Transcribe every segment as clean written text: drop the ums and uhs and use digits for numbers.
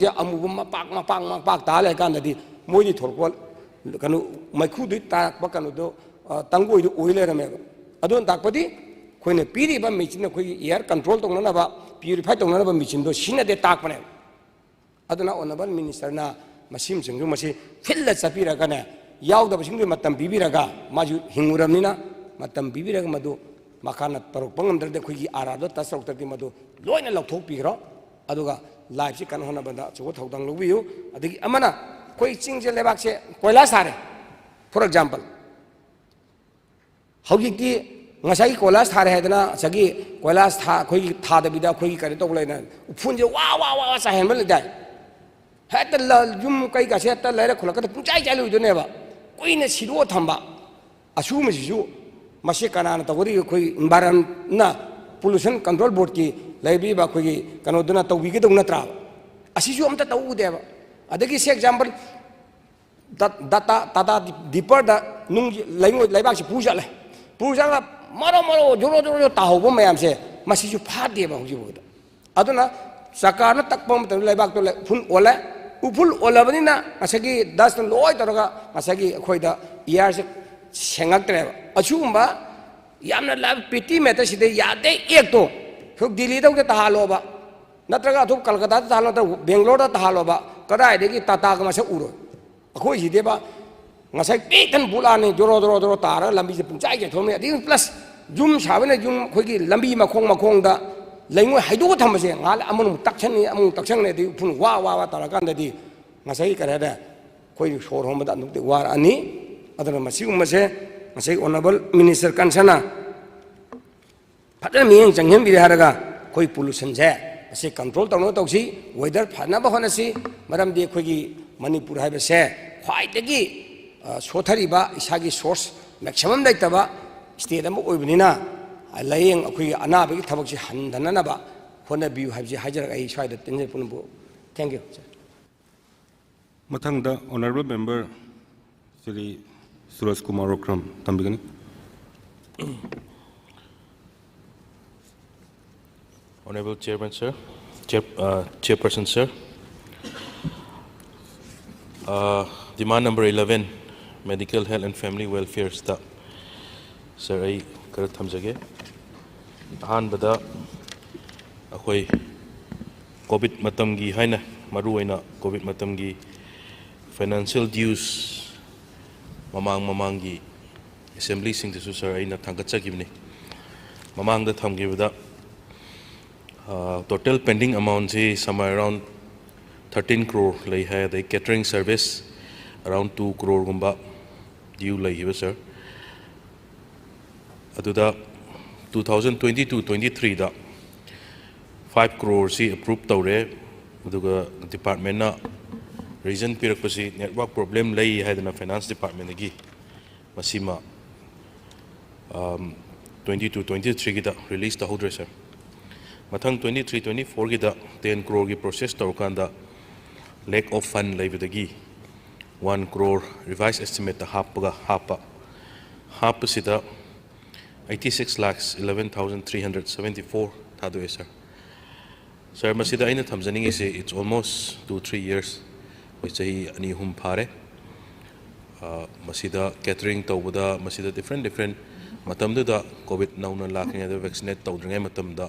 अमुगम मपाक ताले कानदी मोदी थोरको कनु मैखुदि ताकप कनुदो तंगोइदो ओइ लेरमेबा अदोन ताकपदि खोइने पीरिबा मेचिन खोइ एयर कंट्रोल तौननबा प्यूरिफाई तौननबा मेचिन दो सिनदे ताकपने अदुना ओनबल मिनिस्टरना मसिम सिंगु मसि फिल्ड चपिरगने यावदब सिंगु मतम बिबिरगा माजु हिंगुरमनिना मतम बिबिरगा मदु मखाना तरोक पंगमदरदे खोइगी आरादो तसरौतदि मदु लोइना लौथोक पिग्रो अदुगा लाइफ से कन होना बंदा चो थौदंग लुबियो अदगी अमना कोई चिंग जे लेबाक से कोयला सारे फॉर एग्जांपल हौगिकी ngасai कोयला सारे हैदना सगी कोयला था खोई थादबिदा खोई करे तो लेना उफुन जे वा वा वा साहेन बल दाय हेत जुम कई का से त लेरे खुलक पुंचाई चालु दुनेबा कोइने सिरो थंबा असुम सिसु मसे कनान तगरी खोई इन्वायरमेंट ना पोल्यूशन कंट्रोल बोर्ड की लेबीबा खोई कनोदना तौबिगे दौ नत्रा असिसु अमता तौदेबा अदगी से एग्जांपल टाटा दीपर दा नुंग लेंगो लेबाक से पूजाले पूजाला मरो मरो जोरो जोरो ताहोबो मयाम से मसिसु फादेबा हुजिबोदा अदुना सरकारना तकपम त लेबाक तो फुन ओले उफुल ओलबनिना असगी 10 लोय तरगा असगी खोइदा यार से सेंगक्तरेबा अचुंबा यामना लाभ पिटी मेता सिदे यादे एक तो हुक दिल्ली दौ के तहालोबा नत्रगा थुक कलकत्ता तहालो त बेंगलोर तहालोबा कदाइदेगी टाटा का मसे उरो अखोइ हिदेबा ngasai pitan bulane joro joro joro tara lambi se puncai ke thome adi plus jum sabane jum khogi lambi makong da leingo haidu thamase ngal amun takchan ne di phun wa wa tara kan da di ngasai kare da khoi shor hom da nuk de war ani adana masi umase ngasai honorable minister kansana phadan miyeng janghem bi haraga khoi pollution je ase control tawno tawsi weather phana ba honasi maram di khogi manipur haiba se khwai dagi सोथरीबा इसागी source maximum लेतबा state अम ओइबनिना लायेंग अखुई अनाबगी थबकसि हनदननबा होनबियु हाइबजि हाइजर आई स्वाइद तिनजे पुनबो थैंक यू मथंग the honourable member Shri Suresh Kumar Okram तंबिगनी Honorable Chairman sir, Chairperson sir, demand number 11 medical health and family welfare staff sir ai kar thamjage han bada akhoi covid matam gi haina maru aina covid matam gi financial dues mamang gi assembly sing to sir aina thangka chagibni mamang da thamgi bada total pending amount is somewhere around 13 crore lay hai the catering service around 2 crore gumba due lay hiba sir aduda 2022-23 da 5 crore si approved tawre aduga department na reason pirak pasi network problem lay hai na finance department gi masima 22-23 gi da release ta hodre sir mathang 23-24 gi da 10 crore gi process tawkanda lack of fund lay vidagi 1 crore revised estimate hapa sida 86,11,374 thadu sir sir masida aina thamjaning is it's almost 2-3 years which hi ani hum phare masida catering tawda masida different matam da covid nauna lakne da vaccinate tawdringai matam da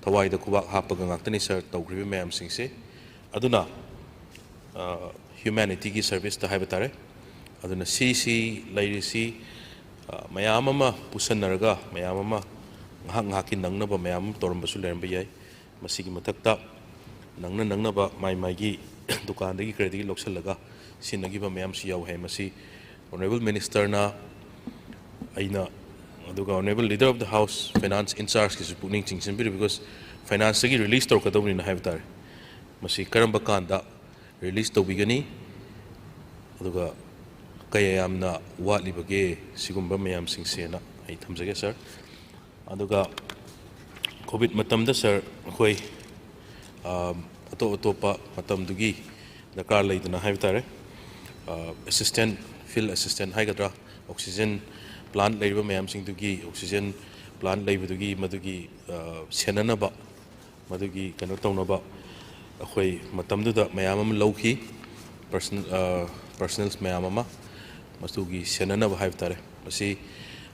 thawai da kuba hapa ga ngaktani sir tawgribi mayam singse aduna humanity ki service ta haibatare aduna cc lairisi mayam ama pusanarga mayam ama ngak ki nangna ba mayam toramba su leramba yai masigi mathakta nangna ba mai gi dukan dagi credit gi loksal laga sinagi ba mayam si yaw hai masi honorable minister na aina aduga honorable leader of the house finance in charge ki supporting chingsin because finance gi release tor kadawni na haibatare masi karamba kanda release to bigani aduga kayamna watlibage sigumba mayam singsena ai thamjage sir aduga covid matam da sir khoi atopa matam dugi dakar leidna haibtare assistant field assistant haigadra oxygen plant leiba mayam sing dugi oxygen plant leiba dugi madugi senana ba madugi kano tauna ba ꯑꯩꯈꯣꯏ ꯃꯇꯝꯗꯨꯗ ꯃꯌꯥꯝ ꯑꯃ ꯂꯧꯈꯤ ꯄꯔꯁꯅꯦꯜꯁ ꯃꯌꯥꯝ ꯑꯃ ꯃꯗꯨꯒꯤ ꯁꯦꯟꯅꯅꯕ ꯍꯥꯏꯕ ꯇꯥꯔꯦ ꯃꯁꯤ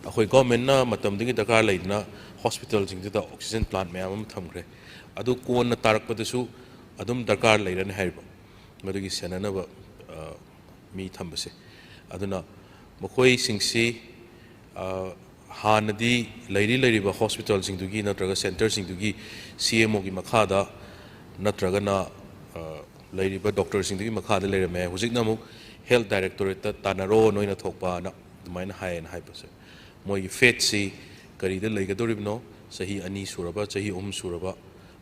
ꯑꯩꯈꯣꯏ ꯒꯣꯔꯃꯦꯟꯅ ꯃꯇꯝꯗꯨꯒꯤ ꯗꯔꯀꯥꯔ ꯂꯩꯗꯅ ꯍꯣꯁꯄꯤꯇꯥꯜꯁꯤꯡꯗꯨꯗ ꯑꯣꯛꯁꯤꯖꯦꯟ ꯄ꯭ꯂꯥꯟ ꯃꯌꯥꯝ ꯑꯃ ꯊꯝꯈ꯭ꯔꯦ ꯑꯗꯨ ꯀꯣꯟꯅ ꯇꯥꯔꯛꯄꯗꯁꯨ ꯑꯗꯨꯝ ꯗꯔꯀꯥꯔ ꯂꯩꯔꯅꯤ ꯍꯥꯏꯔꯤꯕ ꯃꯗꯨꯒꯤ ꯁꯦꯟꯅꯅꯕ ꯃꯤ ꯊꯝꯕꯁꯦ ꯑꯗꯨꯅ ꯃꯈꯣꯏꯁꯤꯡꯁꯤ ꯍꯥꯟꯅꯗꯤ ꯂꯩꯔꯤꯕ ꯍꯣꯁꯄꯤꯇꯥꯜꯁꯤꯡꯗꯨꯒꯤ ꯅꯠꯇ꯭ꯔꯒ ꯁꯦꯟꯇꯔꯁꯤꯡꯗꯨꯒꯤ CMOꯒꯤ ꯃꯈꯥꯗ ꯅꯠꯇ꯭ꯔꯒꯅ ꯂꯩꯔꯤꯕ ꯗꯣꯛꯇꯔꯁꯤꯡꯗꯨꯒꯤ ꯃꯈꯥꯗ ꯂꯩꯔꯝꯃꯦ ꯍꯧꯖꯤꯛꯅ ꯑꯃꯨꯛ ꯍꯦꯜꯊ ꯗꯥꯏꯔꯦꯛꯇꯣꯔꯦꯠꯇ ꯇꯥꯟꯅꯔꯣ ꯅꯣꯏꯅ ꯊꯣꯛꯄꯅ ꯑꯗꯨꯃꯥꯏꯅ ꯍꯥꯏꯌꯦꯅ ꯍꯥꯏꯕꯁꯦ ꯃꯣꯏꯒꯤ ꯐꯦꯠꯁꯤ ꯀꯔꯤꯗ ꯂꯩꯒꯗꯧꯔꯤꯕꯅꯣ ꯆꯍꯤ 2 ꯁꯨꯔꯕ ꯆꯍꯤ 3 ꯁꯨꯔꯕ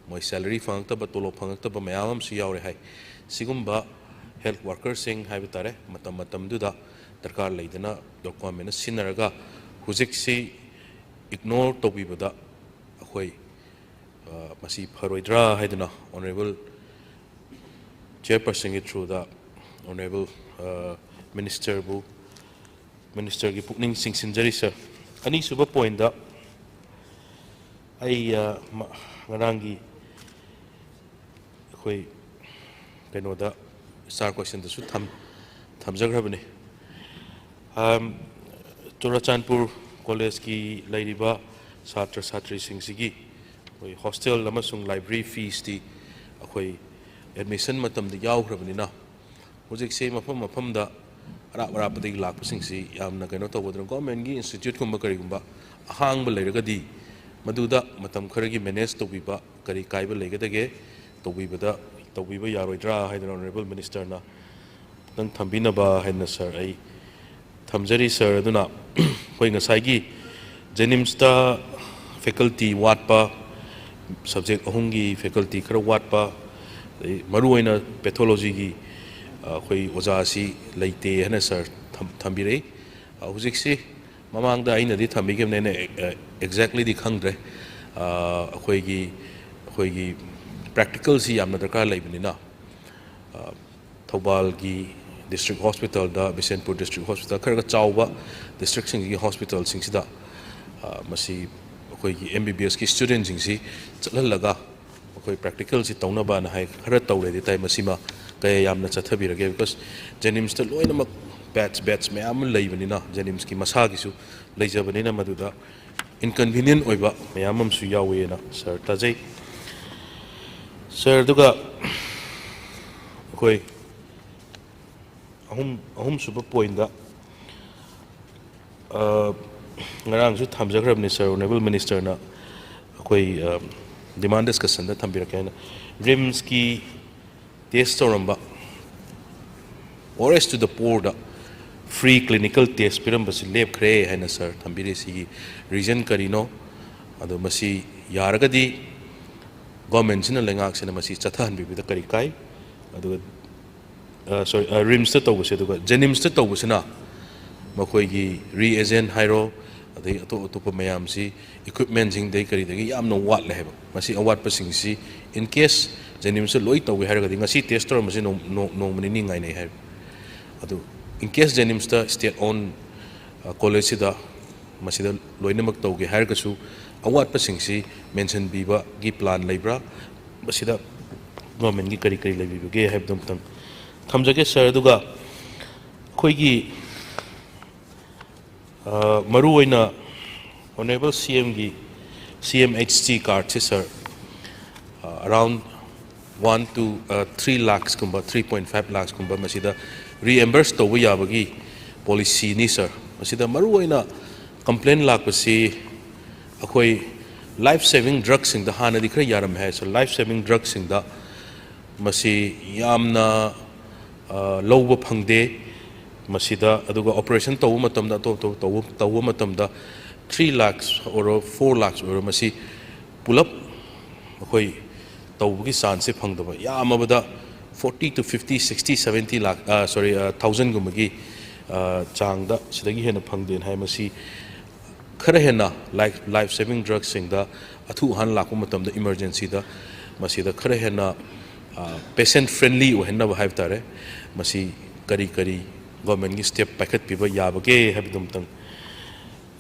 ꯃꯣꯏ ꯁꯦꯂꯔꯤ ꯐꯪꯉꯛꯇꯕ ꯇꯣꯂꯣꯞ ꯐꯪꯉꯛꯇꯕ ꯃꯌꯥꯝ ꯑꯃꯁꯨ ꯌꯥꯎꯔꯦ ꯍꯥꯏ ꯁꯤꯒꯨꯝꯕ ꯍꯦꯜꯊ ꯋꯥꯔꯀꯔꯁꯤꯡ ꯍꯥꯏꯕ ꯇꯥꯔꯦ ꯃꯇꯝꯗꯨꯗ ꯗꯔꯀꯥꯔ ꯂꯩꯗꯅ ꯒꯣꯔꯃꯦꯟꯅ ꯁꯤꯟꯅꯔꯒ ꯍꯧꯖꯤꯛꯁꯤ ꯏꯒꯅꯣꯔ ꯇꯧꯕꯤꯕꯗ ꯑꯩꯈꯣꯏ ꯃꯁꯤ ꯐꯔꯣꯏꯗ꯭ꯔꯥ ꯍꯥꯏꯗꯨꯅ ꯑꯣꯅꯔꯦꯕꯜ ꯆꯤꯌꯔꯄꯔꯁꯟꯒꯤ ꯊ꯭ꯔꯨꯗ ꯑꯣꯅꯔꯦꯕꯜ ꯃꯤꯅꯤꯁꯇꯔꯒꯤ ꯄꯨꯛꯅꯤꯡ ꯆꯤꯡꯁꯤꯟꯖꯔꯤ ꯁꯔ ꯑꯅꯤꯁꯨꯕ ꯄꯣꯏꯟꯗ ꯑꯩ ꯉꯔꯥꯡꯒꯤ ꯑꯩꯈꯣꯏ ꯀꯩꯅꯣꯗ ꯁ꯭ꯇꯥꯔ ꯀ꯭ꯋꯦꯁꯟꯗꯁꯨ ꯊꯝꯖꯈ꯭ꯔꯕꯅꯤ ꯆꯨꯔꯆꯥꯟꯄꯨꯔ ꯀꯣꯂꯦꯖꯀꯤ ꯂꯩꯔꯤꯕ ꯁꯥꯇ꯭ꯔ ꯁꯥꯇ꯭ꯔꯤꯁꯤꯡꯁꯤꯒꯤ ꯑꯩꯈꯣꯏ ꯍꯣꯁꯇꯦꯜ ꯑꯃꯁꯨꯡ ꯂꯥꯏꯕ꯭ꯔꯦꯔꯤ ꯐꯤꯁꯇꯤ ꯑꯩꯈꯣꯏ ꯑꯦꯗꯃꯤꯁꯟ ꯃꯇꯝꯗ ꯌꯥꯎꯈ꯭ꯔꯕꯅꯤna ꯍꯧꯖꯤꯛꯁꯦ ꯃꯐꯝꯗ ꯑꯔꯥꯞꯄꯗꯒꯤ ꯂꯥꯛꯄꯁꯤꯡꯁꯤ ꯌꯥꯝꯅ ꯀꯩꯅꯣ ꯇꯧꯕꯗꯨꯅ ꯒꯣꯔꯃꯦꯟꯒꯤ ꯏꯟꯁꯇꯤꯇ꯭ꯌꯨꯠꯀꯨꯝꯕ ꯀꯔꯤꯒꯨꯝꯕ ꯑꯍꯥꯡꯕ ꯂꯩꯔꯒꯗꯤ ꯃꯗꯨꯗ ꯃꯇꯝ ꯈꯔꯒꯤ ꯃꯦꯅꯦꯖ ꯇꯧꯕꯤꯕ ꯀꯔꯤ ꯀꯥꯏꯕ ꯂꯩꯒꯗꯒꯦ ꯇꯧꯕꯤꯕ ꯌꯥꯔꯣꯏꯗ꯭ꯔꯥ ꯍꯥꯏꯗꯅ ꯑꯣꯅꯔꯦꯕꯜ ꯃꯤꯅꯤꯁꯇꯔꯅ ꯈꯤꯇꯪ ꯊꯝꯕꯤꯅꯕ ꯍꯥꯏꯅ ꯁꯔ ꯑꯩ ꯊꯝꯖꯔꯤ ꯁꯔ ꯑꯗꯨꯅ ꯑꯩꯈꯣꯏ ꯉꯁꯥꯏꯒꯤ ꯖꯦꯅꯤꯝꯁꯇ ꯐꯦꯀꯜꯇꯤ ꯋꯥꯠꯄ ꯁꯕꯖꯦꯛ 3ꯒꯤ ꯐꯦꯀꯜꯇꯤ ꯈꯔ ꯋꯥꯠꯄ ꯃꯔꯨꯑꯣꯏꯅ ꯄꯦꯊꯣꯂꯣꯖꯤꯒꯤ ꯑꯩꯈꯣꯏ ꯑꯣꯖꯥꯁꯤ ꯂꯩꯇꯦ ꯍꯥꯏꯅ ꯁꯔ ꯊꯝꯕꯤꯔꯛꯏ ꯍꯧꯖꯤꯛꯁꯤ ꯃꯃꯥꯡꯗ ꯑꯩꯅꯗꯤ ꯊꯝꯕꯤꯈꯤꯕꯅꯦꯅ ꯑꯦꯛꯖꯦꯛꯂꯤꯗꯤ ꯈꯪꯗ꯭ꯔꯦ ꯑꯩꯈꯣꯏꯒꯤ ꯄ꯭ꯔꯦꯛꯇꯤꯀꯦꯜꯁꯤ ꯌꯥꯝꯅ ꯗꯔꯀꯥꯔ ꯂꯩꯕꯅꯤꯅ ꯊꯧꯕꯥꯜꯒꯤ ꯗꯤꯁꯇ꯭ꯔꯤꯛ ꯍꯣꯁꯄꯤꯇꯥꯜꯗ ꯕꯤꯁꯦꯟꯄꯨꯔ ꯗꯤꯁꯇ꯭ꯔꯤꯛ ꯍꯣꯁꯄꯤꯇꯥꯜ ꯈꯔ ꯆꯥꯎꯕ ꯗꯤꯁꯇ꯭ꯔꯤꯛꯁꯤꯡꯒꯤ ꯍꯣꯁꯄꯤꯇꯥꯜꯁꯤꯡꯁꯤꯗ ꯃꯁꯤ ꯑꯩꯈꯣꯏꯒꯤ MBBSꯀꯤ ꯁ꯭ꯇꯨꯗꯦꯟꯁꯤꯡꯁꯤ ꯆꯠꯍꯜꯂꯒ ꯑꯩꯈꯣꯏ ꯄ꯭ꯔꯦꯛꯇꯤꯀꯦꯜꯁꯤ ꯇꯧꯅꯕꯅ ꯍꯥꯏ ꯈꯔ ꯇꯧꯔꯦꯗꯤ ꯇꯥꯏ ꯃꯁꯤꯃ ꯀꯌꯥ ꯌꯥꯝꯅ ꯆꯠꯊꯕꯤꯔꯒꯦ ꯕꯤꯀꯣꯁ ꯖꯦꯅꯤꯝꯁꯇ ꯂꯣꯏꯅꯃꯛ ꯕꯦꯠꯁ ꯃꯌꯥꯝ ꯑꯃ ꯂꯩꯕꯅꯤꯅ ꯖꯦꯅꯤꯝꯁꯀꯤ ꯃꯁꯥꯒꯤꯁꯨ ꯂꯩꯖꯕꯅꯤꯅ ꯃꯗꯨꯗ ꯏꯟꯀꯟꯚꯤꯅꯤꯌꯦꯟ ꯑꯣꯏꯕ ꯃꯌꯥꯝ ꯑꯃꯁꯨ ꯌꯥꯎꯋꯦꯅ ꯁꯔ ꯇꯥꯖꯩ ꯁꯔ ꯑꯗꯨꯒ ꯑꯩꯈꯣꯏ ꯑꯍꯨꯝꯁꯨꯕ ꯄꯣꯏꯟꯗ ꯉꯔꯥꯡꯁꯨ ꯊꯝꯖꯈ꯭ꯔꯕꯅꯤ ꯁꯔ ꯑꯣꯅꯔꯦꯕꯜ ꯃꯤꯅꯤꯁꯇꯔꯅ ꯑꯩꯈꯣꯏ ꯗꯤꯃꯥꯟ ꯗꯤꯁꯀꯁꯟꯗ ꯊꯝꯕꯤꯔꯛꯀꯦ ꯍꯥꯏꯅ ꯔꯤꯝꯁꯀꯤ ꯇꯦꯁ ꯇꯧꯔꯝꯕ ORS to the poorꯗ ꯐ꯭ꯔꯤ ꯀ꯭ꯂꯤꯅꯤꯀꯦꯜ ꯇꯦꯁ ꯄꯤꯔꯝꯕꯁꯤ ꯂꯦꯞꯈ꯭ꯔꯦ ꯍꯥꯏꯅ ꯁꯔ ꯊꯝꯕꯤꯔꯤ ꯁꯤꯒꯤ ꯔꯤꯖꯟ ꯀꯔꯤꯅꯣ ꯑꯗꯣ ꯃꯁꯤ ꯌꯥꯔꯒꯗꯤ ꯒꯣꯔꯃꯦꯟꯁꯤꯅ ꯂꯩꯉꯥꯛꯁꯤꯅ ꯃꯁꯤ ꯆꯠꯊꯍꯟꯕꯤꯕꯗ ꯀꯔꯤ ꯀꯥꯏ ꯑꯗꯨꯒ ꯔꯤꯝꯁꯇ ꯇꯧꯕꯁꯦ ꯑꯗꯨꯒ ꯖꯦꯅꯤꯝꯁꯇ ꯇꯧꯕꯁꯤꯅ ꯃꯈꯣꯏꯒꯤ ꯔꯤꯑꯦꯖꯦꯟ ꯍꯥꯏꯔꯣ ꯑꯗꯩ ꯑꯇꯣꯞꯄ ꯃꯌꯥꯝꯁꯤ ꯏꯀ꯭ꯋꯤꯞꯃꯦꯟꯁꯤꯡꯗꯩ ꯀꯔꯤꯗꯒꯤ ꯌꯥꯝꯅ ꯋꯥꯠꯂꯦ ꯍꯥꯏꯕ ꯃꯁꯤ ꯑꯋꯥꯠꯄꯁꯤꯡꯁꯤ ꯏꯟ ꯀꯦꯁ ꯖꯦꯅꯤꯝꯁꯇ ꯂꯣꯏ ꯇꯧꯒꯦ ꯍꯥꯏꯔꯒꯗꯤ ꯉꯁꯤ ꯇꯦꯁ ꯇꯧꯔꯝꯕꯁꯤ ꯅꯣꯡꯃ ꯅꯤꯅꯤ ꯉꯥꯏꯅꯩ ꯍꯥꯏꯕ ꯑꯗꯨ ꯏꯟ ꯀꯦꯁ ꯖꯦꯅꯤꯝꯁꯇ ꯁ꯭ꯇꯦꯠ ꯑꯣꯟ ꯀꯣꯂꯦꯖꯁꯤꯗ ꯃꯁꯤꯗ ꯂꯣꯏꯅꯃꯛ ꯇꯧꯒꯦ ꯍꯥꯏꯔꯒꯁꯨ ꯑꯋꯥꯠꯄꯁꯤꯡꯁꯤ ꯃꯦꯟꯁꯤꯟꯕꯤꯕꯒꯤ ꯄ꯭ꯂꯥꯟ ꯂꯩꯕ꯭ꯔꯥ ꯃꯁꯤꯗ ꯒꯣꯔꯃꯦꯟꯒꯤ ꯀꯔꯤ ꯂꯩꯕꯤꯕꯒꯦ ꯍꯥꯏꯕꯗꯨ ꯑꯃꯨꯛꯇꯪ ꯊꯝꯖꯒꯦ ꯁꯔ ꯑꯗꯨꯒ ꯑꯩꯈꯣꯏꯒꯤ ꯃꯔꯨꯑꯣꯏꯅ ꯑꯣꯅꯔꯦꯕꯜ CMꯒꯤ CMHT ꯀꯥꯔꯗꯁꯤ ꯁꯔ ꯑꯔꯥꯎꯟ 1 to 3 lakhsꯀꯨꯝꯕ 3.5 lakhsꯀꯨꯝꯕ ꯃꯁꯤꯗ ꯔꯤꯑꯦꯝꯕꯔꯁ ꯇꯧꯕ ꯌꯥꯕꯒꯤ ꯄꯣꯂꯤꯁꯤꯅꯤ ꯁꯔ ꯃꯁꯤꯗ ꯃꯔꯨꯑꯣꯏꯅ ꯀꯝꯄ꯭ꯂꯦꯟ ꯂꯥꯛꯄꯁꯤ ꯑꯩꯈꯣꯏ ꯂꯥꯏꯐ ꯁꯦꯚꯤꯡ ꯗ꯭ꯔꯒꯁꯤꯡꯗ ꯍꯥꯟꯅꯗꯤ ꯈꯔ ꯌꯥꯔꯝꯃꯦ ꯍꯥꯏ ꯁꯔ ꯂꯥꯏꯐ ꯁꯦꯚꯤꯡ ꯗ꯭ꯔꯒꯁꯤꯡꯗ ꯃꯁꯤ ꯌꯥꯝꯅ ꯂꯧꯕ ꯐꯪꯗꯦ ꯃꯁꯤꯗ ꯑꯗꯨꯒ ꯑꯣꯄꯔꯦꯁꯟ ꯇꯧꯕ ꯃꯇꯝꯗ ꯇꯧꯕ ꯃꯇꯝꯗ 3 lakhs ꯑꯣꯏꯔꯣ 4 lakhs ꯑꯣꯏꯔꯣ ꯃꯁꯤ ꯄꯨꯂꯞ ꯑꯩꯈꯣꯏ ꯇꯧꯕꯒꯤ ꯆꯥꯟꯁꯁꯦ ꯐꯪꯗꯕ ꯌꯥꯝꯃꯕꯗ 40 to 50 60 70 lakh thousandꯒꯨꯝꯕꯒꯤ ꯆꯥꯡꯗ ꯁꯤꯗꯒꯤ ꯍꯦꯟꯅ ꯐꯪꯗꯦꯅ ꯍꯥꯏ ꯃꯁꯤ ꯈꯔ ꯍꯦꯟꯅ ꯂꯥꯏꯐ ꯁꯦꯚꯤꯡ ꯗ꯭ꯔꯒꯁꯤꯡꯗ ꯑꯊꯨ ꯑꯍꯥꯟ ꯂꯥꯛꯄ ꯃꯇꯝꯗ ꯏꯃꯔꯖꯦꯟꯁꯤꯗ ꯃꯁꯤꯗ ꯈꯔ ꯍꯦꯟꯅ ꯄꯦꯁꯦꯟ ꯐ꯭ꯔꯦꯟꯂꯤ ꯑꯣꯏꯍꯟꯅꯕ ꯍꯥꯏꯕ ꯇꯥꯔꯦ ꯃꯁꯤ ꯀꯔꯤ ꯒꯣꯔꯃꯦꯟꯒꯤ ꯁ꯭ꯇꯦꯞ ꯄꯥꯏꯈꯠꯄꯤꯕ ꯌꯥꯕꯒꯦ ꯍꯥꯏꯕꯗꯨ ꯑꯃꯇꯪ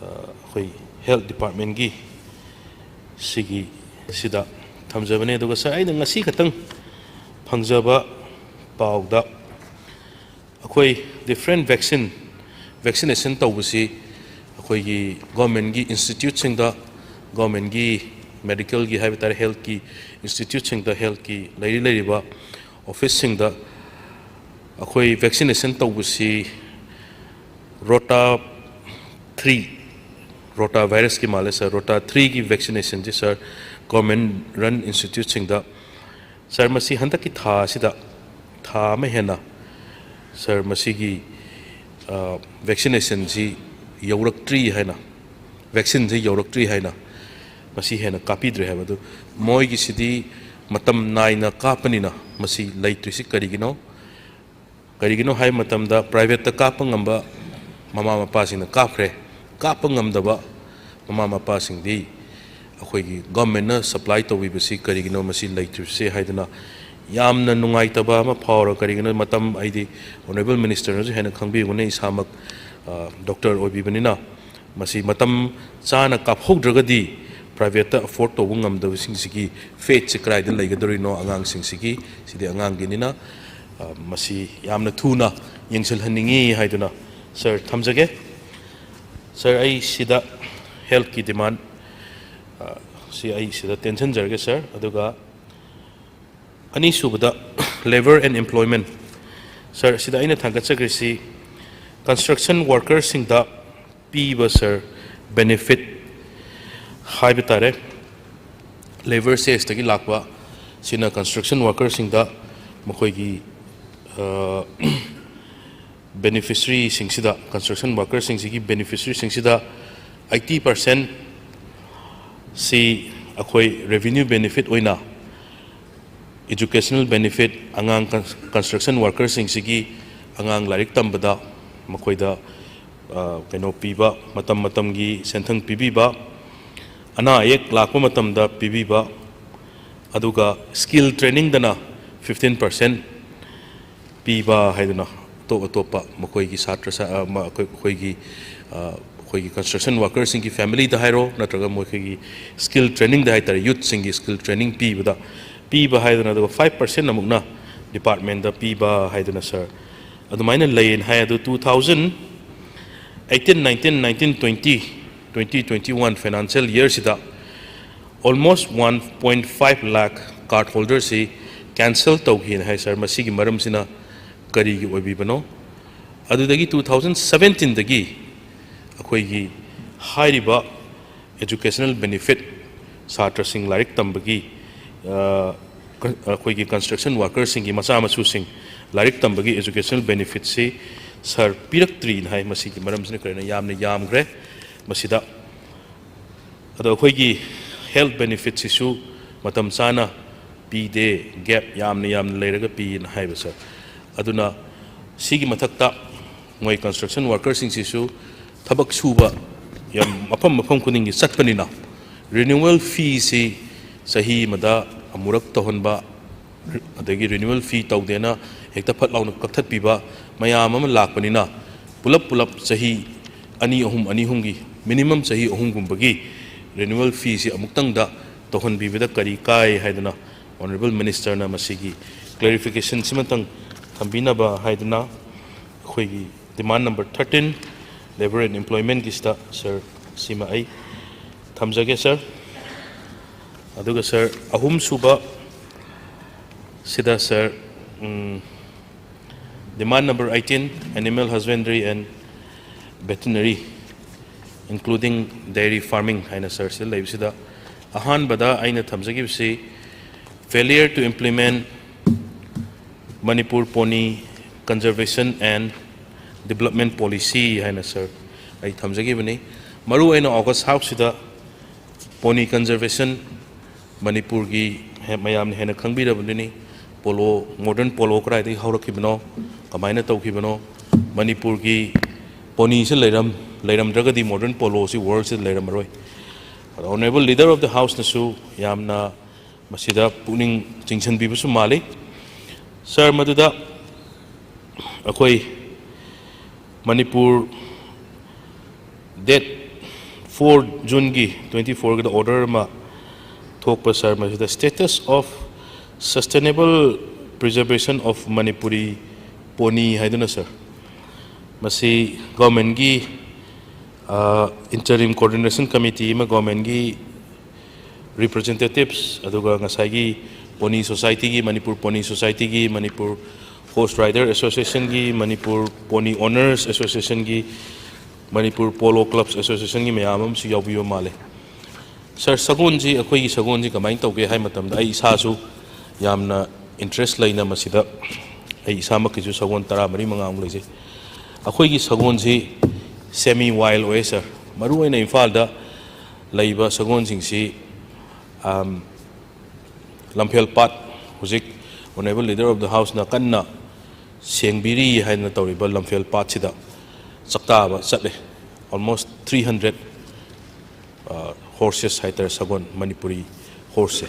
ꯑꯩꯈꯣꯏ ꯍꯦꯜꯊ ꯗꯤꯄꯥꯔꯠꯃꯦꯟꯒꯤ ꯁꯤꯗ ꯊꯝꯖꯕꯅꯦ ꯑꯗꯨꯒ ꯁꯔ ꯑꯩꯅ ꯉꯁꯤ ꯈꯛꯇꯪ ꯐꯪꯖꯕ ꯄꯥꯎꯗ ꯑꯩꯈꯣꯏ ꯗꯤꯐꯔꯦꯟ ꯚꯦꯛꯁꯤꯅꯦꯁꯟ ꯇꯧꯕꯁꯤ ꯑꯩꯈꯣꯏꯒꯤ ꯒꯣꯔꯃꯦꯟꯒꯤ ꯏꯟꯁꯇꯤꯇ꯭ꯌꯨꯠꯁꯤꯡꯗ ꯒꯣꯔꯃꯦꯟꯒꯤ ꯃꯦꯗꯤꯀꯦꯜꯒꯤ ꯍꯥꯏꯕ ꯇꯥꯔꯦ ꯍꯦꯜꯊꯀꯤ ꯏꯟꯁꯇꯤꯇ꯭ꯌꯨꯠꯁꯤꯡꯗ ꯍꯦꯜꯊꯀꯤ ꯂꯩꯔꯤꯕ ꯑꯣꯐꯤꯁꯁꯤꯡꯗ ꯑꯩꯈꯣꯏ ꯚꯦꯛꯁꯤꯅꯦꯁꯟ ꯇꯧꯕꯁꯤ ꯔꯣꯇꯥ 3 ꯔꯣꯇꯥ ꯚꯥꯏꯔꯁꯀꯤ ꯃꯥꯜꯂꯦ ꯁꯔ ꯔꯣꯇꯥ 3ꯒꯤ ꯚꯦꯛꯁꯤꯅꯦꯁꯟꯁꯤ ꯁꯔ ꯒꯣꯔꯃꯦꯟ ꯔꯟ ꯏꯟꯁꯇꯤꯇ꯭ꯌꯨꯠꯁꯤꯡꯗ सर मसी हंतक की था सिदा था में है ना सर मसी की वैक्सीनेशन जी यौरक्ट्री है ना वैक्सीन जी यौरक्ट्री है ना मसी है ना कापी द्रे है वो मोई की सिदी मतम नाई ना कापनी ना मसी लाइट्री सी करीगिनो है मतम दा प्राइवेट ता कापंगंबा ममा मपा सिंह ना कापरे कापंगम दबा ममा मपा सिंह दी अखोई गवर्नमेंट सप्लाई तौबीबसी करीगिनो मसी लेट्रिसे हाइदना यामना नुंगाइतबा अमा फावर करीगिनो मतम आइदि ऑनरेबल मिनिस्टर नजु हेना खंगबिगुने इसामक डॉक्टर ओबिबनिना मसी मतम चाना काफोद्रगदी प्राइवेट अफोर्ड तौबु ngamdabsingsi फेट से क्राइद लेगदरिनो आंगांगसिंगसिगी सिदि आंगांगिनिना मसी यामना थुना यंगसलहनिंगी हाइदना सर थमजगे सर आई सिदा हेल्थ की डिमांड सी आई सिदा टेंशन जरगे सर अदुगा अनि सुबदा लेबर एंड एम्प्लॉयमेंट सर सिदा आइना थांगचग्रिसी कंस्ट्रक्शन वर्कर्स सिंगदा पीबा सर बेनिफिट हाइबे तारे लेबर सेक्स तगी लाकवा सिना कंस्ट्रक्शन वर्कर्स सिंगदा मखोइगी बेनिफिशियरी सिंगसिदा कंस्ट्रक्शन वर्कर्स सिंगसिगी बेनिफिशियरी सिंगसिदा 80% सी अखोई रेवेन्यू बेनिफिट ओइना एजुकेशनल बेनिफिट आंगांग कंस्ट्रक्शन वर्कर्स सिंगसिगी आंगांग लारिक तंबदा मखोइदा कनो पीबा मतम मतमगी सेंथंग पीबीबा अना एक लाख मतमदा पीबीबा अदुगा स्किल ट्रेनिंग दना 15% पीबा हाइदना तो अतोपा मखोइगी छात्र मखोइगी अखोइगी कंस्ट्रक्शन वर्कर्स की फैमिली दा हाइरो नत्रगा मखोइगी स्किल ट्रेनिंग दा हाइतर यूथ सिंगी स्किल ट्रेनिंग पीबदा पीबा हाइदना दो 5% अमुकना डिपार्टमेंट दा पीबा हाइदना सर अदुमाइना लेन हाइ अदु 2018 19 19 20 2021 financial year sida almost 1.5 lakh card holders si cancel tawhin hai sir masigi maram sina kari gi obi bano adudagi 2017 dagi akhoi gi hairiba educational benefit satra sing larik tambagi akhoi gi construction workers sing gi macha machu sing larik tambagi educational benefit si sir pirak trin hai masigi maram sina karina yamne yam gre masida अदो अखोइगी health benefit Sissu मतम साना पीदे gap यामने यामने लेरगा पीन HYBE sir अदुना सिगी मथक्ता मोय construction workers सिंग सिसु थबक सुबा याम मफम मफम कुनिंगी चटपनिना renewal फी सि सही मदा अमुरक तोहनबा अदगी renewal फी तौदेना हेक्ता फट लाउन कथत पीबा मयाम अम लाकपनिना pull-up pull-up सही अनि अहुम मिनिमम सही अहुम गुंबगी रिन्यूअल फी से अमुक्तंग दा तोहन बीबदा करी काय हाइदना ऑनरेबल मिनिस्टर ना मसीगी क्लैरिफिकेशन सिमतंग थंबिनाबा हाइदना खोइगी demand number 13 labour and employment गिस्ता सर सीमा आई थमजगे सर अदुगा सर अहुम सुबा सिदा sir demand number 18 animal husbandry and veterinary including dairy farming haina sir sil leibsida ahan bada aina thamjagibsi failure to implement Manipur pony conservation and development policy haina sir ai thamjagibani maru aina august house sida pony conservation Manipur gi mayam hena khangbirabani polo modern polo krai dei haurakibno kamaina tawkibno Manipur gi pony se leiram dragadi modern polo si world se leiram roi honorable leader of the house nasu yamna masida puning jingchan bi su mali sir maduda akoi Manipur date 4 June gi 24 ga order ma thokpa sir masida status of sustainable preservation of Manipuri pony haiduna sir. Masi government gi interim coordination committee ma government gi representatives aduga ngasai gi pony society gi Manipur pony society gi Manipur horse rider association gi Manipur pony owners association gi Manipur polo clubs association gi mayamam si yabiyo male sir sagon ji akhoi gi sagon ji kamai tawge hai matam da ai sa su yamna interest laina masida ai sa mak ju sagon tara mari manga ang leje akhoi gi sagon ji semi wild way sir maru ina imphal da laiba sagon sing si Lamphel Pat huzik honorable leader of the house na kanna sengbiri hai na tawriba Lamphel Pat sida sakta ba satle almost 300 horses haiter sagon Manipuri horse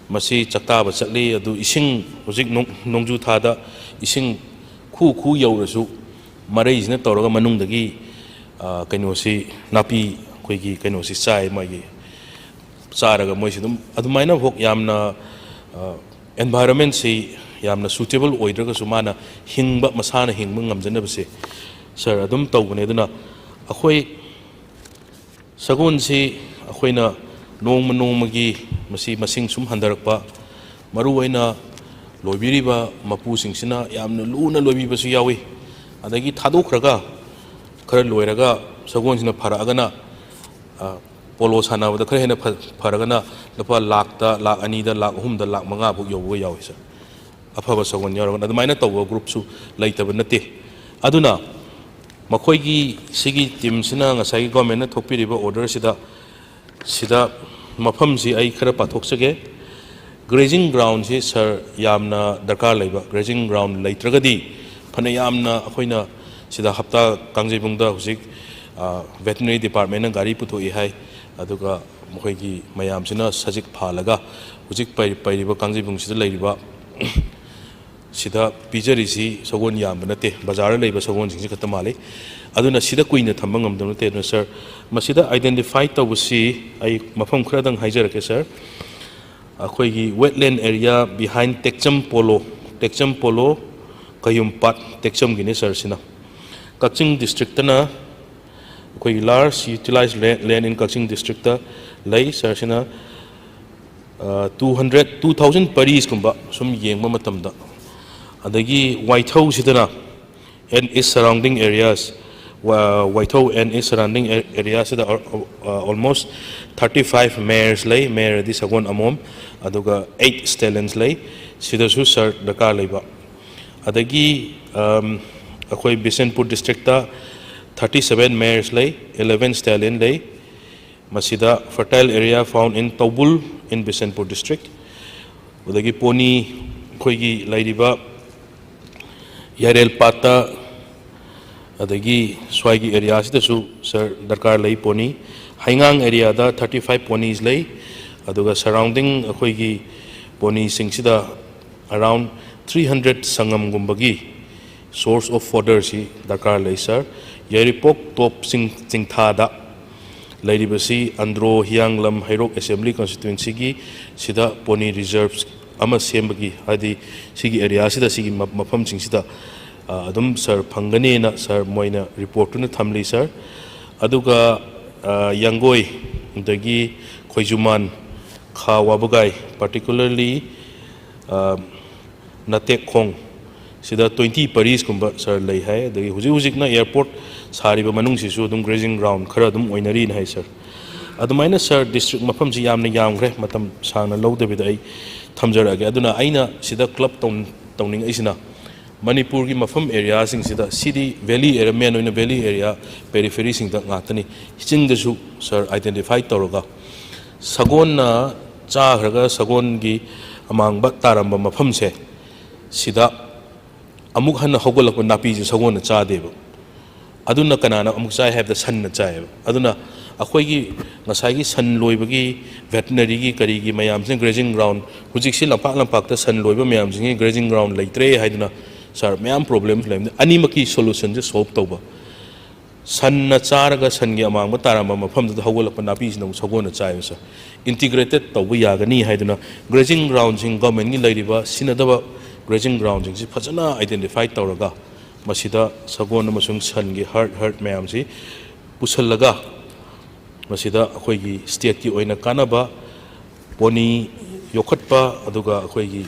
masi sakta ba satli adu ising huzik nongju thada ising khu yaurasu marai jina tawraga manung dagi kainosi napi koigi kainosi sai magi saraga moi sidum adumaina hok yamna environment si yamna suitable oidraga sumana hingba masana hingba ngamjana base sir adum tawbane aduna akhoi sagon si akhoina nongmagi masi masing sum handarakpa maru oina loibiriba mapu singsina yamna luna loibiba su yawi adagi thadokraga khara loiraga sagon sina pharaagana polo sana wada khare hena faragana lapa lakta lak anida lak humda lak manga bu yobo yawi sa aphaba sagon yaragana admaina tawwa group su laitaba nate aduna makhoi gi sigi team sina ngasai government na thokpiriba order sida mafam si ai khara pathok sage grazing ground si sir yamna darkar laiba grazing ground laitragadi phana yamna akhoina sida hapta kangjebungda husik veterinary department na gari puthoi hai aduga mokhoi mayam sina sajik phalaga hujik pairiba kangjibung sida leiriba sida pijari si sagon yam nate bazar leiba sagon sing khata male aduna sida kuina thambang amdam nate no sir masida identify tawsi ai mafam khra dang haijarake sir akhoi gi wetland area behind Tekcham Polo Kayumpat Tekcham gine sir sina Kaching district na koi large utilized land in Kaching district lay sir sina 2,000 paris kumba sum yengma matamda adagi Waithau sidana and its surrounding areas Waithau and its surrounding areas sida almost 35 mares lay mare di sagon amom aduga 8 stallions lay sida su sir dakar laiba adagi akhoi Bisenpur district 37 mares lay 11 stallion lay masida fertile area found in Taubul in Bisenpur district udagi pony khoigi lairiba Yarel Pata adagi Swaigi area sida su sir darkar lay pony Haingang area da 35 ponies lay aduga surrounding khoigi pony sing sida around 300 sangam gumbagi source of fodder si darkar lay sir Yaripok top sing thada lairibasi Andro Hianglam Hairok Assembly constituency gi sida pony reserves ama sembagi hadi sigi area sida sigi mafam sing sida adum sir phangani na sir moina report tu na thamli sir aduga Yangoi dagi Khoijuman Khawabagai particularly Natek Khong sida 20 paris kumba sir lay hai dagi huzik na airport sariba manung sisu dum grazing ground khara dum oinari na hai sir adumaina sir district mafam ji yamna yamgre matam sangna lawdabi dai thamjarage aduna aina sida club tawning aisina Manipur gi mafam area sing sida city valley area main oina valley area periphery sing da ngatani hicing da su sir identify tawraga sagon na cha khraga sagon gi amang ba taramba mafam se sida amuk hanna hogolak napi ji sagon na cha deba aduna kanana amuk chai have the sun na chai aduna akhoi gi ngasai gi san loibagi veterinary gi kari gi mayam sing grazing ground hujik si lampak ta san loiba mayam sing grazing ground leitre haiduna sir mayam problems lem ani maki solution je solve tawba san na charaga san gi amang ba taramba mafam da hogolak napi ji na sagon na chai integrated tawba yagani haiduna grazing ground sing government gi leiriba sinadaba grazing ground jing si phajana identify tawraga masida sagon amasung san gi herd mayam si pusallaga masida akhoi gi state ki oina kanaba poni yokhatpa aduga akhoi gi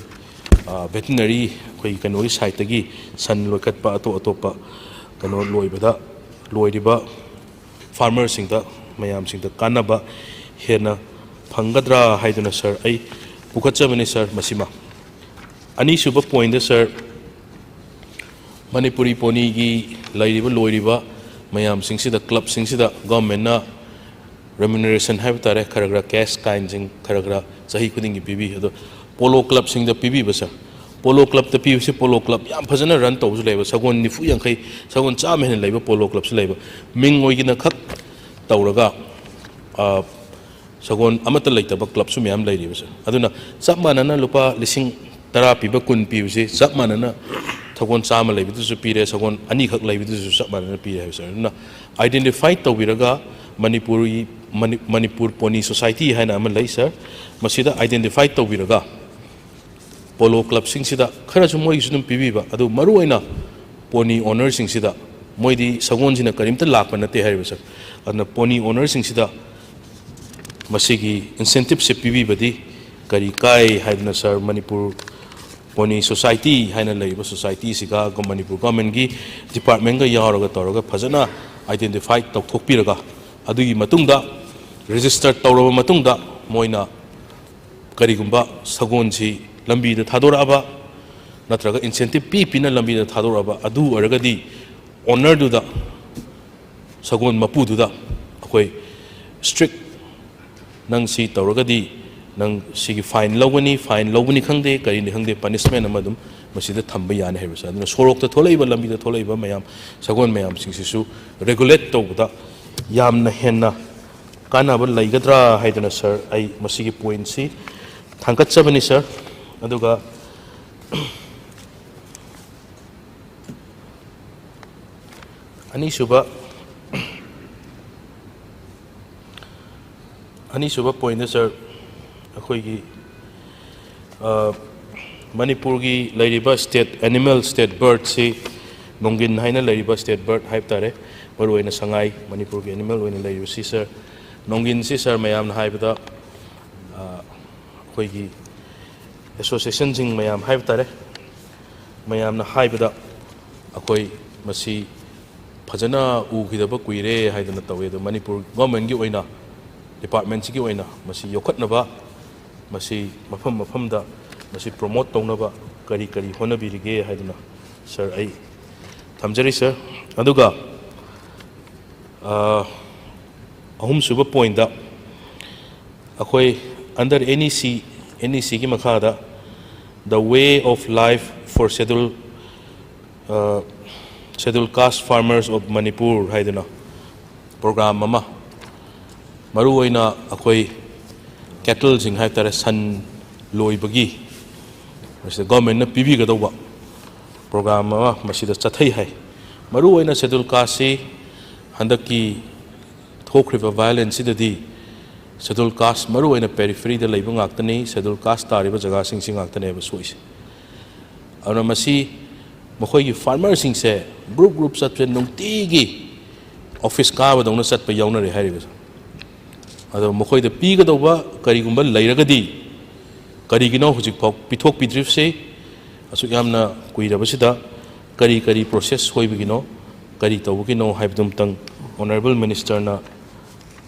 veterinary akhoi kanoi site gi san lokatpa atopa kano loibada loiriba farmer sing da mayam sing da kanaba hena phangadra haiduna sir ai pukhatchabani sir masima ani suba point da sir Manipuri poni gi lairiba loiriba mayam sing sida club sing sida government na remuneration have tare kharagra cash kind sing kharagra sahi khuding gi pibi ado polo club sing da pibi basa polo club ta pibi se polo club yam phajana run to leba sagon nifu yankai sagon cha men leba polo club se leba ming oi gi na khak tawraga sagon amata leitaba club su myam lairi basa aduna chap manana lupa lising tara piba kun pibi se chap manana Sagon sama lagi itu supir sagon ani khak lagi itu susah mana pire hai sir na identify tau biraga Manipur Pony Society hai na amal lagi sir masida identify tau biraga polo club sing sida khara jumoi sunum pibi ba adu maru aina pony owner sing sida moi di sagon jina karim ta lak pa nate hai sir adna pony owner sing sida masigi incentive se pibi badi kari kai hai na sir Manipur Pony Society hai na leiba society siga Manipur government gi department ga yaroga toroga phajana identify tawthokpiraga adugi matungda register tawraba matungda moina karigumba sagon si lambi da thadoraba natraga incentive pina lambi da thadoraba adu aragadi owner du da sagon mapu du da akoi strict nang si tawragadi nang sigi fine logani khangde kari ni khangde punishment amadum masida thamba yana hebsa aduna sorok ta tholaiba lambi da tholaiba mayam sagon mayam singsisu regulate tawda yamna henna kana ba laigadra haidana sir ai masigi point si thangkat chabani sir aduga ani suba point sir akhoi Manipur gi lairiba state animal state bird si nongin haina lairiba state bird haib tare maruina sangai Manipur gi animal oina lairiba si sir nongin si sir mayam na haibada akhoi gi association jing mayam haib tare mayam na haibada akhoi masi phajana u gidaba kuire haidana tawe do Manipur government gi oina department gi oina masi yokhatnaba masi mafam da masi promote tongnaba kari honabirige haiduna sir ai thamjari sir aduga ahum suba point da akhoi under NEC gi makhada the way of life for scheduled caste farmers of Manipur haiduna program mama maru oina akhoi cattle jing hai tare san loi bagi masida government na pibi ga dawa program ma masida chathai hai maru oina schedule caste si handaki thokriba violence dadi schedule caste maru oina periphery da leiba ngaktani schedule caste tariba jaga sing ngaktane ba soise ana masi makhoi gi farmer sing se group chat nungti gi office ka ba dongna chat pa yauna re hai ado mokhoi da pi ga doba kari gumba lairagadi kari gino hujik phok pithok pidrif se asu yamna kuira basida kari process hoi bigino kari tawu gino haibdum tang honorable minister na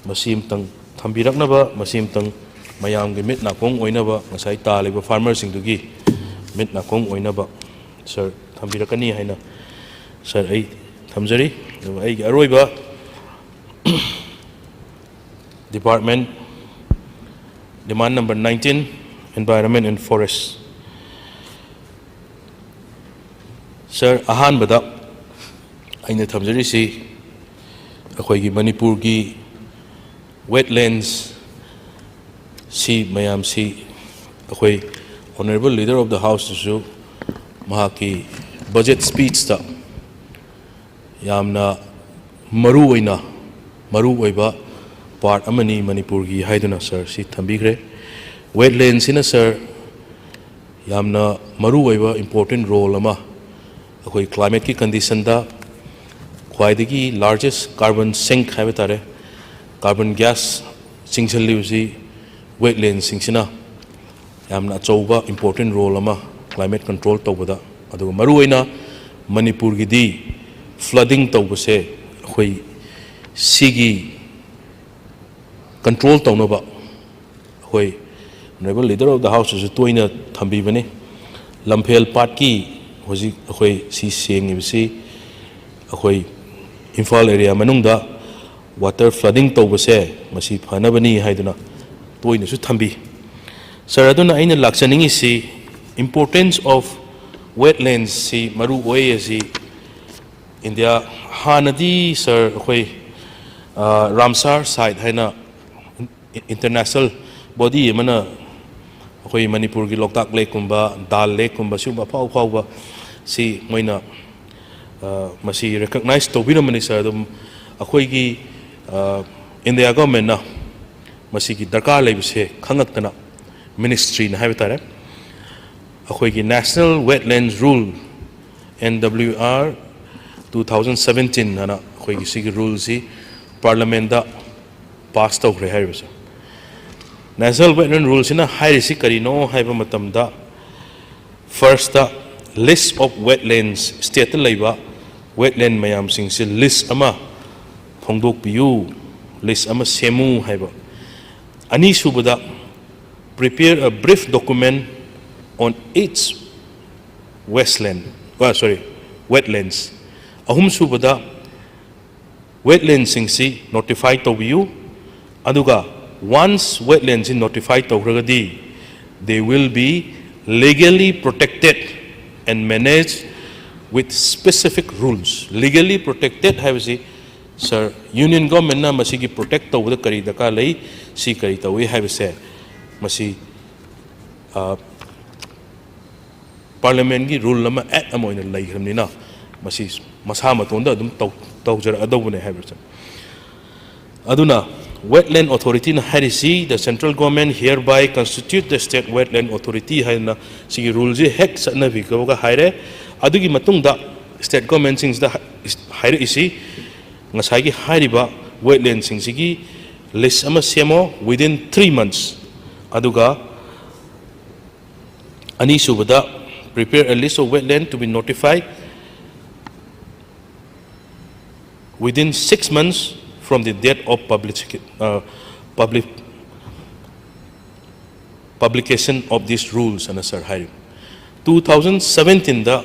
masim tang thambirakna ba masim tang mayam gi mit na kong oina ba ngasai ta leba farmer sing du gi mit na kong oina ba sir thambirakani haina sir ai thamjari ai gi aroi ba Department, demand number 19, Environment and Forest. Sir, ahan bada, aina thamjari si, akhoi gi Manipur gi wetlands si mayam si, akhoi Honorable Leader of the House su, mahaki budget speech ta, yamna maru oiba, part amani Manipur gi haiduna sir si thambigre wetlands ina sir ꯌꯥꯝꯅ ꯃꯔꯨꯑꯣꯏꯕ important role ꯑꯃ ꯑꯩꯈꯣꯏ ꯀ꯭ꯂꯥꯏꯃꯦꯠꯀꯤ ꯀꯟꯗꯤꯁꯟꯗ ꯈ꯭ꯋꯥꯏꯗꯒꯤ largest carbon sink ꯍꯥꯏꯕ ꯇꯥꯔꯦ carbon gas ꯆꯤꯡꯁꯤꯜꯂꯤꯕꯁꯤ ꯋꯦꯠꯂꯦꯟꯁꯤꯡꯁꯤꯅ ꯌꯥꯝꯅ ꯑꯆꯧꯕ important role ꯑꯃ ꯀ꯭ꯂꯥꯏꯃꯦꯠ ꯀꯟꯇ꯭ꯔꯣꯜ ꯇꯧꯕꯗ ꯑꯗꯨꯒ ꯃꯔꯨꯑꯣꯏꯅ ꯃꯅꯤꯄꯨꯔꯒꯤꯗꯤ ꯐ꯭ꯂꯗꯤꯡ ꯇꯧꯕꯁꯦ ꯑꯩꯈꯣꯏ ꯁꯤꯒꯤ ꯀꯟꯇ꯭ꯔꯣꯜ ꯇꯧꯅꯕ ꯑꯩꯈꯣꯏ ꯔꯦꯕꯜ ꯂꯤꯗꯔ ꯑꯣꯐ ꯗ ꯍꯥꯎꯁꯇꯁꯨ ꯇꯣꯏꯅ ꯊꯝꯕꯤꯕꯅꯤ ꯂꯝꯐꯦꯜ ꯄꯥꯠꯀꯤ ꯍꯧꯖꯤꯛ ꯑꯩꯈꯣই ꯁꯤ ꯁꯦꯡꯉꯤꯕꯁꯤ ꯑꯩꯈꯣꯏ ꯏꯝꯐꯥꯜ ꯑꯦꯔꯤꯌꯥ ꯃꯅꯨꯡꯗ ꯋꯥꯇꯔ ꯐ꯭ꯂꯗꯤꯡ ꯇꯧꯕꯁꯦ ꯃꯁꯤ ꯐꯅꯕꯅꯤ ꯍꯥꯏꯗꯨꯅ ꯇꯣꯏꯅꯁꯨ ꯊꯝꯕꯤ ꯁꯔ ꯑꯗꯨꯅ ꯑꯩꯅ ꯂꯥꯛꯆꯅꯤꯡꯉꯤꯁꯤ ꯏꯝꯄꯣꯔꯇꯦꯟꯁ ꯑꯣꯐ ꯋꯦꯠꯂꯦꯟꯁꯁꯤ ꯃꯔꯨ ꯑꯣꯏ ꯑꯁꯤ ꯏꯟꯗꯤꯌꯥ ꯍꯥꯟꯅꯗꯤ ꯁꯔ ꯑꯩꯈꯣꯏ ꯔꯥꯝꯁꯥꯔ ꯁꯥꯏꯠ ꯍꯥꯏꯅ ꯏꯟꯇꯔꯅꯦꯁꯅꯦꯜ ꯕꯣꯗꯤ ꯑꯃꯅ ꯑꯩꯈꯣꯏ ꯃꯅꯤꯄꯨꯔꯒꯤ ꯂꯣꯛꯇꯥꯛ ꯂꯦꯛꯀꯨꯝꯕ ꯗꯥꯜ ꯂꯦꯛꯀꯨꯝꯕ ꯁꯤꯒꯨꯝꯕ ꯑꯐꯥꯎ ꯑꯐꯥꯎꯕ ꯁꯤ ꯃꯣꯏꯅ ꯃꯁꯤ ꯔꯦꯀꯛꯅꯥꯏꯖ ꯇꯧꯕꯤꯔꯝꯕꯅꯤ ꯁꯔ ꯑꯗꯨꯝ ꯑꯩꯈꯣꯏꯒꯤ ꯏꯟꯗꯤꯌꯥ ꯒꯣꯔꯃꯦꯟꯅ ꯃꯁꯤꯒꯤ ꯗꯔꯀꯥꯔ ꯂꯩꯕꯁꯦ ꯈꯪꯉꯛꯇꯅ ꯃꯤꯅꯤꯁꯇ꯭ꯔꯤꯅ ꯍꯥꯏꯕ ꯇꯥꯔꯦ ꯑꯩꯈꯣꯏꯒꯤ ꯅꯦꯁꯅꯦꯜ ꯋꯦꯠꯂꯦꯟꯁ ꯔꯨꯜ NWR 2017 ꯍꯥꯏꯅ ꯑꯩꯈꯣꯏꯒꯤ ꯁꯤꯒꯤ ꯔꯨꯜꯁꯤ ꯄꯥꯔꯂꯤꯌꯥꯃꯦꯟꯗ ꯄꯥꯁ ꯇꯧꯈ꯭ꯔꯦ ꯍꯥꯏꯔꯤꯕꯁꯦ ꯅꯦꯁꯅꯦꯜ ꯋꯦꯠꯂꯦꯟ ꯔꯨꯜꯁꯤꯅ ꯍꯥꯏꯔꯤꯁꯤ ꯀꯔꯤꯅꯣ ꯍꯥꯏꯕ ꯃꯇꯝꯗ ꯐꯥꯔꯁꯇ ꯂꯤꯁ ꯑꯣꯐ ꯋꯦꯠꯂꯦꯟꯁ ꯁ꯭ꯇꯦꯠꯇ ꯂꯩꯕ ꯋꯦꯠꯂꯦꯟ ꯃꯌꯥꯝꯁꯤꯡꯁꯤ ꯂꯤꯁ ꯑꯃ ꯐꯣꯡꯗꯣꯛꯄꯤꯌꯨ ꯂꯤꯁ ꯑꯃ ꯁꯦꯝꯃꯨ ꯍꯥꯏꯕ ꯑꯅꯤꯁꯨꯕꯗ prepare a brief document on each wetlands ahumsubada wetlands singsi notify tawbiyu aduga once wetlands is notified tawragadi they will be legally protected and managed with specific rules legally protected habisi sir union government na masigi protect tawda kari daka lei si kari tawi habise masi parliament की rule अमा act अमा ओइना लैखरमनिना मसी मसा मतोंदा अदुम तौजर अदौबने हाइबस अदुना wetland authority na harisi the central government hereby constitute the state wetland authority haina sigi rule ji hek satna bi ko ga haire adugi matungda state government sings da haire isi ngasai gi hairiba wetland sing sigi list ama semo within 3 months aduga ani subada prepare a list of wetland to be notified within 6 months from the date of publication of these rules and sir hari 2017 da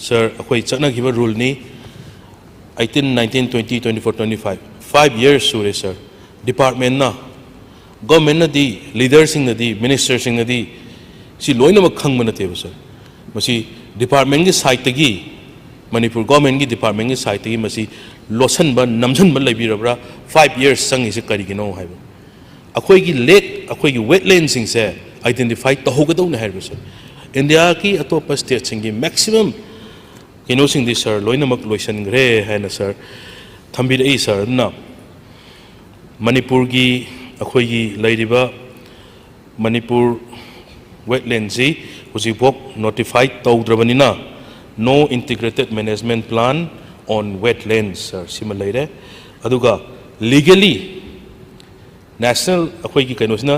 sir akoi chana giba rule ni 18 19 20 24 25 5 years sure sir department na government na di leaders sing na di ministers sing na di si loina mak khang mana te sir masi department gi site gi manipur government gi department gi site gi masi losan ba namjan ba laibirabra 5 years sang is kari gi no haiba akhoi gi lake akhoi gi wetlands sing se identify to hogadau na haiba sir india ki atopa state sing gi maximum kino sing this sir loina mak loisan gre haina sir thambi dei sir na manipur gi akhoi gi lairiba manipur wetlands ji hujibok notified tawdrabanina no integrated management plan on wetlands sir similarly aduga legally national akhoi gi kainosna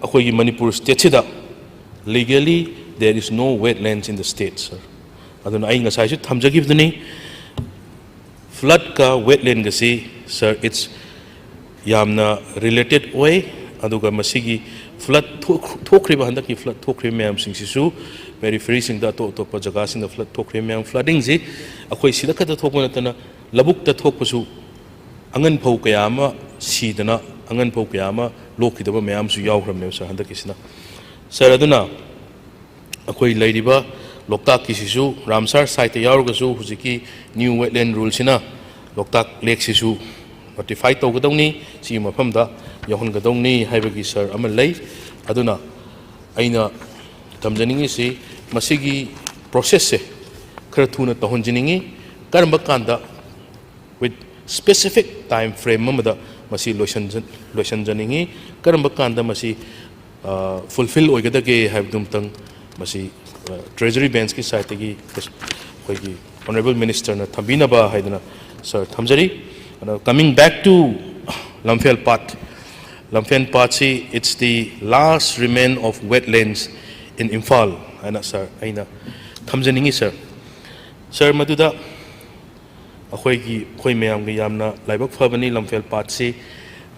akhoi gi manipur state sida legally there is no wetlands in the state sir aduna ai ngasai su thamjagibduni flood ka wetland ga si sir it's yamna related way aduga masigi flood thokriba handaki flood thokri mayam sing sisu periphery sing da to jaga sing da flood thokri mayam flooding ji akhoi sida ka da thokona tana labuk ta thokpasu angan phau kayama sidana angan phau kayama lokidaba mayam su yawkhramne sir handaki sina sir aduna akhoi lairiba loktak ki sisu ramsar site yawrga su hujiki new wetland rule sina loktak lake sisu notify tawgadawni si mafam da yahun gadawni haibagi sir ama lay aduna aina tamjaningi si masigi process se khara thuna tahonjiningi karamba kanda with specific time frame amada masi lotion janingi karamba kanda masi fulfill oigadage haibdum tang masi treasury bench ki side gi khoi gi honorable minister na thambina ba haidana sir thamjari coming back to Lamphel Path. Lamphel Path si it's the last remain of wetlands in Imphal ana sir aina thamjaningi sir maduda akhoi gi khoi mayam gi yamna laibak phabani Lamphel Path si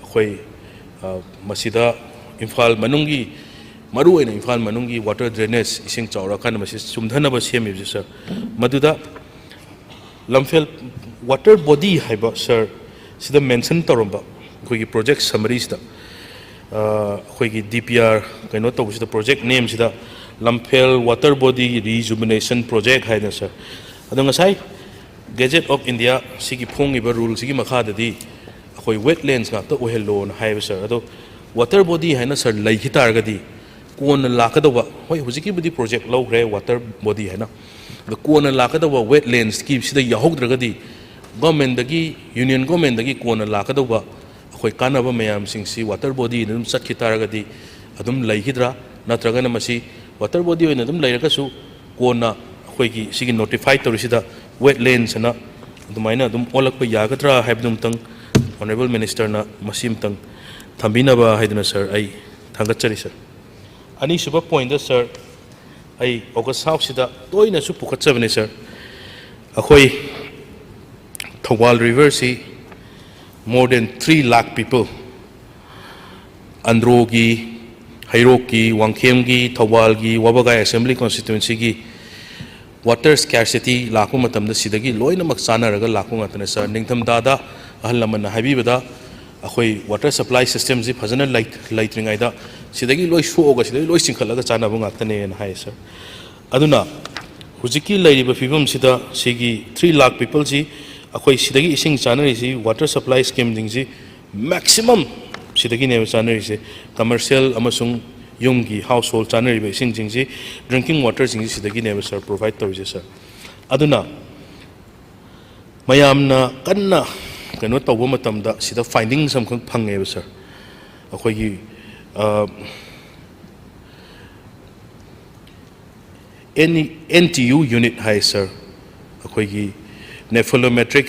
akhoi masida Imphal manungi maru ena Imphal manungi water drainage ising chawra kan masi sumdhana ba semi sir maduda Lamphel water body haiba sir sida mention taromba khoi gi project summaries da khoi gi DPR kaino to sida project name sida Lamphel water body rejuvenation project haina sir adonga sai Gazette of India sigi phong iba rule sigi makha da di khoi wetlands ga to ohelo na haiba sir ado water body haina sir lai hitar ga di kon lakadawa hoi hujiki budi project low gre water body haina the kon lakadawa wetlands ki sida yahogdraga di government dagi union government dagi kon lakadawa khoi kanaba mayam sing si water body dum sat khitar ga di adum lai hidra natraga na masi water body oina dum lai raga su kona khoi gi sigi notify torisida wetlands na dumaina dum olak pa yagadra haibdum tang honorable minister na masim tang thambina ba haiduna sir ai thangachari sir ani suba point da sir ai August house sida toina su pukhatchabane sir akhoi Thawal river si more than 3 lakh people Androgi Hairoki Wangkemgi Thawalgi Wabagai assembly constituency gi water scarcity lakhu matam da sidagi loina mak chanaraga lakhu ngatane sir ningtham dada ahal laman habibada akhoi water supply system ji phajana laitringai da sidagi loi shoga sidagi loi singkhalaga chanabu ngatane na hai sir aduna hujiki lairiba fibam sida sigi 3 lakh people ji akhoi sidagi ising chanari ji water supply scheme ding ji maximum sidagi ne chanari ji commercial amasung yumgi household chanari ba ising jing ji drinking water jing ji sidagi ne sir provide to ji sir aduna mayamna kanna kano tawba matamda sida finding sam khang phange ba sir akhoi gi any NTU unit hai sir akhoi gi nephelometric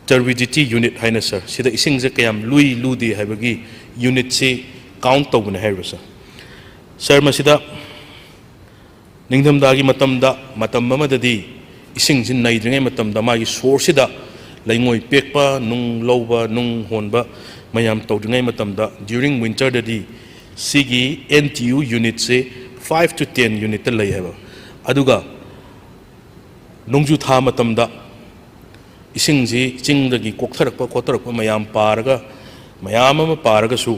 turbidity unit hai na sir sida ising je kayam lui ludi hai bagi unit si count tawna hai ba sir masida ningdam da gi matamda matam mamadadi ising jin nai dringai matamda ma gi source da laingoi pekpa nung loba nung honba mayam tawdringai matamda during winter dadi sigi NTU unit se 5 to 10 unit lay haba aduga nungju tha matamda ising ji chingdagi koktharakpa khotarakpa mayam paraga mayam ama paraga su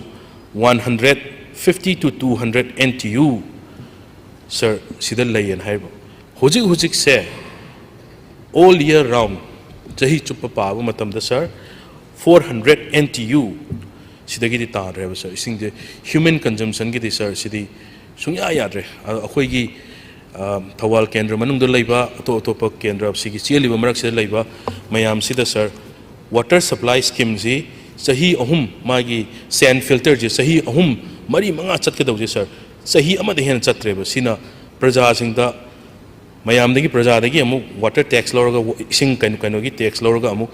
150 to 200 NTU sir sidal layen haiba hojik se all year round jahi chupa pa matamda sir 400 NTU sidagi di ta re sir ising je human consumption gi di sir sidi sungya yadre akhoi gi Thawal Kendra manung da laiba to pa Kendra sigi cheliba marak se laiba mayam sida sir water supply scheme ji sahi ahum magi sand filter ji sahi ahum mari manga chat ke dawje sir sahi ama de hen chatre ba sina praja sing da mayam dagi praja dagi amu water tax lorga ising kaino gi tax lorga amu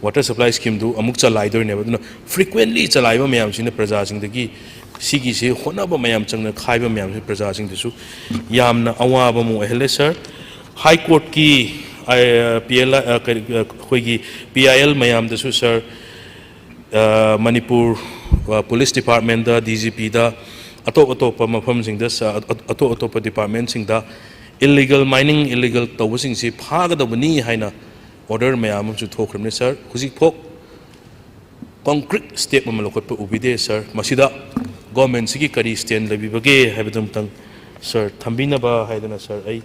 water supply scheme du amuk chalai dor ne ba duna frequently chalai ba mayam sina praja sing dagi sigi se honaba mayam changna khaiba mayam se praja sing disu yamna awaba mu hele sir high court ki PL khoi gi PIL mayam disu sir Manipur police department da DGP da atop mafam sing da atop department sing da illegal mining illegal tawsing si phaga da bani haina order mayam chu thokhrne sir hujik phok concrete step ma lokot pa ubide sir masida government sigi kari stand labi bage habidum tang sir thambina ba haidana sir ai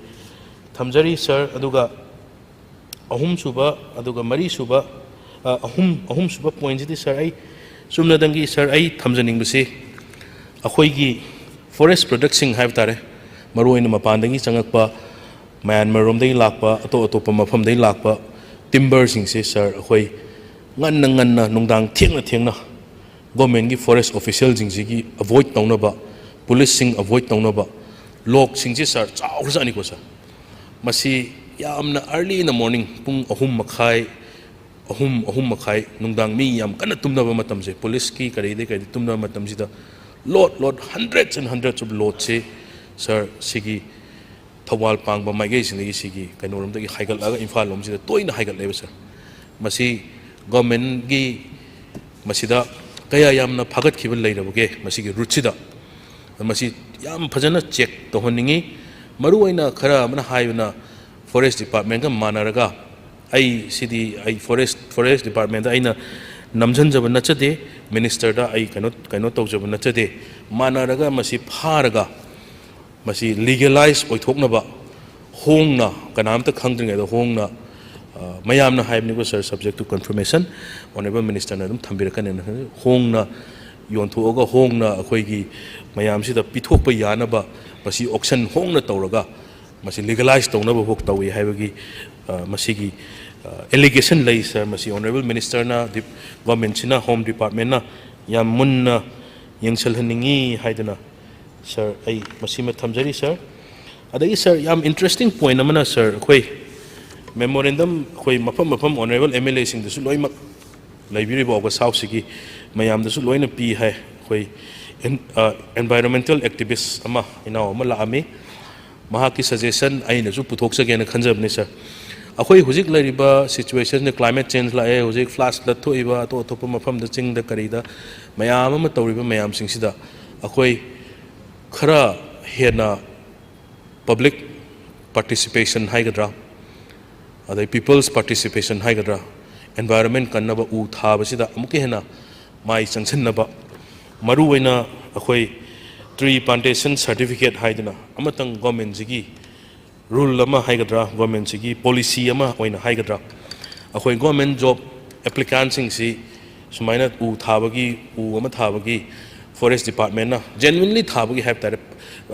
thamjari sir aduga ahum suba aduga mari suba ahum suba point ji sir ai sumna dangi sir ai thamjaning bisi akhoi gi forest production haib tare maroina mapandangi changakpa Myanmar rom dai lakpa atop mafam dai lakpa timber sing se sir akhoi nganna nungdang thengna government gi forest official jing ji avoid tauna ba police avoid तौनब लोक सिंगसे sir चाउरजानिको sir मसी यामना early in the morning पुंग अहुम मखाई नुंगदांग मी याम कन्ना तुमनब मतम से पुलिस की करेदे करेदे तुमनब मतम सिदा load hundreds and hundreds of load से सर सिगी थवाल पांग माइगे सिंदगी सिगी कइनोरमदगी हाइगल इम्फाल लोमसिदा तोइना हाइगल लेबे सर मसी गवर्नमेंट की मसीदा कया यामना फागत खिबन लेरबगे मसीगी रुचिदा मसी याम फजना चेक तोहनिंगी मरुइना खरा मन हाइबना फॉरेस्ट डिपार्टमेंट का मानरगा आई सिदी आई फॉरेस्ट डिपार्टमेंट आइना नमझनजब नचदे मिनिस्टर दा आई कनो तौजब नचदे मानरगा मसी फारगा मसी लीगलाइज ओइथोकनबा होंगना कनामता खंगद्रिङैदा होंगना मयामना हाइबनिको sir subject to confirmation honourable minister ने थम्बिरकने होंगना योंथोगा होंगना अखोइगी मयामसिदा पिथोकप यानबा मसी ऑक्शन होंगना तौरगा मसी लीगलाइज तौनबा होक तौई हाइबगी मसीगी एलिगेशन लई सर मसी ऑनरेबल मिनिस्टर ना गवर्नमेंट सिना होम डिपार्टमेंट ना याम मुन्ना यंगसलहनिंगी हाइदना सर आई मसी में थमजरी सर अदगी सर याम इंटरेस्टिंग पॉइंट अमना सर अखोई मेमोरेंडम अखोई मफम ऑनरेबल एमएलए सिंगदसु लोइमक लाइब्रेरी ऑफ साउथ सिगी मयामदसु लोइना पी है अखोई एनवायरमेंटल एक्टिविस्ट अमा इनाव अमा लामी महाकी सजेशन आइनसु पुथोकसगेना खंजबने सर अखोई हुजिक लरिबा सिचुएशन ने क्लाइमेट चेंज लाए हुजिक फ्लश लथोइबा तो अतोप मफमद चिंगद करीदा मयाम अमा तौरिबा मयाम सिंगसिदा अखोई खरा हेना पब्लिक पार्टिसिपेशन हाइगद्रा अदई पीपल्स पार्टिसिपेशन हाइगद्रा एनवायरमेंट कन्नब उ थाबसिदा अमुके हेना माई चंगसनबा मरुवैना अखोई ट्री प्लांटेशन सर्टिफिकेट हाइदना अमतंग गवर्नमेंट सिगी रूल अमा हाइगद्रा गवर्नमेंट सिगी पॉलिसी अमा ओइना हाइगद्रा अखोई गवर्नमेंट जॉब एप्लीकेंट सिंगसी सुमाइना उ थाबगी उ अमा थाबगी फॉरेस्ट डिपार्टमेंट ना जेन्युइनली थाबगी हैव तारे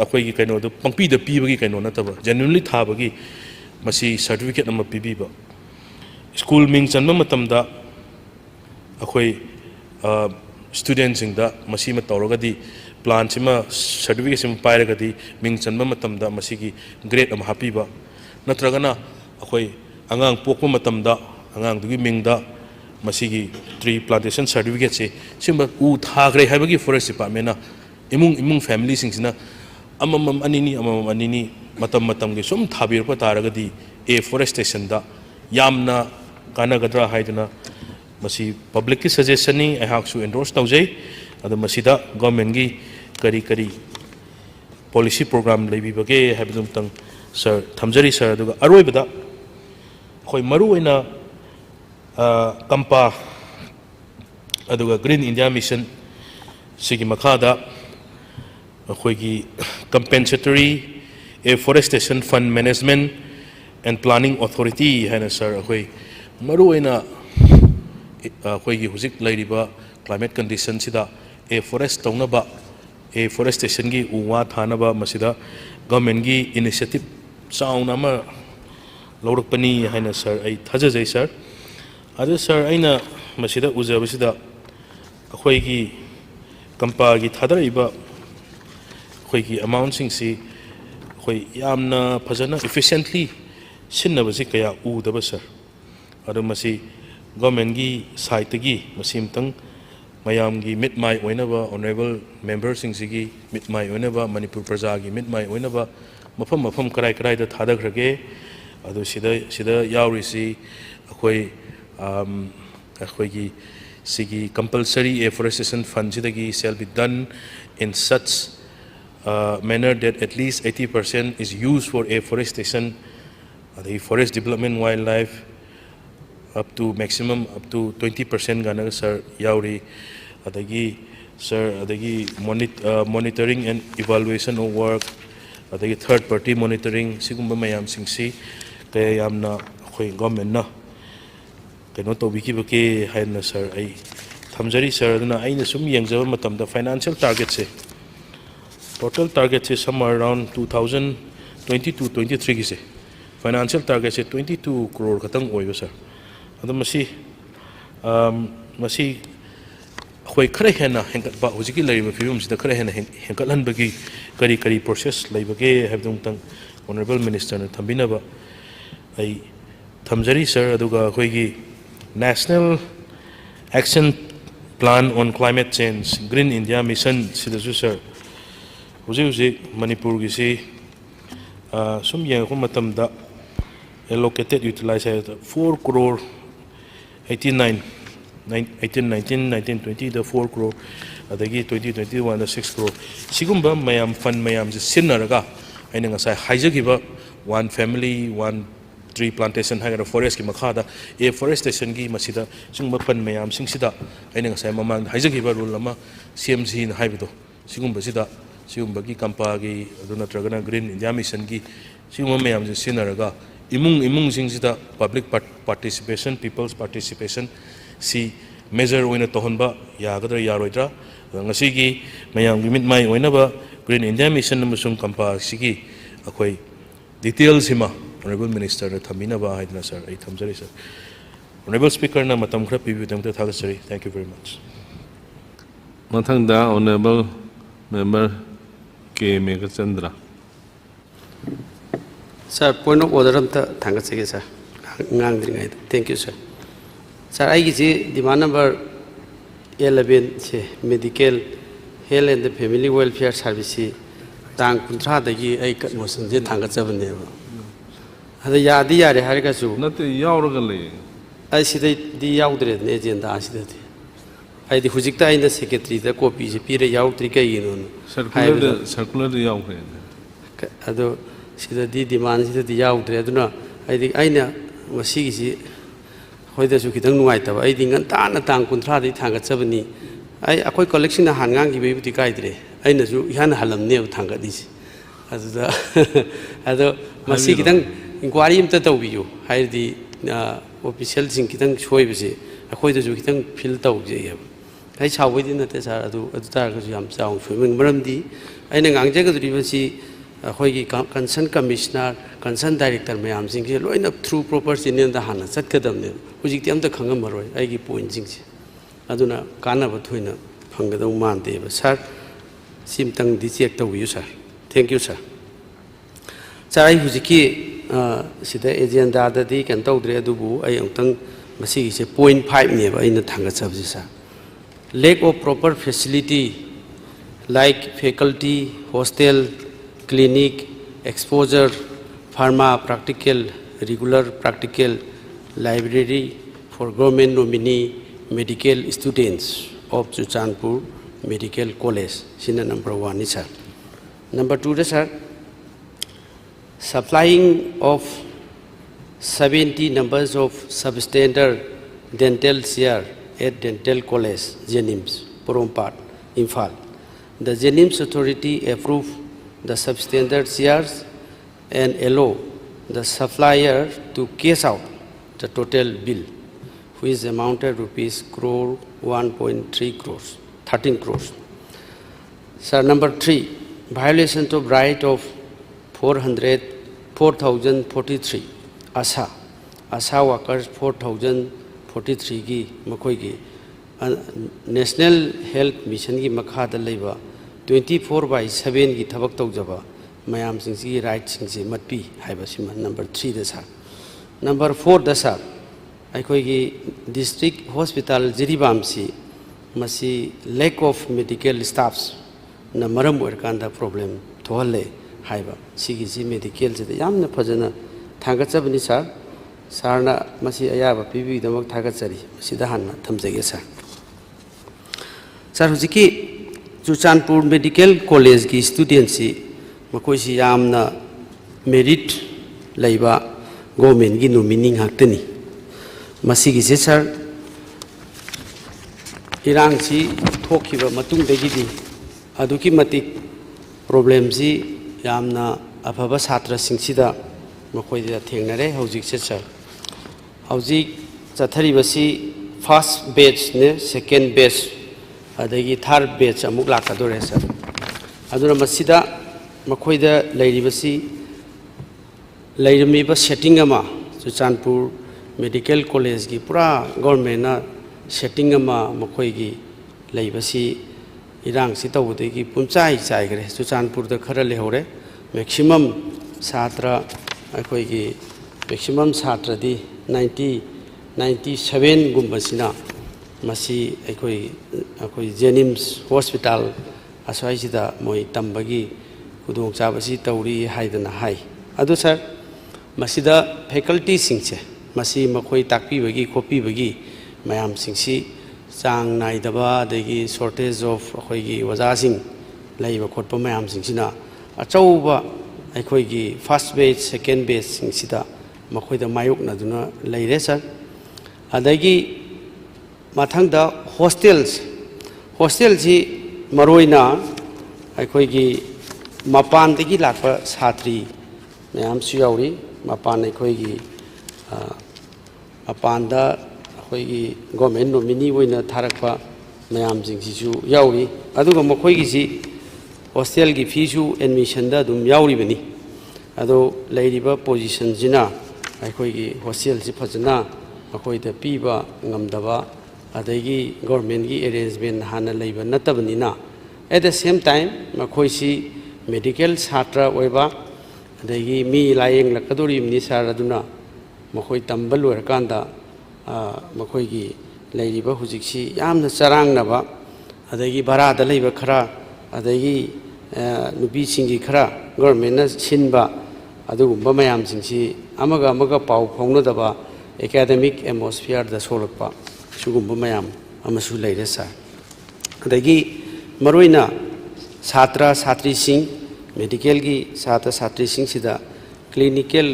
अखोई कइनो दो पंपी द पीबगी कइनो नतब जेन्युइनली थाबगी मसी सर्टिफिकेट अमा पीबीबा स्कूल मिंग चनबा मतमदा अखोई स्टूडेंट सिंगदा मसी म तौरगदी प्लान सिमा सर्टिफिकेट सिम पाइरगदी मिंग चनबा मतमदा मसीगी ग्रेड अमा हापीबा नत्रगना अखोई अंगांग पोकपा मतमदा अंगांग दुगी मिंगदा मसीगी ट्री प्लांटेशन सर्टिफिकेट से सिम उ थाग्रे हाइबगी फॉरेस्ट डिपार्टमेंट ना इमुंग फैमिली सिंगसिना अमम अनिनी मतम के सुम थाबिरप तारगदी ए फॉरेस्टेशन दा यामना कानगद्रा हाइदना मसी पब्लिक की सजेशन अहाकसु एंडोर्स तौजै अद मसीदा गवर्नमेंट की करी पॉलिसी प्रोग्राम लेबिबगे हाइबदुमतंग सर थमजरी सर अदुगा अरोइबदा खोई मरुइना कंपा अदुगा ग्रीन इंडिया मिशन सिगी मखादा अखोइगी compensatory afforestation fund management and planning authority है सर अखोई मरुइना अखोइगी हुजिक लैरिबा क्लाइमेट कंडीशन सिदा एफोरेस्ट तौनबा एफोरेस्टेशन की उवा थानबा मसिदा गवर्नमेंट की इनिशिएटिव चाउना मा लौरकपनी है सर आई थाजजै सर अदु सर आइना मसिदा उजबसिदा अखोइगी कंपागी थादरिबा अखोइगी अमाउंट सिंगसी अखोई यामना फजना इफिशिएंटली सिन्नबसि कया उदब सर अदु मसी गवर्नमेंट की साइट की मसिमतंग मयाम की मिट माई ओइनबा ऑनरेबल मेंबर सिंगसिगी मिट माई ओइनबा मणिपुर प्रजा की मिट माई ओइनबा मफम मफम कराई कराई दा थादखरगे अदु सिदा यावरिसी अखोई अखोइगी सिगी कंपल्सरी एफोरेस्टेशन फंड सिदगी shall be done in such manner that at least 80% is used for afforestation, the forest development wildlife up to maximum up to 20% gana sir yauri adagi sir adagi monitoring and evaluation of work adagi third party monitoring sigumba mayam singsi kaya yamna khoi government na keno tobiki bake haina sir ai thamjari sir aduna aina sum yengjaba matamda financial target se total target se somewhere around 2022-23 ki se financial target se 22 crore khatang oiba sir अदम मसी ꯑꯩꯈꯣꯏ ꯈꯔ ꯍꯦꯟꯅ ꯍꯦꯟꯒꯠꯄ ꯍꯧꯖꯤꯛꯀꯤ ꯂꯩꯔꯤꯕ ꯐꯤꯕꯝꯁꯤꯗ ꯈꯔ ꯍꯦꯟꯅ ꯍꯦꯟꯒꯠꯍꯟꯕꯒꯤ ꯀꯔꯤ ꯀꯔꯤ ꯄ꯭ꯔꯣꯁꯦꯁ ꯂꯩꯕꯒꯦ ꯍꯥꯏꯕꯗꯨꯃꯇꯪ ꯑꯣꯅꯔꯦꯕꯜ ꯃꯤꯅꯤꯁꯇꯔꯅ ꯊꯝꯕꯤꯅꯕ ꯑꯩ ꯊꯝꯖꯔꯤ ꯁꯔ ꯑꯗꯨꯒ ꯑꯩꯈꯣꯏꯒꯤ national action plan on climate change green India mission ꯁꯤꯗꯁꯨ ꯁꯔ ꯍꯧꯖꯤꯛ ꯍꯧꯖꯤꯛ ꯃꯅꯤꯄꯨꯔꯒꯤꯁꯤ ꯁꯨꯝ ꯌꯦꯡꯉꯛꯄ ꯃꯇꯝꯗ allocated utilized 4 crore 19, 19, 20 the 4 crore adagi 2021 the 6 crore sigumba mayam fund mayam je sinaraga aina ngasai haijagiba one family one tree plantation haga forest ki makhada e forestation gi masida singba fund mayam singsida aina ngasai mamang haijagiba rule ama CMC na haibido sigumba sida sigumba gi kampa gi aduna tragana green india mission gi sigumba mayam je sinaraga imung singsida public participation people's participation si measure oina tohonba yagadra yaroidra ngasigi mayam gi mitmai oina ba green india mission amasung kampa sigi akhoi details hima honorable minister na thamina ba haidna sir ai thamjari sir honorable speaker na matam khra pibi tamta thagasari thank you very much mathangda honorable member K Megachandra. Sir, point of order amta thangatsege sir. Ngangdringai. Thank you sir. Sir, I give demand number 11 se medical health and the family welfare service tang kuntra dagi ai kat mosan je thangatsabne ba. Ada yadi yare harga su. Nate yauraga le. Ai sidai di yaudre ne agenda asidati. Ai di hujikta inda secretary da copy je pire yaudri kai ino. Circular yaugre. Ado sidadi demand sidadi yaudre aduna ai aina masigi hoida su kitang nuai ta ai dingan ta na tang kunthra di thanga chabani ai akoi collection na hangang gi bebi kai dire aina su ihan halam ne thanga di aduda ado masigi kitang inquiry imta tawbiyo hai di official sing kitang choi bise akoi da su kitang fil taw je ya ai chawai di na te sa adu tar ka su yam chaung choi maram di aina ngangje ga duri basi अखोगी concern commissioner concern director ma'am Singh लोइना through proper channel दा हाना चटकदमने हुजिकति अमता खंगमरoi आइगी point Singh अदुना कानब थोइना फंगदौ मानदेब sir सिमतंग दि चेक तौबियो sir thank you sir sir आई हुजिकी सिदा एजेंडा दादी कैन तौद्रे अदुबु आई अमतंग मसिगी से 0.5 नेबा आइना थांगचबजि sir lack of proper facility like faculty hostel clinic, exposure, pharma, practical, regular practical, library for government nominee medical students of Chuchanpur Medical College. Sina number 1 is sir. Number 2 sir, supplying of 70 numbers of substandard dental chair at Dental College, Jenims, Porompat, Imphal. The Jenims authority approved the substandard chairs and allow the supplier to cash out the total bill, which amounted rupees crore 1.3 crores, 13 crores. Sir, number 3, violation of right of 4,043 ASHA workers 4,043 gi makoi gi National Health Mission gi makha da leiba 24/7 की थबक तौजबा ma'am सिंसी right सिंसी मतपी हाइबसिमा number 3 द sir number 4 द sir अखोगी डिस्ट्रिक्ट हॉस्पिटल जिरीबाम सी मसी लैक ऑफ मेडिकल स्टाफ्स न मरम ओरकांदा प्रॉब्लम थोहले हाइबा सिगी सी मेडिकल से यामना फजना थागचबनी सर सरना मसी अयाबा पीबी दमक थागचरी सिदा हन्ना थमजगे सर सर हुजिकी Chuchanpur Medical College की students सी मकोई यामना merit लाइबा government की nominee हाक्तनी मसीगी से सर इरांग सी थोकीबा मतुंग देगी अदुकी मतिक problem सी यामना अफबा छात्र सिंगसिदा मकोई दा थेंगनरे हौजिक से सर हौजिक चथरीबसी first batch ने second batch adagi third batch amuk lakadore sir aduna masida makhoida leiribasi leirami ba setting ama Chuchanpur Medical College gi pura government na setting ama makhoi gi ꯂꯩꯕꯁꯤ ꯏꯔꯥꯡꯁꯤ ꯇꯧꯕꯗꯒꯤ ꯄꯨꯝꯆꯥꯏ ꯆꯥꯏꯈ꯭ꯔꯦ ꯆꯨꯔꯆꯥꯟꯄꯨꯔꯗ ꯈꯔ ꯂꯩꯍꯧꯔꯦ maximum ꯁꯥꯇ꯭ꯔ ꯑꯩꯈꯣꯏꯒꯤ maximum ꯁꯥꯇ꯭ꯔꯗꯤ 97ꯒꯨꯝꯕꯁꯤꯅ ꯃꯁꯤ ꯑꯩꯈꯣꯏ ꯖꯦꯅꯤꯝꯁ hospital ꯑꯁ꯭ꯋꯥꯏꯁꯤꯗ ꯃꯣꯏ ꯇꯝꯕꯒꯤ ꯈꯨꯗꯣꯡꯆꯥꯕꯁꯤ ꯇꯧꯔꯤ ꯍꯥꯏꯗꯅ ꯍꯥꯏ ꯑꯗꯨ ꯁꯔ ꯃꯁꯤꯗ ꯐꯦꯀꯜꯇꯤꯁꯤꯡꯁꯦ ꯃꯁꯤ ꯃꯈꯣꯏ ꯇꯥꯛꯄꯤꯕꯒꯤ ꯈꯣꯠꯄꯤꯕꯒꯤ ꯃꯌꯥꯝꯁꯤꯡꯁꯤ ꯆꯥꯡ ꯅꯥꯏꯗꯕ ꯑꯗꯒꯤ ꯁꯣꯔꯇꯦꯖ ꯑꯣꯐ ꯑꯩꯈꯣꯏꯒꯤ ꯑꯣꯖꯥꯁꯤꯡ ꯂꯩꯕ ꯈꯣꯠꯄ ꯃꯌꯥꯝꯁꯤꯡꯁꯤꯅ ꯑꯆꯧꯕ ꯑꯩꯈꯣꯏꯒꯤ ꯐꯥꯔꯁ ꯕꯦꯆ ꯁꯦꯀꯦꯟ ꯕꯦꯆꯁꯤꯡꯁꯤꯗ ꯃꯈꯣꯏꯗ ꯃꯥꯌꯣꯛꯅꯗꯨꯅ ꯂꯩꯔꯦ ꯁꯔ ꯑꯗꯒꯤ ꯃꯊꯪꯗ ꯍꯣꯁꯇꯦꯜꯁꯤ ꯃꯔꯨꯑꯣꯏꯅ ꯑꯩꯈꯣꯏꯒꯤ ꯃꯄꯥꯟꯗꯒꯤ ꯂꯥꯛꯄ ꯁꯥꯇ꯭ꯔꯤ ꯃꯌꯥꯝꯁꯨ ꯌꯥꯎꯔꯤ ꯃꯄꯥꯟ ꯑꯩꯈꯣꯏꯒꯤ ꯃꯄꯥꯟꯗ ꯑꯩꯈꯣꯏꯒꯤ ꯒꯣꯔꯃꯦꯟ ꯅꯣꯃꯤꯅꯤ ꯑꯣꯏꯅ ꯊꯥꯔꯛꯄ ꯃꯌꯥꯝꯁꯤꯡꯁꯤꯁꯨ ꯌꯥꯎꯔꯤ ꯑꯗꯨꯒ ꯃꯈꯣꯏꯒꯤꯁꯤ ꯍꯣꯁꯇꯦꯜꯒꯤ ꯐꯤꯁꯨ ꯑꯦꯗꯃꯤꯁꯟꯗ ꯑꯗꯨꯝ ꯌꯥꯎꯔꯤꯕꯅꯤ ꯑꯗꯣ ꯂꯩꯔꯤꯕ ꯄꯣꯖꯤꯁꯟꯁꯤꯅ ꯑꯩꯈꯣꯏꯒꯤ ꯍꯣꯁꯇꯦꯜꯁꯤ ꯐꯖꯅ ꯃꯈꯣꯏꯗ ꯄꯤꯕ ꯉꯝꯗꯕ ꯑꯗꯒꯤ ꯒꯣꯔꯃꯦꯟꯒꯤ ꯑꯦꯔꯦꯟꯖꯃꯦꯟ ꯍꯥꯟꯅ ꯂꯩꯕ ꯅꯠꯇꯕꯅꯤꯅ ꯑꯦꯠ ꯗ ꯁꯦꯝ ꯇꯥꯏꯝ ꯃꯈꯣꯏꯁꯤ ꯃꯦꯗꯤꯀꯦꯜ ꯁꯥꯇ꯭ꯔ ꯑꯣꯏꯕ ꯑꯗꯒꯤ ꯃꯤ ꯂꯥꯌꯦꯡꯂꯛꯀꯗꯧꯔꯤꯕꯅꯤ ꯁꯥꯔ ꯑꯗꯨꯅ ꯃꯈꯣꯏ ꯇꯝꯕ ꯂꯣꯏꯔꯀꯥꯟꯗ ꯃꯈꯣꯏꯒꯤ ꯂꯩꯔꯤꯕ ꯍꯧꯖꯤꯛꯁꯤ ꯌꯥꯝꯅ ꯆꯔꯥꯡꯅꯕ ꯑꯗꯒꯤ ꯚꯔꯥꯗ ꯂꯩꯕ ꯈꯔ ꯑꯗꯒꯤ ꯅꯨꯄꯤꯁꯤꯡꯒꯤ ꯈꯔ ꯒꯣꯔꯃꯦꯟꯅ ꯁꯤꯟꯕ ꯑꯗꯨꯒꯨꯝꯕ ꯃꯌꯥꯝꯁꯤꯡꯁꯤ ꯑꯃꯒ ꯄꯥꯎ ꯐꯥꯎꯅꯗꯕ ꯑꯦꯀꯥꯗꯦꯃꯤꯛ ꯑꯦꯠꯃꯣꯁꯐꯤꯌꯔꯗ ꯁꯣꯛꯂꯛꯄ ꯁꯤꯒꯨꯝꯕ ꯃꯌꯥꯝ ꯑꯃꯁꯨ ꯂꯩꯔꯦ ꯁꯥꯔ ꯑꯗꯒꯤ ꯃꯔꯨꯑꯣꯏꯅ ꯁꯥꯇ꯭ꯔ ꯁꯥꯇ꯭ꯔꯤꯁꯤꯡ ꯃꯦꯗꯤꯀꯦꯜꯒꯤ ꯁꯥꯇ꯭ꯔ ꯁꯥꯇ꯭ꯔꯤꯁꯤꯡꯁꯤꯗ ꯀ꯭ꯂꯤꯅꯤꯀꯦꯜ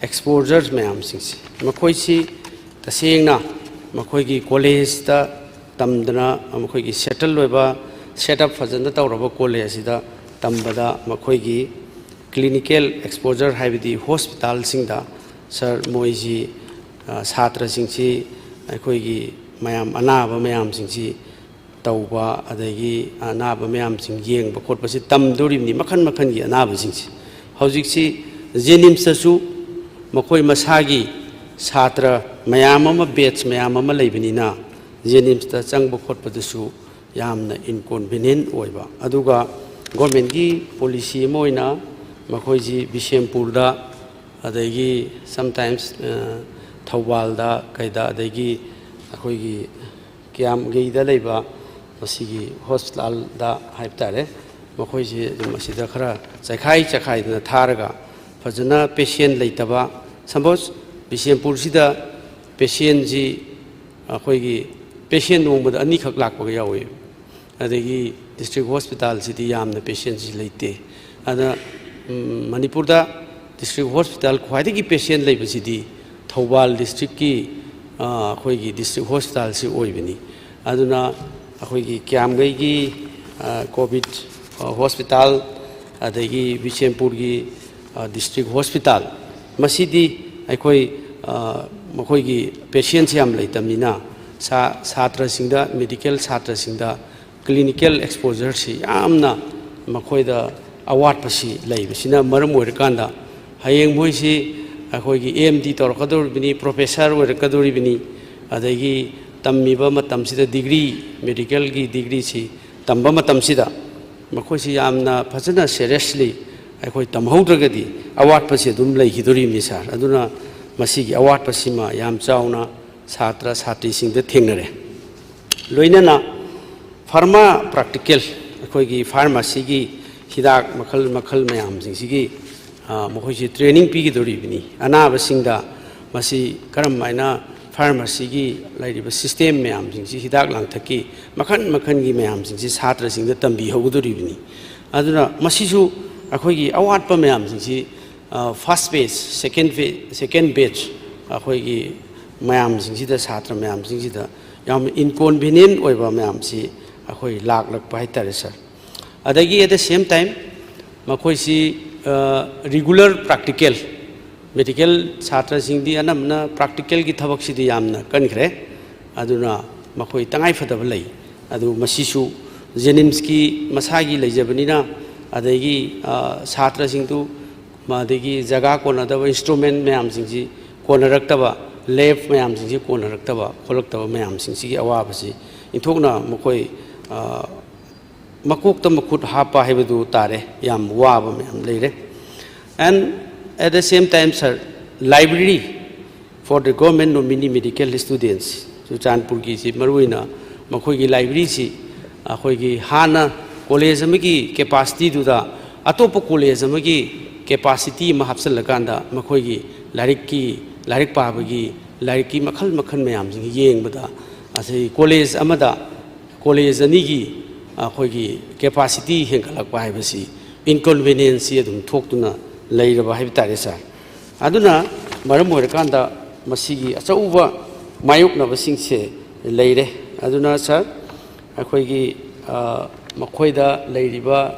ꯑꯦꯛꯁꯄꯣꯖꯔ ꯃꯌꯥꯝꯁꯤꯡꯁꯤ ꯃꯈꯣꯏꯁꯤ ꯇꯁꯦꯡꯅ ꯃꯈꯣꯏꯒꯤ ꯀꯣꯂꯦꯖꯇ ꯇꯝꯗꯅ ꯃꯈꯣꯏꯒꯤ ꯁꯦꯇꯜ ꯑꯣꯏꯕ ꯁꯦꯠꯑꯞ ꯐꯖꯅ ꯇꯧꯔꯕ ꯀꯣꯂꯦꯖꯁꯤꯗ ꯇꯝꯕꯗ ꯃꯈꯣꯏꯒꯤ ꯀ꯭ꯂꯤꯅꯤꯀꯦꯜ ꯑꯦꯛꯁꯄꯣꯖꯔ ꯍꯥꯏꯕꯗꯤ ꯍꯣꯁꯄꯤꯇꯥꯜꯁꯤꯡꯗ ꯁꯔ ꯃꯣꯏꯁꯤ ꯁꯥꯇ꯭ꯔꯁꯤꯡꯁꯤ ꯑꯩꯈꯣꯏꯒꯤ ꯃꯌꯥꯝ ꯑꯅꯥꯕ ꯃꯌꯥꯝꯁꯤꯡꯁꯤ ꯇꯧꯕ ꯑꯗꯒꯤ ꯑꯅꯥꯕ ꯃꯌꯥꯝꯁꯤꯡ ꯌꯦꯡꯕ ꯈꯣꯠꯄꯁꯤ ꯇꯝꯗꯣꯔꯤꯕꯅꯤ ꯃꯈꯜ ꯃꯈꯜꯒꯤ ꯑꯅꯥꯕꯁꯤꯡꯁꯤ ꯍꯧꯖꯤꯛꯁꯤ ꯖꯦꯅꯤꯝꯁꯇꯁꯨ ꯃꯈꯣꯏ ꯃꯁꯥꯒꯤ ꯁꯥꯇ꯭ꯔ ꯃꯌꯥꯝ ꯑꯃ ꯕꯦꯠꯁ ꯃꯌꯥꯝ ꯑꯃ ꯂꯩꯕꯅꯤꯅ ꯖꯦꯅꯤꯝꯁꯇ ꯆꯪꯕ ꯈꯣꯠꯄꯗꯁꯨ ꯌꯥꯝꯅ ꯏꯟꯀꯣꯟꯚꯤꯅꯤꯌꯦꯟ ꯑꯣꯏꯕ ꯑꯗꯨꯒ ꯒꯣꯔꯃꯦꯟꯒꯤ ꯄꯣꯂꯤꯁꯤ ꯑꯃ ꯑꯣꯏꯅ ꯃꯈꯣꯏꯁꯤ ꯕꯤꯁꯦꯝꯄꯨꯔꯗ ꯑꯗꯒꯤ ꯁꯝꯇꯥꯏꯝꯁ ꯊꯧꯕꯥꯜꯗ ꯀꯩꯗ ꯑꯗꯒꯤ ꯑꯩꯈꯣꯏꯒꯤ ꯀꯤꯌꯥꯝꯒꯩꯗ ꯂꯩꯕ ꯃꯁꯤꯒꯤ ꯍꯣꯁꯄꯤꯇꯥꯜꯗ ꯍꯥꯏꯕ ꯇꯥꯔꯦ ꯃꯈꯣꯏꯁꯤ ꯑꯗꯨꯝ ꯑꯁꯤꯗ ꯈꯔ ꯆꯈꯥꯏꯗꯅ ꯊꯥꯔꯒ ꯐꯖꯅ ꯄꯦꯁꯦꯟ ꯂꯩꯇꯕ ꯁꯄꯣꯁ ꯕꯤꯁꯦꯝꯄꯨꯔꯁꯤꯗ ꯄꯦꯁꯦꯟꯁꯤ ꯑꯩꯈꯣꯏꯒꯤ ꯄꯦꯁꯦꯟ ꯅꯣꯡꯃꯗ ꯑꯅꯤꯈꯛ ꯂꯥꯛꯄꯒ ꯌꯥꯎꯏ ꯑꯗꯒꯤ ꯗꯤꯁꯇ꯭ꯔꯤꯛ ꯍꯣꯁꯄꯤꯇꯥꯜꯁꯤꯗꯤ ꯌꯥꯝꯅ ꯄꯦꯁꯦꯟꯁꯤ ꯂꯩꯇꯦ ꯑꯗꯨꯅ ꯃꯅꯤꯄꯨꯔꯗ ꯗꯤꯁꯇ꯭ꯔꯤꯛ ꯍꯣꯁꯄꯤꯇꯥꯜ ꯈ꯭ꯋꯥꯏꯗꯒꯤ ꯄꯦꯁꯦꯟ ꯂꯩꯕꯁꯤꯗꯤ ꯊꯧꯕꯥꯜ ꯗꯤꯁꯇ꯭ꯔꯤꯛꯀꯤ ꯑꯩꯈꯣꯏꯒꯤ ꯗꯤꯁꯇ꯭ꯔꯤꯛ ꯍꯣꯁꯄꯤꯇꯥꯜꯁꯤ ꯑꯣꯏꯕꯅꯤ ꯑꯗꯨꯅ ꯑꯩꯈꯣꯏꯒꯤ ꯀꯤꯌꯥꯝꯒꯩꯒꯤ ꯀꯣꯚꯤꯗ ꯍꯣꯁꯄꯤꯇꯥꯜ ꯑꯗꯒꯤ ꯕꯤꯁꯦꯝꯄꯨꯔꯒꯤ ꯗꯤꯁꯇ꯭ꯔꯤꯛ ꯍꯣꯁꯄꯤꯇꯥꯜ ꯃꯁꯤꯗꯤ ꯑꯩꯈꯣꯏ ꯃꯈꯣꯏꯒꯤ ꯄꯦꯁꯦꯟꯁꯤ ꯌꯥꯝ ꯂꯩꯇꯕꯅꯤꯅ ꯁꯥꯇ꯭ꯔꯁꯤꯡꯗ ꯃꯦꯗꯤꯀꯦꯜ ꯁꯥꯇ꯭ꯔꯁꯤꯡꯗ ꯀ꯭ꯂꯤꯅꯤꯀꯦꯜ ꯑꯦꯛꯁꯄꯣꯖꯔꯁꯤ ꯌꯥꯝꯅ ꯃꯈꯣꯏꯗ ꯑꯋꯥꯠꯄꯁꯤ ꯂꯩꯕꯁꯤꯅ ꯃꯔꯝ ꯑꯣꯏꯔꯀꯥꯟꯗ ꯍꯌꯦꯡ ꯃꯣꯏꯁꯤ ꯑꯩꯈꯣꯏꯒꯤ AMD ꯇꯧꯔꯛꯀꯗꯧꯔꯤꯕꯅꯤ ꯄ꯭ꯔꯣꯐꯦꯁꯔ ꯑꯣꯏꯔꯛꯀꯗꯧꯔꯤꯕꯅꯤ ꯑꯗꯒꯤ ꯇꯝꯃꯤꯕ ꯃꯇꯝꯁꯤꯗ ꯗꯤꯒ꯭ꯔꯤ ꯃꯦꯗꯤꯀꯦꯜꯒꯤ ꯗꯤꯒ꯭ꯔꯤꯁꯤ ꯇꯝꯕ ꯃꯇꯝꯁꯤꯗ ꯃꯈꯣꯏꯁꯤ ꯌꯥꯝꯅ ꯐꯖꯅ ꯁꯦꯔꯤꯌꯁꯂꯤ ꯑꯩꯈꯣꯏ ꯇꯝꯍꯧꯗ꯭ꯔꯒꯗꯤ ꯑꯋꯥꯠꯄꯁꯤ ꯑꯗꯨꯝ ꯂꯩꯈꯤꯗꯣꯔꯤꯕꯅꯤ ꯁꯥꯔ ꯑꯗꯨꯅ ꯃꯁꯤꯒꯤ ꯑꯋꯥꯠꯄꯁꯤꯃ ꯌꯥꯝ ꯆꯥꯎꯅ ꯁꯥꯇ꯭ꯔ ꯁꯥꯇ꯭ꯔꯤꯁꯤꯡꯗ ꯊꯦꯡꯅꯔꯦ ꯂꯣꯏꯅꯅ ꯐꯥꯔꯃꯥ ꯄ꯭ꯔꯥꯛꯇꯤꯀꯦꯜ ꯑꯩꯈꯣꯏꯒꯤ ꯐꯥꯔꯃꯥꯁꯤꯒꯤ ꯍꯤꯗꯥꯛ ꯃꯈꯜ ꯃꯌꯥꯝꯁꯤꯡꯁꯤꯒꯤ ꯃꯈꯣꯏꯁꯤ ꯇ꯭ꯔꯦꯅꯤꯡ ꯄꯤꯒꯗꯧꯔꯤꯕꯅꯤ ꯑꯅꯥꯕꯁꯤꯡꯗ ꯃꯁꯤ ꯀꯔꯝꯍꯥꯏꯅ ꯐꯥꯔꯃꯥꯁꯤꯒꯤ ꯂꯩꯔꯤꯕ ꯁꯤꯁꯇꯦꯝ ꯃꯌꯥꯝꯁꯤꯡꯁꯤ ꯍꯤꯗꯥꯛ ꯂꯥꯡꯊꯛꯀꯤ ꯃꯈꯜꯒꯤ ꯃꯌꯥꯝꯁꯤꯡꯁꯤ ꯁꯥꯇ꯭ꯔꯁꯤꯡꯗ ꯇꯝꯕꯤꯍꯧꯒꯗꯧꯔꯤꯕꯅꯤ ꯑꯗꯨꯅ ꯃꯁꯤꯁꯨ ꯑꯩꯈꯣꯏꯒꯤ ꯑꯋꯥꯠꯄ ꯃꯌꯥꯝꯁꯤꯡꯁꯤ ꯐꯥꯔꯁ ꯕꯦꯆ ꯁꯦꯀꯦꯟ ꯕꯦꯆ ꯑꯩꯈꯣꯏꯒꯤ ꯃꯌꯥꯝꯁꯤꯡꯁꯤꯗ ꯁꯥꯇ꯭ꯔ ꯃꯌꯥꯝꯁꯤꯡꯁꯤꯗ ꯌꯥꯝꯅ ꯏꯟꯀꯣꯟꯚꯤꯅꯤꯌꯦꯟ ꯑꯣꯏꯕ ꯃꯌꯥꯝꯁꯤ ꯑꯩꯈꯣꯏ ꯂꯥꯛꯂꯛꯄ ꯍꯥꯏꯇꯥꯔꯦ ꯁꯥꯔ ꯑꯗꯒꯤ ꯑꯦꯠ ꯗ ꯁꯦꯝ ꯇꯥꯏꯝ ꯃꯈꯣꯏꯁꯤ ꯔꯤꯒꯨꯂꯔ ꯄ꯭ꯔꯥꯛꯇꯤꯀꯦꯜ ꯃꯦꯗꯤꯀꯦꯜ ꯁꯥꯇ꯭ꯔꯁꯤꯡꯗꯤ ꯑꯅꯝꯕꯅ ꯄ꯭ꯔꯥꯛꯇꯤꯀꯦꯜꯒꯤ ꯊꯕꯛꯁꯤꯗꯤ ꯌꯥꯝꯅ ꯀꯟꯈ꯭ꯔꯦ ꯑꯗꯨꯅ ꯃꯈꯣꯏ ꯇꯉꯥꯏꯐꯗꯕ ꯂꯩ ꯑꯗꯨ ꯃꯁꯤꯁꯨ ꯖꯦꯅꯤꯝꯁꯀꯤ ꯃꯁꯥꯒꯤ ꯂꯩꯖꯕꯅꯤ나 ꯑꯗꯒꯤ ꯁꯥꯇ꯭ꯔꯁꯤꯡꯗꯨ ꯑꯗꯒꯤ ꯖꯒꯥ ꯀꯣꯟꯅꯗꯕ ꯏꯟꯁꯇ꯭ꯔꯨꯃꯦꯟ ꯃꯌꯥꯝꯁꯤꯡꯁꯤ ꯀꯣꯟꯅꯔꯛꯇꯕ ꯂꯦꯕ ꯃꯌꯥꯝꯁꯤꯡꯁꯤ ꯀꯣꯟꯅꯔꯛꯇꯕ ꯈꯣꯠꯂꯛꯇꯕ ꯃꯌꯥꯝꯁꯤꯡꯁꯤꯒꯤ ꯑꯋꯥꯕꯁꯤ ꯏꯟꯊꯣꯛꯅ ꯃꯈꯣꯏ makuk ta makut hapa hebedu tare yam waba yam leire. And at the same time, sir, library for the government nominee medical students Churachandpur ki si maruina makhoi ki library si akhoi ki hana college amagi capacity du da atopa college amagi capacity ma hapsal lakanda makhoi ki larik pabagi larik ki makhal mayam jing yeng bada asai college amada college ani gi akhoi ki capacity hengkalak pa haibasi inconvenience adum thoktuna leiraba haibitare sa aduna maram oirakanda masigi achauba mayuknaba singse leire aduna sa akhoi gi makhoida leiriba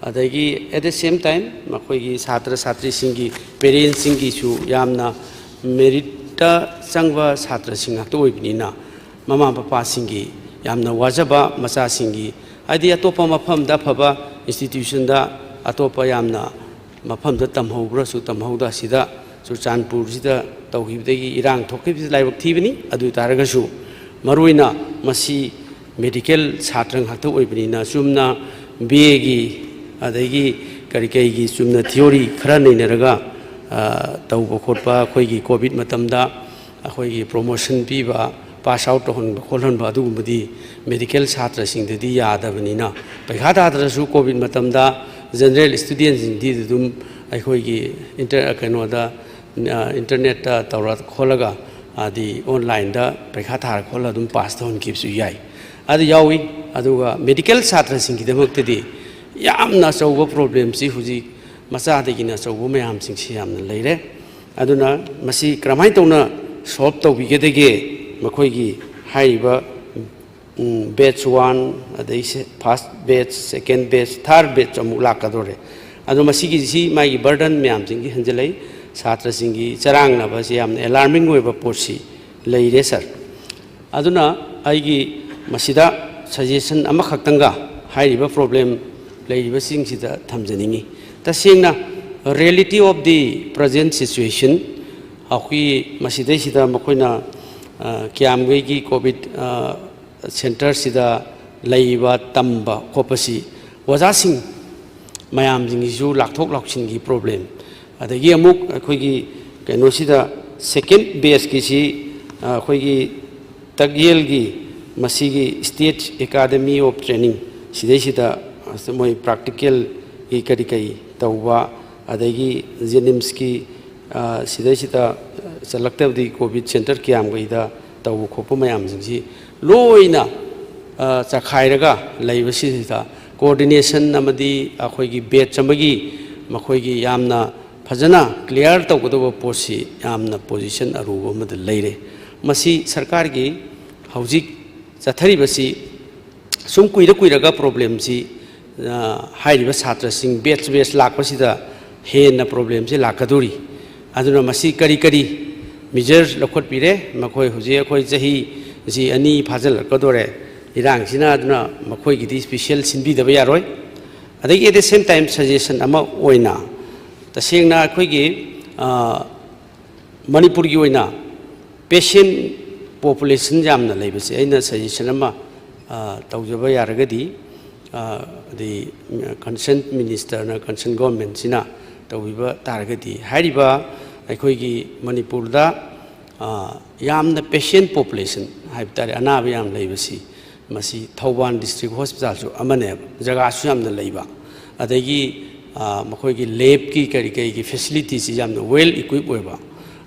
adagi at the same time makhoi gi satra satri singi parents singi su yamna merit ta sangwa satra singa to oibnina mama papa singi yamna wajaba macha singi adi atopa mafam da phaba institution da atopa yamna mafam da tamhobra su tamhauda sida Churachandpur sida tawhibdagi irang thokib laibak thibini adu taragasu maruina masi medical satrang hakta oibnina sumna BA gi adagi kari gi sumna theory khara neinaraga tawba khotpa khoi gi covid matamda khoi gi promotion piba pass out hon kholhon ba adu budi medical satra singdadi yadabanina paikha dadrasu covid matamda general students indi dum khoi gi internet ta tawra kholaga adi online da paikha thar khola dum pass thon kipsu yai adi yawi aduga medical satra singi demoktadi yamna chauba problem si huji macha degina chauba mayam sing si yamna leire aduna masi kramai tona solve tawbigedege makhoi gi haiba batch 1 adai first batch second batch third batch amuk lakadore adu masi gi si mai burden mayam sing gi hanjelai satra singi charang na ba si yamna alarming oiba porsi leire sir aduna aigi masida suggestion ama khaktanga haiba problem leiriba sing sida thamjaningi tasengna reality of the present situation akhi masidai sida makoina kiamgei gi covid center sida leiba tamba khopasi waja sing mayam jing ju lakthok lakshin gi problem adagi amuk akhoi gi keno sida second base ki si akhoi gi tagyel gi masigi state academy of training sidai sida moi practical ki kari kai tawwa adagi jenims ki sidai sida select di covid center kiam gaida taw khopa mayam jingsi loina chakhairaga leibasi sida coordination amadi akhoi gi batch amagi makhoi gi yamna fajana clear tawgodoba posi yamna position aruba amada leire masi sarkar gi haujik chathari sum kuiraga problem si hairiba satra sing batch lakpasida hena problem si lakaduri aduna masi kari measures lakhot pire makhoi huji akhoi jahi ji ani phajal kadore irang sina aduna makhoi gi special sinbi daba yaroi adagi at the same time suggestion ama oina tasengna akhoi gi manipur gi oina patient population jamna leibase aina suggestion ama tawjaba yaragadi the concerned minister na concerned government sina tawiba taragadi hariba akhoi gi manipur da yamna patient population haibtare anaba yam leibasi masi Thauban district hospital su amane jaga su yamna leiba adagi makhoi gi lab ki kari gi facilities yamna well equipped oiba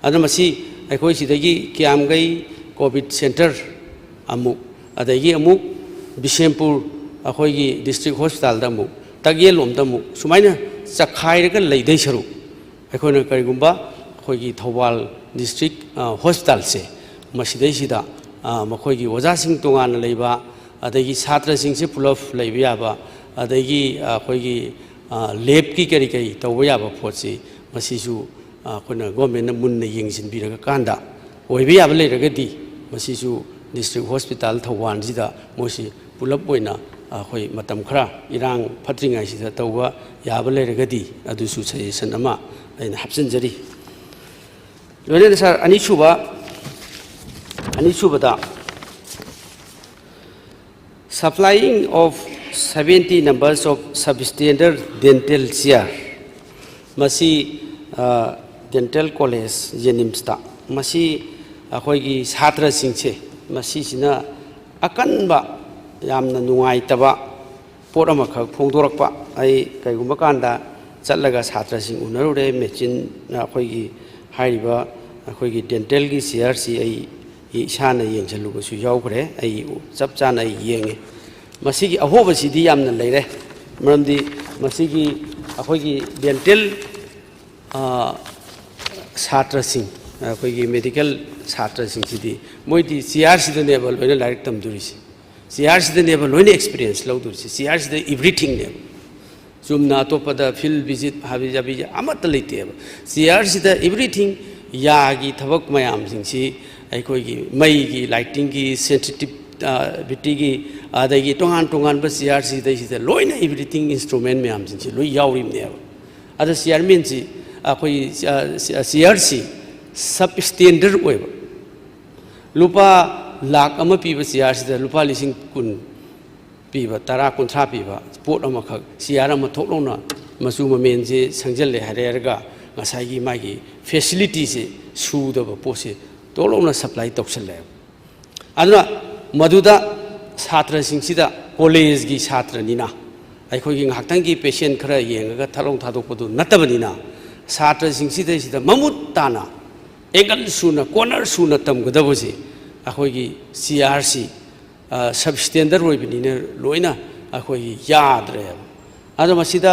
adama masi akhoi sidagi kiamgai covid center amuk adagi amuk Bisempur akhoi gi district hospital da mu tagyel om da mu sumaina chakhairaga leidai saru akhoi na karigumba akhoi gi Thauban district hospital se masidai sida makhoi gi oja sing tongan leiba adagi chhatra sing se pulaf leiba ba adagi akhoi gi lab ki kari tawba yaba photsi masisu akhona government na munna yengsin biraga kanda oiba yaba leiragadi masisu district hospital Thauban sida mosi pulap oina akhoi matam khara irang phatringai sida tawba yaba leiragadi adusu suggestion ama aina hapsanjari loine sir ani chuba da supplying of 70 numbers of substandard dental chair. Masi dental college Jenimsta. Masi akhoi satra singche. Masi sina akan ba yamna nungai taba porama khak phongdorak pa ai kai gumba kanda chatlaga satra sing unarure machine akhoi gi haiba akhoi gi dental gi chair si ai isana yengchalu ko su yaukre ai chap chana ai yenge masigi ahoba sidi yamna leire maramdi masigi akhoi gi dental satra sing akhoi gi medical satra sing sidi moidi CR sida level loina direct tam durisi CR sida level loina experience lau durisi CR sida everything ne jumna to pada field visit habi jabi amata leite CR sida everything yagi thabak mayam sing si akhoi gi mai gi lighting gi sensitivity gi adagi tongan tongan ba CR sida sida loina everything instrument mayam sing si loi yaurim ne ada CR mean si akhoi CRC substandard oiba lupa lakh ama piba CR sida lupa lising kun piba tara kunthra piba pot ama khak CR ama thoklona masu mamen je sangjalle harerga ngasai gi magi facility se sudaba pose tolona supply toksalle aduna maduda chhatra singsida college gi chhatra nina akhoi gi ngaktang gi patient khara yengaga thalong thadokpadu natabani chhatra singsida sida mamut tana egal suna corner suna tamgadabosi akhoi gi CRC substandard roibini loina akhoi gi yadre ado masida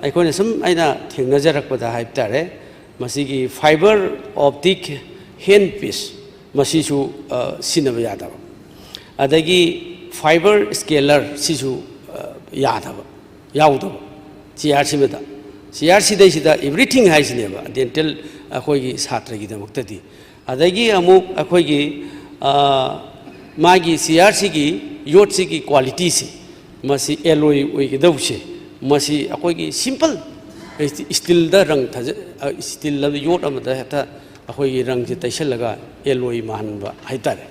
akhoi sum aina thengnajarakpada haibtare masigi fiber optic handpiece masisu sinaba yadaba adagi fiber scaler sisu yadaba yaudaba CRC meda CRC dai sida everything haisneba dental akhoi gi chhatra gi damaktadi adagi amuk akhoi gi magi CRC gi yot si gi quality si masi alloy oi gi dawse masi akhoi gi simple steel da rang tha steel la yot amada hata akhoi gi rang je taisalaga alloy manba haitare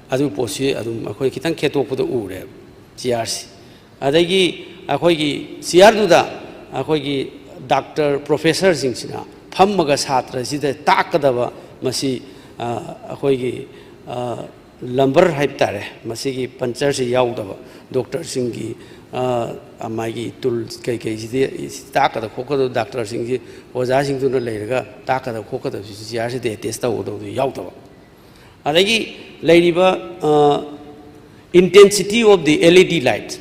adu posi adu akhoi kitang khetokpuda ure CRC adagi akhoi gi CR du da akhoi gi doctor professor singsina phammaga chhatra sida takadaba masi akhoi gi lumber haiptare masigi puncture si yaudaba doctor singi amagi tool kai kai sidi takada khokada doctor singi oja singduna leiraga takada khokada CR si de test odo yaudaba adagi leiriba intensity of the LED light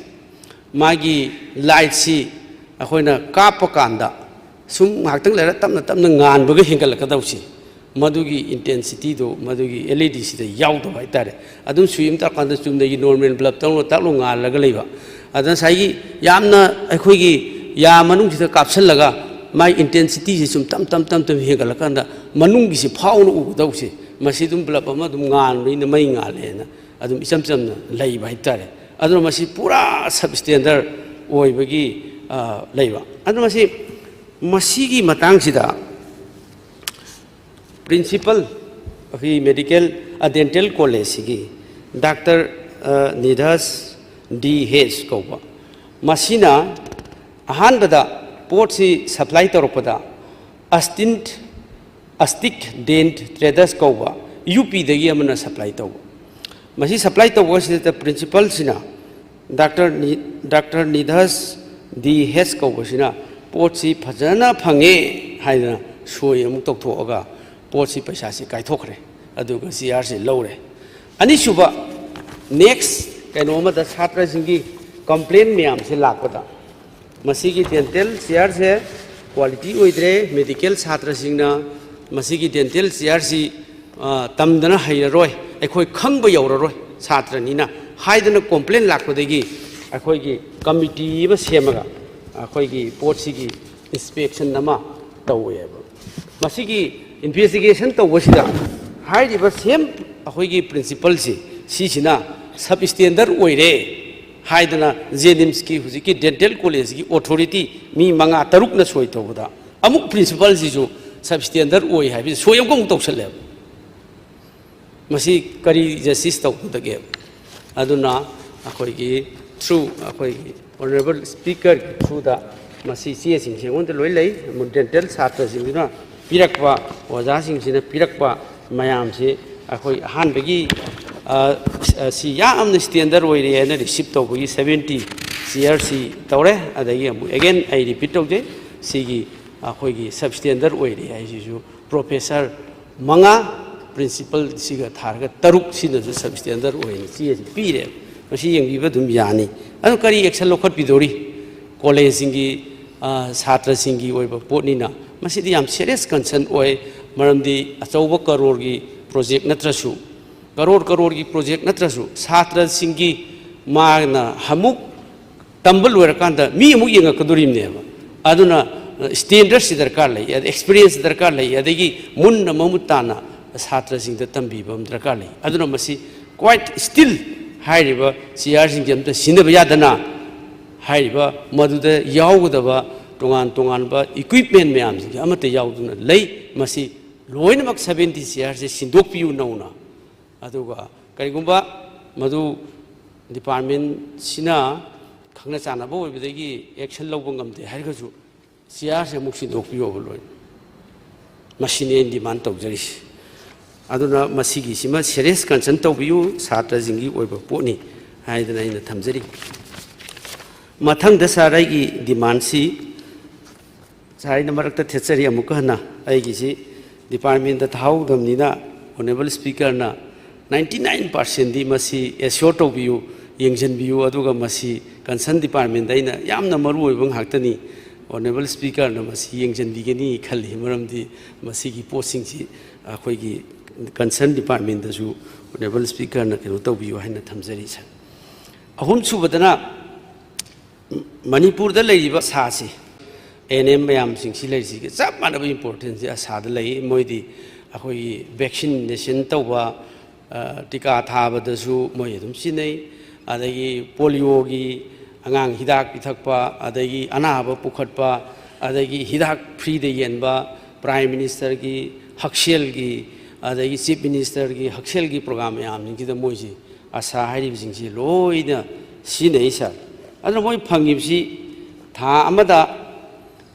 magi light si akhoina kapakanda sum ngaktang lera tamna tamna ngan baga hingalakadawsi madugi intensity do madugi LED sida yaudo haitare adum swim ta kanda chumda gi normal bulb tang taklo ngal laga leiba adan sai yamna akhoi gi ya manung sida kapsal laga mai intensity si sum tam tam tam tam hingalakanda manung gi si phauno u dawsi masidum bulb ama dum ngal reina mai ngalena adum isam chamna leiba haitare adum masi pura substandard oibagi leiba adum masigi matang sida principal of the medical dental college gi Dr. Nidhas D. Hayes Koba masina ahan bada port si supply toropada astic dent traders Koba UP dagi amana supply toba masi supply toba si the principal sina Dr. Nidhas D. Hayes Koba sina port si phajana phange haina soi amuk tokthoga पोसी पैसा से कायथोखरे अदुगा CR से लौरे अनिसुबा next कैनोमदा छात्र सिंगी complain ma'am से लापदा मसीगी dental CR से quality ओइद्रे medical छात्र सिंगना मसीगी dental CR सी तमदना हैररोय अखोय खंगब यौररोय छात्रनिना हाइदना complain लापदगी अखोयगी committee ब सेमगा अखोयगी पोटसीगी inspection नमा तौयेबा मसीगी investigation to wasida high river same ahoigi principal si sina substandard oire haidana Jenimski huziki dental college gi authority mi manga taruk na soi to da amuk principal si ju substandard oi ha bi soyam kong to sale masi kari justice to da ge aduna ahoigi through honorable speaker through the masi cie sing sing on the loi lei dental satra sing na pirakwa oja sing sing pirakwa mayam si akhoi han bagi si yam standard oi re na receipt to bagi 70 crc tawre adagi again I repeat to je sigi akhoi gi substandard oi re ai ju professor manga principal siga tharga taruk sina ju substandard oi ni cie pi re masi yeng bi ba dum yani anu kari action lokhat bidori college singi satra singi oi ba potni na masi di am serious concern oi maramdi achauba karor gi project natrasu karor gi project natrasu satra singi magna hamuk tambal werakanda mi mu yenga kadurim ne ba aduna standard si darkar lai experience darkar lai adegi munna mamutana satra sing da tambi bam darkar lai aduna masi quite still hairiba CR sing jamta sinaba yadana hairiba maduda yaugudaba tongan ba equipment mayam sing amate yauduna lei masi loinamak 70 CR se sindokpiu nauna aduga karigumba madu department sina khangna chana bo obidagi action lobong ngamde hairgasu CR se muk sindokpiu loi machine demand tawjari aduna masigi sima serious concern tawbiu satra jingi oiba poni haidana ina thamjari mathang da sarai gi demand si sai na marakta thechari amuka na ai gi si department da thau damnina honorable speaker na 99% di masi assure tawbiu yengjan biu aduga masi concern department daina yamna maru oibang haktani honorable speaker na masi yengjan bigeni khali maramdi masi gi posting si akhoi gi concern department da ju honorable speaker na kero tawbiu haina thamjari sa ahum subadana manipur da leiba sa si NM mayam sing si lei si chap manaba importance asa da lei moidi akhoi vaccination tawba tika thaba da su moi dum sinai adagi polio gi angang hidak pithakpa adagi anaba pukhatpa adagi hidak free de yenba prime minister gi haksel gi adagi chief minister gi haksel gi program yam ni da moi si asa hari sing si loina sinai sa adna moi phangib si tha amada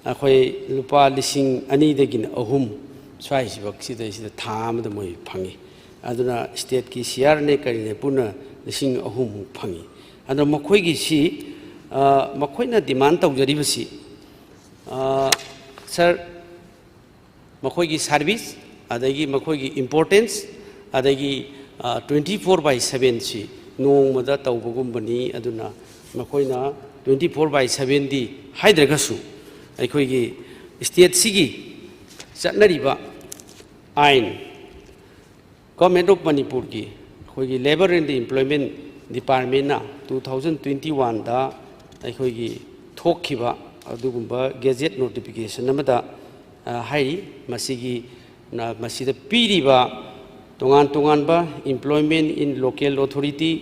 akhoi lupa lising ani dagin ahum swai sibak sida sida tha amada moi phangi aduna state ki CR ne kari ne puna lising ahum phangi adna makhoi gi si makhoina demand tawjari basi sir makhoi gi service adagi makhoi gi importance adagi 24/7 si nongmada tawbagum bani aduna makhoina 24/7 di haidragasu akhoi gi state sigi chatnariba ain government of manipur gi akhoi gi labor and employment department na 2021 da akhoi gi thokhiba adugumba gazette notification amada hairi masigi na masida piriba tongan ba employment in local authority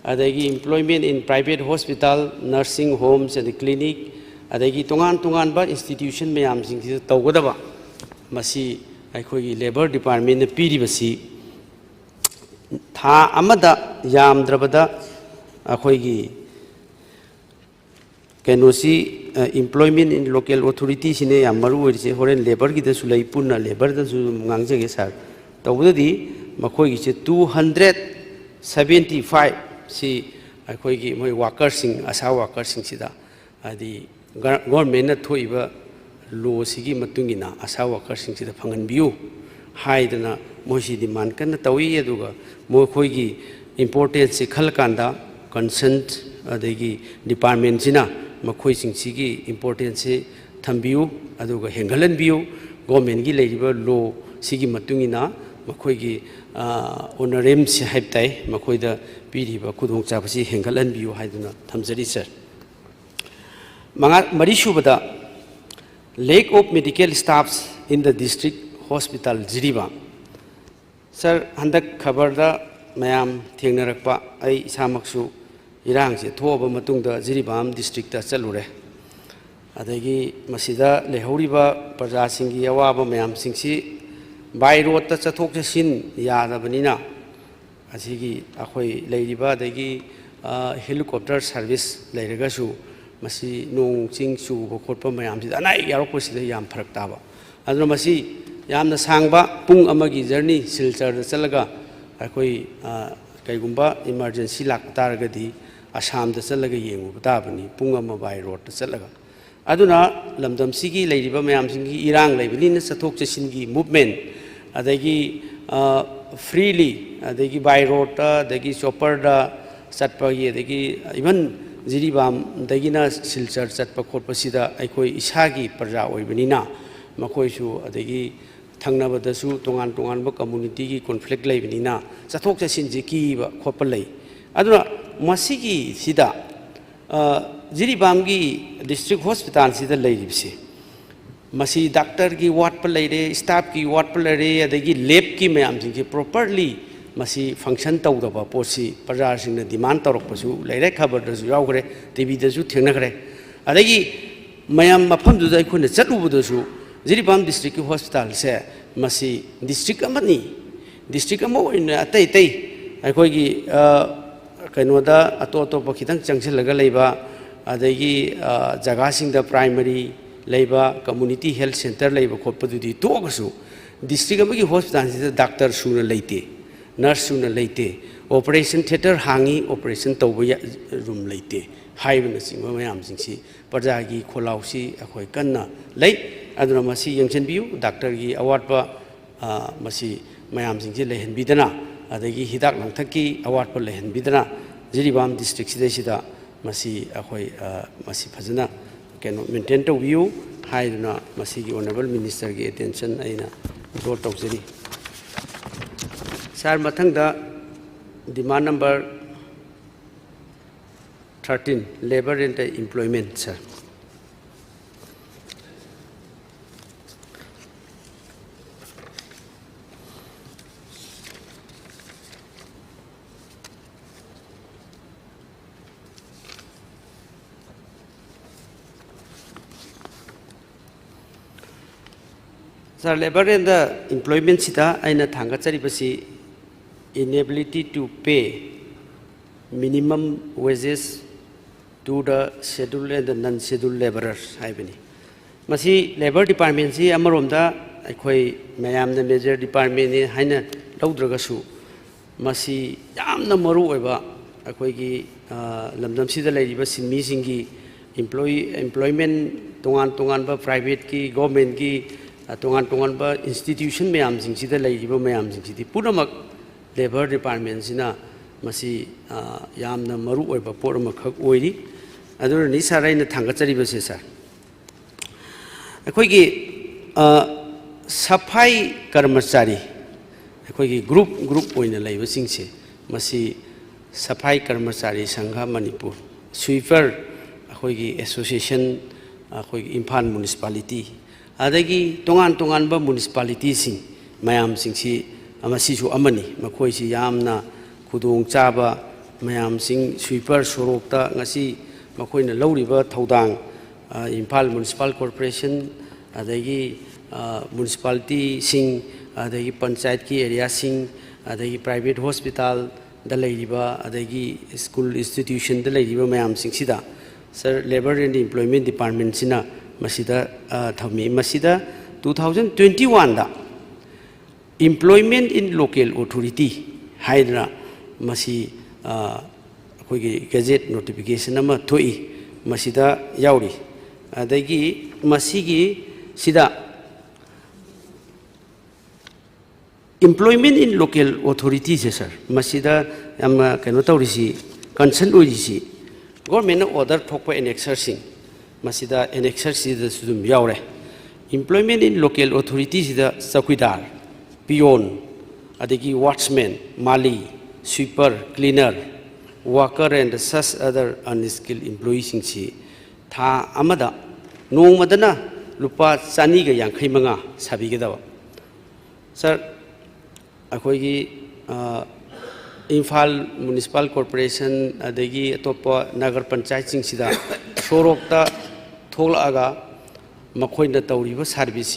adagi employment in private hospital nursing homes and clinic adagi tongan ba institution mayam sing si tawgadaba masi akhoi labor department na piribasi tha amada yamdrabada akhoi gi kenosi employment in local authority sine yamaru orise horen labor gi da sulai punna labor da su ngangjage sar tawdadi makhoi gi 275 si akhoi gi moi workers sing asa workers sing sida adi government na thoiba law sigi matungina asa workers sing sida phangan biu haidana moisi demand kan tawi aduga mokhoi gi importance se khalkanda consent adagi department sina makhoi sing sigi importance se thambiu aduga hengalan biu government gi leiba law sigi matungina makhoi gi honorem se haiptai makhoi da piriba kudong chabasi hengalan biu haiduna thamjari sir mari subada lack of medical staffs in the district hospital Jiriba sir handak khabar da mayam thengnarakpa ai isamaksu irang se thoba matungda Jiribam district ta chalure adagi masida lehoriba praja singi awaba mayam singsi by road ta chathok chasin yadabanina asigi akhoi leiriba adagi helicopter service लेरगसु मसी नोंग चिंग चुब खोटप मयामसिदा अनाई यारकपसिदा याम फरक ताबा अदुना मसी यामना सांगबा पुंग अमगी जर्नी सिलचर चलगा अखोई कईगुंबा इमरजेंसी लाक तारगदी असम चलगा येंगु ताबनी पुंग अम बाय रोड चलगा अदुना लमदमसिगी लेरिबा मयामसिंगी इरांग लेबनिना चथोक चसिनगी मूवमेंट अदगी फ्रीली अदगी बाय रोड अदगी चॉपर चटपगी अदगी इवन जिरीबाम दगिना सिलचर चटप खोटपसिदा अखोई इसागी प्रजा ओइबनिना मखोइसु अदगी थंगनबदसु तोंगान तोंगानब कम्युनिटी की कॉन्फ्लिक्ट लेबनिना चथोक चसिनजि कीबा खोप लई अदुना मसिगी सिदा जिरीबाम की डिस्ट्रिक्ट हॉस्पिटल सिदा लेरिबसे मसी डॉक्टर की वार्ड पर लेरे स्टाफ की वार्ड पर लेरे अदगी लैब की मैम सिंह प्रॉपर्ली मसी फंक्शन तौदबा पोसी प्रजा सिंह डिमांड तौरपसु लेरे खबरदसु यावग्रे टीवीदसु थेंनग्रे अदगी मैम मफमदुदा अखोने चलुबदसु जिरीबाम डिस्ट्रिक्ट की हॉस्पिटल से मसी डिस्ट्रिक्ट अमनी डिस्ट्रिक्ट अमो इन अतै तै अखोगी कनोदा अतो अतोप खितंग चंगसिलगा लेबा अदगी जगह प्राइमरी लेबा कम्युनिटी हेल्थ सेंटर लेबा खोपदुदी तोगसु डिस्ट्रिक्ट अमगी हॉस्पिटल से डॉक्टर सुना लेते नर्स सुना लेते ऑपरेशन थिएटर हांगी ऑपरेशन तौब रूम लेते हाइबन सिंह मयाम सिंसी प्रजा की खोलाउसी अखोय कन्ना लई अदुना मसी यंगचनबियु डॉक्टर की अवार्ड मसी मयाम सिंसी लेहनबिदना अदगी हिदाक लंथकी अवार्ड पर लेहनबिदना जिरीबाम डिस्ट्रिक्ट सिदा मसी अखोय मसी फजना कैनो मेंटेन तौबियु हाइदुना मसी की ऑनरेबल मिनिस्टर की अटेंशन अइना ड्रॉ तौजरी सर मथंगदा demand number 13 labour and employment sir sir labour and employment सिदा आइना थांगाचरिबसी inability to pay minimum wages to the scheduled and the non-scheduled laborers haibani masi labor department si amaromda akhoi mayam na major department ni haina lawdragasu masi yamna maru oiba akhoi gi lamdam sida leiriba sinmi singi employment tongan ba private ki government ki tongan ba institution mayam sing sida leiriba mayam sing sidi punamak labour department सिना मसी यामना मरु ओइबा पोर मखक ओइरी अदुरनि साराइना थांगचरिबसे sir अखोइगी सफाई कर्मचारी अखोइगी group ओइना लैबा सिंगसे मसी Safai Karmachari Sangh Manipur sweeper अखोइगी association अखोइगी Imphal municipality अदगी तोंगान बा म्युनिसिपालिटी सिंग मयाम सिंगसी अमसिसु अमनी मखोइसी यामना खुदोंग चाबा मयाम सिंग स्वीपर सोरोक्ता ngasi मखोइना लौरिबा थौदांग इम्फाल म्युनिसिपल कॉर्पोरेशन अदगी म्युनिसिपालिटी सिंग अदगी पंचायत की एरिया सिंग अदगी प्राइवेट हॉस्पिटल द लेरिबा अदगी स्कूल इंस्टीट्यूशन द लेरिबा मयाम सिंग सिदा sir labour and employment department सिना मसिदा थमी मसिदा 2021 दा employment in local authority haidra masi akhoi gazette notification ama thoi masida yauri adagi masigi sida employment in local authority se sir masida am kano tawrisi concern oirisi government order thokpa annexer sing masida annexer sida sudum yaure employment in local authority sida sakuidar peon अदगी watchman माली sweeper cleaner worker and such other unskilled employees सिंगसी था अमदा नोंगमदना लुपा 285 साबिगदब sir अखोगी Imphal municipal corporation अदगी अतोप नगर पंचायत सिंगसिदा सोरोक्ता थोलआगा मखोइना तौरिबा सर्विस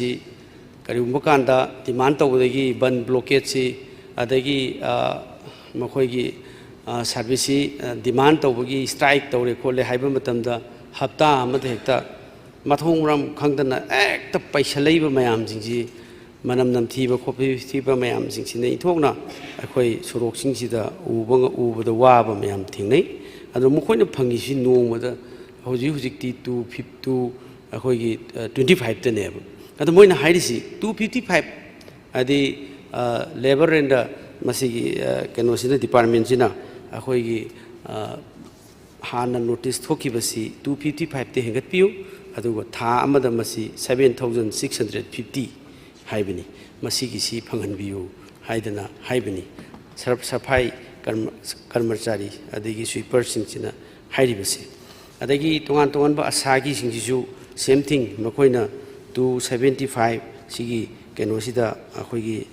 करीबा कांदा डिमांड तौबदगी बन ब्लॉकेज से अदगी मखोइगी ꯁꯥꯔꯚꯤꯁꯁꯤ ꯗꯤꯃꯥꯟ ꯇꯧꯕꯒꯤ ꯁ꯭ꯇ꯭ꯔꯥꯏꯛ ꯇꯧꯔꯦ ꯈꯣꯠꯂꯦ ꯍꯥꯏꯕ ꯃꯇꯝꯗ ꯍꯞꯇꯥ ꯑꯃꯗ ꯍꯦꯛꯇ ꯃꯊꯣꯡ ꯃꯔꯝ ꯈꯪꯗꯅ ꯍꯦꯛꯇ ꯄꯩꯁꯜꯂꯛꯏꯕ ꯃꯌꯥꯝꯁꯤꯡꯁꯤ ꯃꯅꯝ ꯅꯝꯊꯤꯕ ꯈꯣꯠꯊꯤꯕ ꯃꯌꯥꯝꯁꯤꯡꯁꯤꯅ ꯏꯟꯊꯣꯛꯅ ꯑꯩꯈꯣꯏ ꯁꯣꯔꯣꯛꯁꯤꯡꯁꯤꯗ ꯎꯕꯗ ꯋꯥꯕ ꯃꯌꯥꯝ ꯊꯦꯡꯅꯩ ꯑꯗꯣ ꯃꯈꯣꯏꯅ ꯐꯪꯉꯤꯁꯤ ꯅꯣꯡꯃꯗ ꯍꯧꯖꯤꯛꯇꯤ ꯑꯩꯈꯣꯏꯒꯤ 25ꯇꯅꯦꯕ ꯑꯗꯣ ꯃꯣꯏꯅ ꯍꯥꯏꯔꯤꯁꯤ 255 ꯍꯥꯏꯗꯤ ꯂꯦꯕꯔ ꯑꯦꯟ ꯃꯁꯤꯒꯤ ꯀꯩꯅꯣꯁꯤꯅ ꯗꯤꯄꯥꯔꯠꯃꯦꯟꯁꯤꯅ ꯑꯩꯈꯣꯏꯒꯤ ꯍꯥꯟꯅ ꯅꯣꯇꯤꯁ ꯊꯣꯛꯈꯤꯕꯁꯤ 255ꯇ ꯍꯦꯟꯒꯠꯄꯤꯌꯨ ꯑꯗꯨꯒ ꯊꯥ ꯑꯃꯗ ꯃꯁꯤ 7,650 ꯍꯥꯏꯕꯅꯤ ꯃꯁꯤꯒꯤꯁꯤ ꯐꯪꯍꯟꯕꯤꯌꯨ ꯍꯥꯏꯗꯅ ꯍꯥꯏꯕꯅꯤ ꯁꯐꯥꯏ ꯀꯔꯃꯆꯥꯔꯤ ꯑꯗꯒꯤ ꯁ꯭ꯋꯤꯄꯔꯁꯤꯡꯁꯤꯅ ꯍꯥꯏꯔꯤꯕꯁꯤ ꯑꯗꯒꯤ ꯇꯣꯉꯥꯟ ꯇꯣꯉꯥꯟꯕ ꯑꯁꯥꯒꯤꯁꯤꯡꯁꯤꯁꯨ ꯁꯦꯝ ꯊꯤꯡ ꯃꯈꯣꯏꯅ 275 ꯁꯤꯒꯤ ꯀꯩꯅꯣꯁꯤꯗ ꯑꯩꯈꯣꯏꯒꯤ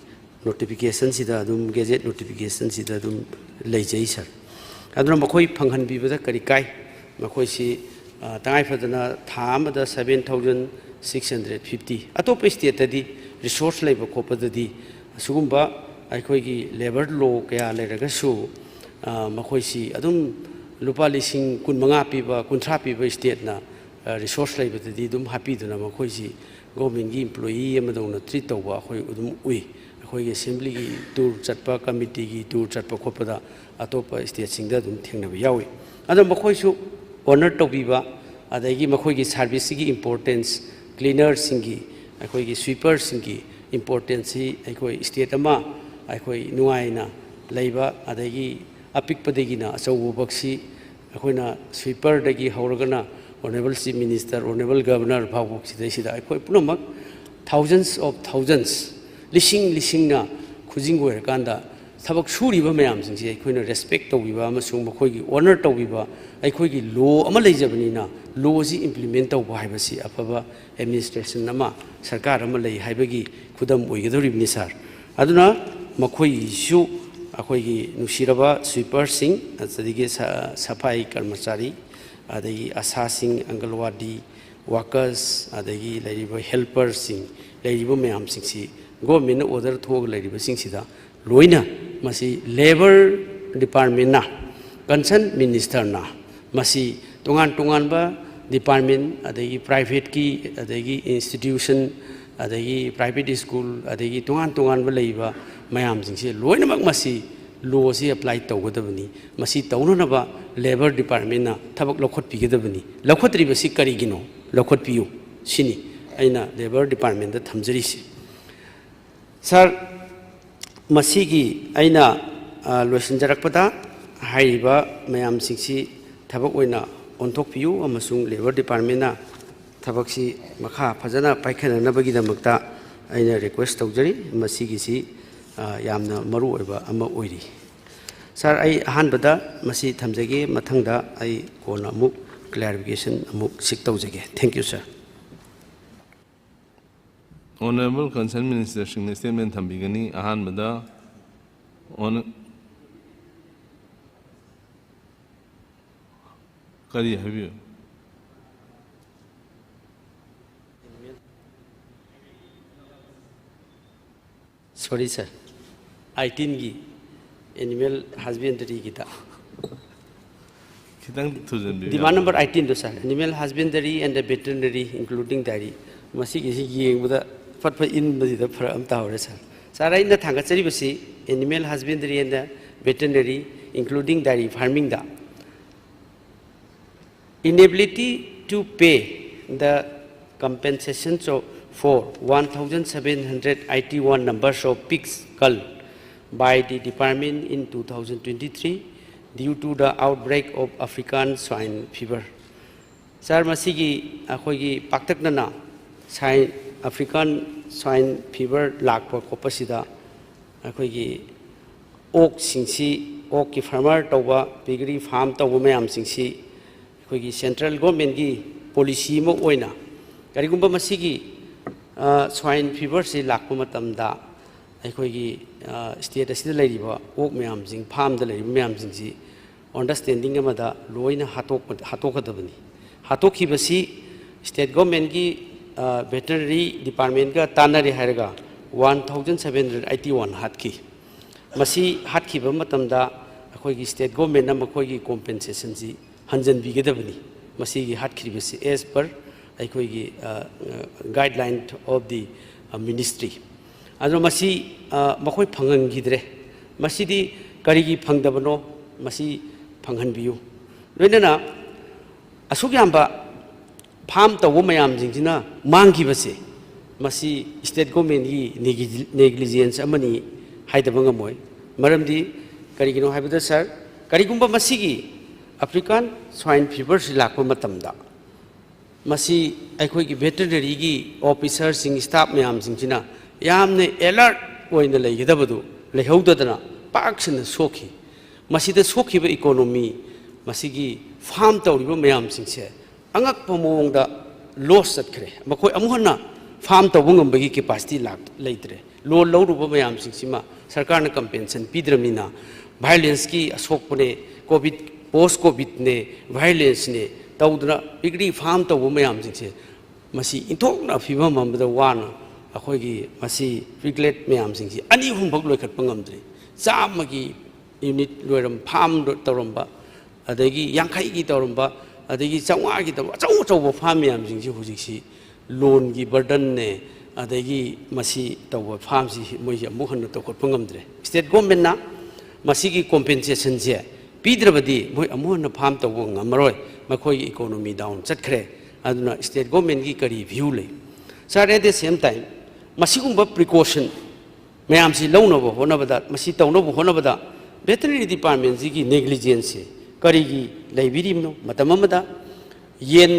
ꯅꯣꯇꯤꯐꯤꯀꯦꯁꯟꯁꯤꯗ ꯑꯗꯨꯝ ꯒꯦꯖꯦꯠ ꯅꯣꯇꯤꯐꯤꯀꯦꯁꯟꯁꯤꯗ ꯑꯗꯨꯝ ꯂꯩꯖꯩ ꯁꯔ ꯑꯗꯨꯅ ꯃꯈꯣꯏ ꯐꯪꯍꯟꯕꯤꯕꯗ ꯀꯔꯤ ꯀꯥꯏ ꯃꯈꯣꯏꯁꯤ ꯇꯉꯥꯏꯐꯗꯅ ꯊꯥ ꯑꯃꯗ 7,650 ꯑꯇꯣꯞꯄ ꯁ꯭ꯇꯦꯠꯇꯗꯤ ꯔꯤꯁꯣꯔꯁ ꯂꯩꯕ ꯈꯣꯠꯄꯗꯗꯤ ꯑꯁꯤꯒꯨꯝꯕ ꯑꯩꯈꯣꯏꯒꯤ ꯂꯦꯕꯔ ꯂꯣ ꯀꯌꯥ ꯂꯩꯔꯒꯁꯨ ꯃꯈꯣꯏꯁꯤ ꯑꯗꯨꯝ ꯂꯨꯄꯥ 15,000 ꯄꯤꯕ 30 ꯄꯤꯕ ꯁ꯭ꯇꯦꯠꯅ ꯔꯤꯁꯣꯔꯁ ꯂꯩꯕꯗꯗꯤ ꯑꯗꯨꯝ ꯍꯥꯞꯄꯤꯗꯨꯅ ꯃꯈꯣꯏꯁꯤ ꯒꯣꯔꯃꯦꯟꯒꯤ ꯏꯝꯄ꯭ꯂꯣꯌꯤ ꯑꯃꯗꯧꯅ ꯇ꯭ꯔꯤꯠ ꯇꯧꯕ ꯑꯩꯈꯣꯏ ꯑꯗꯨꯝ ꯎꯏ ꯑꯩꯈꯣꯏꯒꯤ ꯑꯦꯁꯦꯝꯕ꯭ꯂꯤꯒꯤ ꯇꯨꯔ ꯆꯠꯄ ꯀꯃꯤꯇꯤꯒꯤ ꯇꯨꯔ ꯆꯠꯄ ꯈꯣꯠꯄꯗ ꯑꯇꯣꯞꯄ ꯁ꯭ꯇꯦꯠꯁꯤꯡꯗ ꯑꯗꯨꯝ ꯊꯦꯡꯅꯕ ꯌꯥꯎꯏ ꯑꯗꯣ ꯃꯈꯣꯏꯁꯨ ꯑꯣꯅꯔ ꯇꯧꯕꯤꯕ ꯑꯗꯒꯤ ꯃꯈꯣꯏꯒꯤ ꯁꯥꯔꯚꯤꯁꯁꯤꯒꯤ ꯏꯝꯄꯣꯔꯇꯦꯟꯁ ꯀ꯭ꯂꯤꯅꯔꯁꯤꯡꯒꯤ ꯑꯩꯈꯣꯏꯒꯤ ꯁ꯭ꯋꯤꯄꯔꯁꯤꯡꯒꯤ ꯏꯝꯄꯣꯔꯇꯦꯟꯁꯁꯤ ꯑꯩꯈꯣꯏ ꯁ꯭ꯇꯦꯠ ꯑꯃ ꯑꯩꯈꯣꯏ ꯅꯨꯡꯉꯥꯏꯅ ꯂꯩꯕ ꯑꯗꯒꯤ ꯑꯄꯤꯛꯄꯗꯒꯤꯅ ꯑꯆꯧꯕꯐꯥꯎꯁꯤ ꯑꯩꯈꯣꯏꯅ ꯁ꯭ꯋꯤꯄꯔꯗꯒꯤ ꯍꯧꯔꯒꯅ honourable chief minister honourable governor ꯐꯥꯎꯕ ꯁꯤꯗꯩꯁꯤꯗ ꯑꯩꯈꯣꯏ ꯄꯨꯝꯅꯃꯛ ꯊꯥꯎꯖꯟꯁ ꯂꯤꯁꯤꯡꯅ ꯈꯨꯖꯤꯡ ꯑꯣꯏꯔꯀꯥꯟꯗ ꯊꯕꯛ ꯁꯨꯔꯤꯕ ꯃꯌꯥꯝꯁꯤꯡꯁꯤ ꯑꯩꯈꯣꯏꯅ ꯔꯦꯁꯄꯦꯛ ꯇꯧꯕꯤꯕ ꯑꯃꯁꯨꯡ ꯃꯈꯣꯏꯒꯤ ꯑꯣꯅꯔ ꯇꯧꯕꯤꯕ ꯑꯩꯈꯣꯏꯒꯤ ꯂꯣ ꯑꯃ ꯂꯩꯖꯕꯅꯤꯅ ꯂꯣꯁꯤ ꯏꯝꯄ꯭ꯂꯤꯃꯦꯟ ꯇꯧꯕ ꯍꯥꯏꯕꯁꯤ ꯑꯐꯕ ꯑꯦꯗꯃꯤꯅꯤꯁꯇ꯭ꯔꯦꯁꯟ ꯑꯃ ꯁꯔꯀꯥꯔ ꯑꯃ ꯂꯩ ꯍꯥꯏꯕꯒꯤ ꯈꯨꯗꯝ ꯑꯣꯏꯒꯗꯧꯔꯤꯕꯅꯤ ꯁꯥꯔ ꯑꯗꯨꯅ ꯃꯈꯣꯏꯒꯤꯁꯨ ꯑꯩꯈꯣꯏꯒꯤ ꯅꯨꯡꯁꯤꯔꯕ ꯁ꯭ꯋꯤꯄꯔꯁꯤꯡ ꯑꯗꯒꯤ ꯁꯐꯥꯏ ꯀꯔꯃꯆꯥꯔꯤ ꯑꯗꯒꯤ ꯑꯁꯥꯁꯤꯡ ꯑꯪꯒꯜꯋꯥꯗꯤ ꯋꯥꯀꯔꯁ ꯑꯗꯒꯤ ꯂꯩꯔꯤꯕ ꯍꯦꯜꯄꯔꯁꯤꯡ ꯂꯩꯔꯤꯕ ꯃꯌꯥꯝꯁꯤꯡꯁꯤ ꯒꯣꯔꯃꯦꯟꯅ ꯑꯣꯔꯗꯔ ꯊꯣꯛꯑꯒ ꯂꯩꯔꯤꯕꯁꯤꯡꯁꯤꯗ ꯂꯣꯏꯅ ꯃꯁꯤ ꯂꯦꯕꯔ ꯗꯤꯄꯥꯔꯠꯃꯦꯟꯅ ꯀꯟꯁꯔꯟ ꯃꯤꯅꯤꯁꯇꯔꯅ ꯃꯁꯤ ꯇꯣꯉꯥꯟ ꯇꯣꯉꯥꯟꯕ ꯗꯤꯄꯥꯔꯠꯃꯦꯟ ꯑꯗꯒꯤ ꯄ꯭ꯔꯥꯏꯚꯦꯠꯀꯤ ꯑꯗꯒꯤ ꯏꯟꯁꯇꯤꯇ꯭ꯌꯨꯁꯟ ꯑꯗꯒꯤ ꯄ꯭ꯔꯥꯏꯚꯦꯠ ꯁ꯭ꯀꯨꯜ ꯑꯗꯒꯤ ꯇꯣꯉꯥꯟ ꯇꯣꯉꯥꯟꯕ ꯂꯩꯕ ꯃꯌꯥꯝꯁꯤꯡꯁꯦ ꯂꯣꯏꯅꯃꯛ ꯃꯁꯤ ꯂꯣꯁꯤ ꯑꯦꯄ꯭ꯂꯥꯏ ꯇꯧꯒꯗꯕꯅꯤ ꯃꯁꯤ ꯇꯧꯅꯅꯕ ꯂꯦꯕꯔ ꯗꯤꯄꯥꯔꯠꯃꯦꯟꯅ ꯊꯕꯛ ꯂꯧꯈꯠꯄꯤꯒꯗꯕꯅꯤ ꯂꯧꯈꯠꯇ꯭ꯔꯤꯕꯁꯤ ꯀꯔꯤꯒꯤꯅꯣ ꯂꯧꯈꯠꯄꯤꯌꯨ ꯁꯤꯅꯤ ꯑꯩꯅ ꯂꯦꯕꯔ ꯗꯤꯄꯥꯔꯠꯃꯦꯟꯗ ꯊꯝꯖꯔꯤꯁꯤ ꯁꯥꯔ ꯃꯁꯤꯒꯤ ꯑꯩꯅ ꯂꯣꯏꯁꯤꯟꯖꯔꯛꯄꯗ ꯍꯥꯏꯔꯤꯕ ꯃꯌꯥꯝꯁꯤꯡꯁꯤ ꯊꯕꯛ ꯑꯣꯏꯅ ꯑꯣꯟꯊꯣꯛꯄꯤꯌꯨ ꯑꯃꯁꯨꯡ ꯂꯦꯕꯔ ꯗꯤꯄꯥꯔꯠꯃꯦꯟꯅ ꯊꯕꯛꯁꯤ ꯃꯈꯥ ꯐꯖꯅ ꯄꯥꯏꯈꯠꯅꯅꯕꯒꯤꯗꯃꯛꯇ ꯑꯩꯅ ꯔꯤꯀ꯭ꯋꯦꯁ ꯇꯧꯖꯔꯤ ꯃꯁꯤꯒꯤꯁꯤ ꯌꯥꯝꯅ ꯃꯔꯨꯑꯣꯏꯕ ꯑꯃ ꯑꯣꯏꯔꯤ ꯁꯥꯔ ꯑꯩ ꯑꯍꯥꯟꯕꯗ ꯃꯁꯤ ꯊꯝꯖꯒꯦ ꯃꯊꯪꯗ ꯑꯩ ꯀꯣꯟꯅ ꯑꯃꯨꯛ ꯀ꯭ꯂꯦꯔꯤꯐꯤꯀꯦꯁꯟ ꯑꯃꯨꯛ ꯁꯤꯛ ꯇꯧꯖꯒꯦ thank you sir Honorable Concerned Minister Singh Statement Thambigani Ahanbada on Kari have you? Sorry sir 18 gi animal husbandry gita demand number 18 do sir animal husbandry and the veterinary including dairy masigi si yengbuda fatfa in basida phara am tawre sir sir aina thangatsari basi animal husbandry and the veterinary including dairy farming da inability to pay the compensation for 1,781 numbers of pigs culled by the department in 2023 due to the outbreak of African swine fever. Sir, masigi akhoigi paktaknana African swine fever lakpa kopasida akhoigi ok singsi ok ki farmer tawba piggery farm tawba mayam singsi akhoigi central government gi policy mo oina karigumba masigi swine fever si lakpa matamda ꯑꯩꯈꯣꯏꯒꯤ state ꯑꯁꯤꯗ ꯂꯩꯔꯤꯕ ꯑꯣꯛ ꯃꯌꯥꯝꯁꯤꯡ ꯐꯥꯔꯝꯗ ꯂꯩꯔꯤꯕ ꯃꯌꯥꯝꯁꯤꯡꯁꯤ understanding ꯑꯃꯗ ꯂꯣꯏꯅ ꯍꯥꯠꯇꯣꯛꯀꯗꯕꯅꯤ ꯍꯥꯠꯇꯣꯛꯈꯤꯕꯁꯤ state ꯒꯣꯔꯃꯦꯟꯒꯤ ꯚꯦꯇꯔꯅꯔꯤ ꯗꯤꯄꯥꯔꯠꯃꯦꯟꯒ ꯇꯥꯟꯅꯔꯦ ꯍꯥꯏꯔꯒ 1,781 ꯍꯥꯠꯈꯤ ꯃꯁꯤ ꯍꯥꯠꯈꯤꯕ ꯃꯇꯝꯗ ꯑꯩꯈꯣꯏꯒꯤ ꯁ꯭ꯇꯦꯠ ꯒꯣꯔꯃꯦꯟꯅ ꯃꯈꯣꯏꯒꯤ ꯀꯣꯝꯄꯦꯟꯁꯦꯁꯟꯁꯤ ꯍꯟꯖꯤꯟꯕꯤꯒꯗꯕꯅꯤ ꯃꯁꯤꯒꯤ ꯍꯥꯠꯈꯤꯕꯁꯤ ꯑꯦꯁ ꯄꯔ ꯑꯩꯈꯣꯏꯒꯤ ꯒꯥꯏꯗꯂꯥꯏꯟ ꯑꯣꯐ ꯗꯤ ꯃꯤꯅꯤꯁꯇ꯭ꯔꯤ ꯑꯗꯨꯅ ꯃꯁꯤ ꯃꯈꯣꯏ ꯐꯪꯍꯟꯈꯤꯗ꯭ꯔꯦ ꯃꯁꯤꯗꯤ ꯀꯔꯤꯒꯤ ꯐꯪꯗꯕꯅꯣ ꯃꯁꯤ ꯐꯪꯍꯟꯕꯤꯌꯨ ꯂꯣꯏꯅꯅ ꯑꯁꯨꯛ ꯌꯥꯝꯕ ꯐꯥꯝ ꯇꯧꯕ ꯃꯌꯥꯝꯁꯤꯡꯁꯤꯅ ꯃꯥꯡꯈꯤꯕꯁꯦ ꯃꯁꯤ ꯁ꯭ꯇꯦꯠ ꯒꯣꯔꯃꯦꯟꯒꯤ ꯅꯦꯒ꯭ꯂꯤꯖꯦꯟꯁ ꯑꯃꯅꯤ ꯍꯥꯏꯗꯕ ꯉꯝꯃꯣꯏ ꯃꯔꯝꯗꯤ ꯀꯔꯤꯒꯤꯅꯣ ꯍꯥꯏꯕꯗ ꯁꯔ ꯀꯔꯤꯒꯨꯝꯕ ꯃꯁꯤꯒꯤ ꯑꯐ꯭ꯔꯤꯀꯥꯟ ꯁ꯭ꯋꯥꯏꯟ ꯐꯤꯚꯔꯁꯤ ꯂꯥꯛꯄ ꯃꯇꯝꯗ ꯃꯁꯤ ꯑꯩꯈꯣꯏꯒꯤ ꯚꯦꯇꯔꯅꯔꯤꯒꯤ ꯑꯣꯐꯤꯁꯔꯁꯤꯡ ꯁ꯭ꯇꯥꯐ ꯃꯌꯥꯝꯁꯤꯡꯁꯤꯅ ꯌꯥꯝꯅ ꯑꯦꯂꯔꯠ ꯑꯣꯏꯅ ꯂꯩꯒꯗꯕꯗꯨ ꯂꯩꯍꯧꯗꯗꯅ ꯄꯥꯛꯁꯟꯅ ꯁꯣꯛꯈꯤ ꯃꯁꯤꯗ ꯁꯣꯛꯈꯤꯕ ꯏꯀꯣꯅꯣꯃꯤ ꯃꯁꯤꯒꯤ ꯐꯥꯝ ꯇꯧꯔꯤꯕ ꯃꯌꯥꯝꯁꯤꯡꯁꯦ ꯑꯉꯛꯄ ꯃꯑꯣꯡꯗ ꯂꯣꯁ ꯆꯠꯈ꯭ꯔꯦ ꯃꯈꯣꯏ ꯑꯃꯨꯛ ꯍꯟꯅ ꯐꯥꯝ ꯇꯧꯕ ꯉꯝꯕꯒꯤ ꯀꯦꯄꯥꯁꯤꯇꯤ ꯂꯩꯇ꯭ꯔꯦ ꯂꯣꯟ ꯂꯧꯔꯨꯕ ꯃꯌꯥꯝꯁꯤꯡꯁꯤꯃ ꯁꯔꯀꯥꯔꯅ ꯀꯝꯄꯦꯟꯁꯟ ꯄꯤꯗ꯭ꯔꯕꯅꯤꯅ ꯚꯥꯏꯂꯦꯟꯁꯀꯤ ꯑꯁꯣꯛꯄꯅꯦ ꯀꯣꯚꯤꯗ ꯄꯣꯁ ꯀꯣꯚꯤꯗꯅꯦ ꯚꯥꯏꯂꯦꯟꯁꯅꯦ ꯇꯧꯗꯅ ꯄꯤꯒ꯭ꯔꯤ ꯐꯥꯝ ꯇꯧꯕ ꯃꯌꯥꯝꯁꯤꯡꯁꯦ ꯃꯁꯤ ꯏꯟꯊꯣꯛꯅ ꯐꯤꯕꯝ ꯑꯃꯗ ꯋꯥꯅ ꯑꯩꯈꯣꯏꯒꯤ ꯃꯁꯤ ꯄꯤꯒ꯭ꯂꯦꯠ ꯃꯌꯥꯝꯁꯤꯡꯁꯤ ꯑꯅꯤ ꯑꯍꯨꯝꯐꯛ ꯂꯣꯏꯈꯠꯄ ꯉꯝꯗ꯭ꯔꯤ ꯆꯥꯝꯃꯒꯤ ꯌꯨꯅꯤꯠ ꯂꯣꯏꯔꯝ ꯐꯥꯝ ꯇꯧꯔꯝꯕ ꯑꯗꯒꯤ ꯌꯥꯡꯈꯩꯒꯤ ꯇꯧꯔꯝꯕ ꯑꯗꯒꯤ 500ꯒꯤ ꯇꯧꯔꯝꯕ ꯑꯆꯧꯕ ꯐꯥꯝ ꯃꯌꯥꯝꯁꯤꯡꯁꯤ ꯍꯧꯖꯤꯛꯁꯤ ꯂꯣꯟꯒꯤ ꯕꯔꯗꯟꯅꯦ ꯑꯗꯒꯤ ꯃꯁꯤ ꯇꯧꯕ ꯐꯥꯝꯁꯤ ꯃꯣꯏꯁꯤ ꯑꯃꯨꯛ ꯍꯟꯅ ꯇꯧꯈꯠꯄ ꯉꯝꯗ꯭ꯔꯦ ꯁ꯭ꯇꯦꯠ ꯒꯣꯔꯃꯦꯟꯅ ꯃꯁꯤꯒꯤ ꯀꯣꯝꯄꯦꯟꯁꯦꯁꯟꯁꯦ ꯄꯤꯗ꯭ꯔꯕꯗꯤ ꯃꯣꯏ ꯑꯃꯨꯛ ꯍꯟꯅ ꯐꯥꯝ ꯇꯧꯕ ꯉꯝꯃꯔꯣꯏ ꯃꯈꯣꯏꯒꯤ ꯏꯀꯣꯅꯣꯃꯤ ꯗꯥꯎꯟ ꯆꯠꯈ꯭ꯔꯦ ꯑꯗꯨꯅ ꯁ꯭ꯇꯦꯠ ꯒꯣꯔꯃꯦꯟꯒꯤ ꯀꯔꯤ ꯚ꯭ꯌꯨ ꯂꯩ ꯁꯥꯔ ꯑꯦꯠ ꯗ ꯁꯦꯝ ꯇꯥꯏꯝ ꯃꯁꯤꯒꯨꯝꯕ ꯄ꯭ꯔꯤꯀꯣꯁꯟ ꯃꯌꯥꯝꯁꯤ ꯂꯧꯅꯕ ꯍꯣꯠꯅꯕꯗ ꯃꯁꯤ ꯇꯧꯅꯕ ꯍꯣꯠꯅꯕꯗ ꯚꯦꯇꯔꯅꯔꯤ ꯗꯤꯄꯥꯔꯠꯃꯦꯟꯁꯤꯒꯤ ꯅꯦꯒ꯭ꯂꯤꯖꯦꯟꯁꯁꯤ ꯀꯔꯤꯒꯤ ꯂꯩꯕꯤꯔꯤꯕꯅꯣ ꯃꯇꯝ ꯑꯃꯗ ꯌꯦꯟ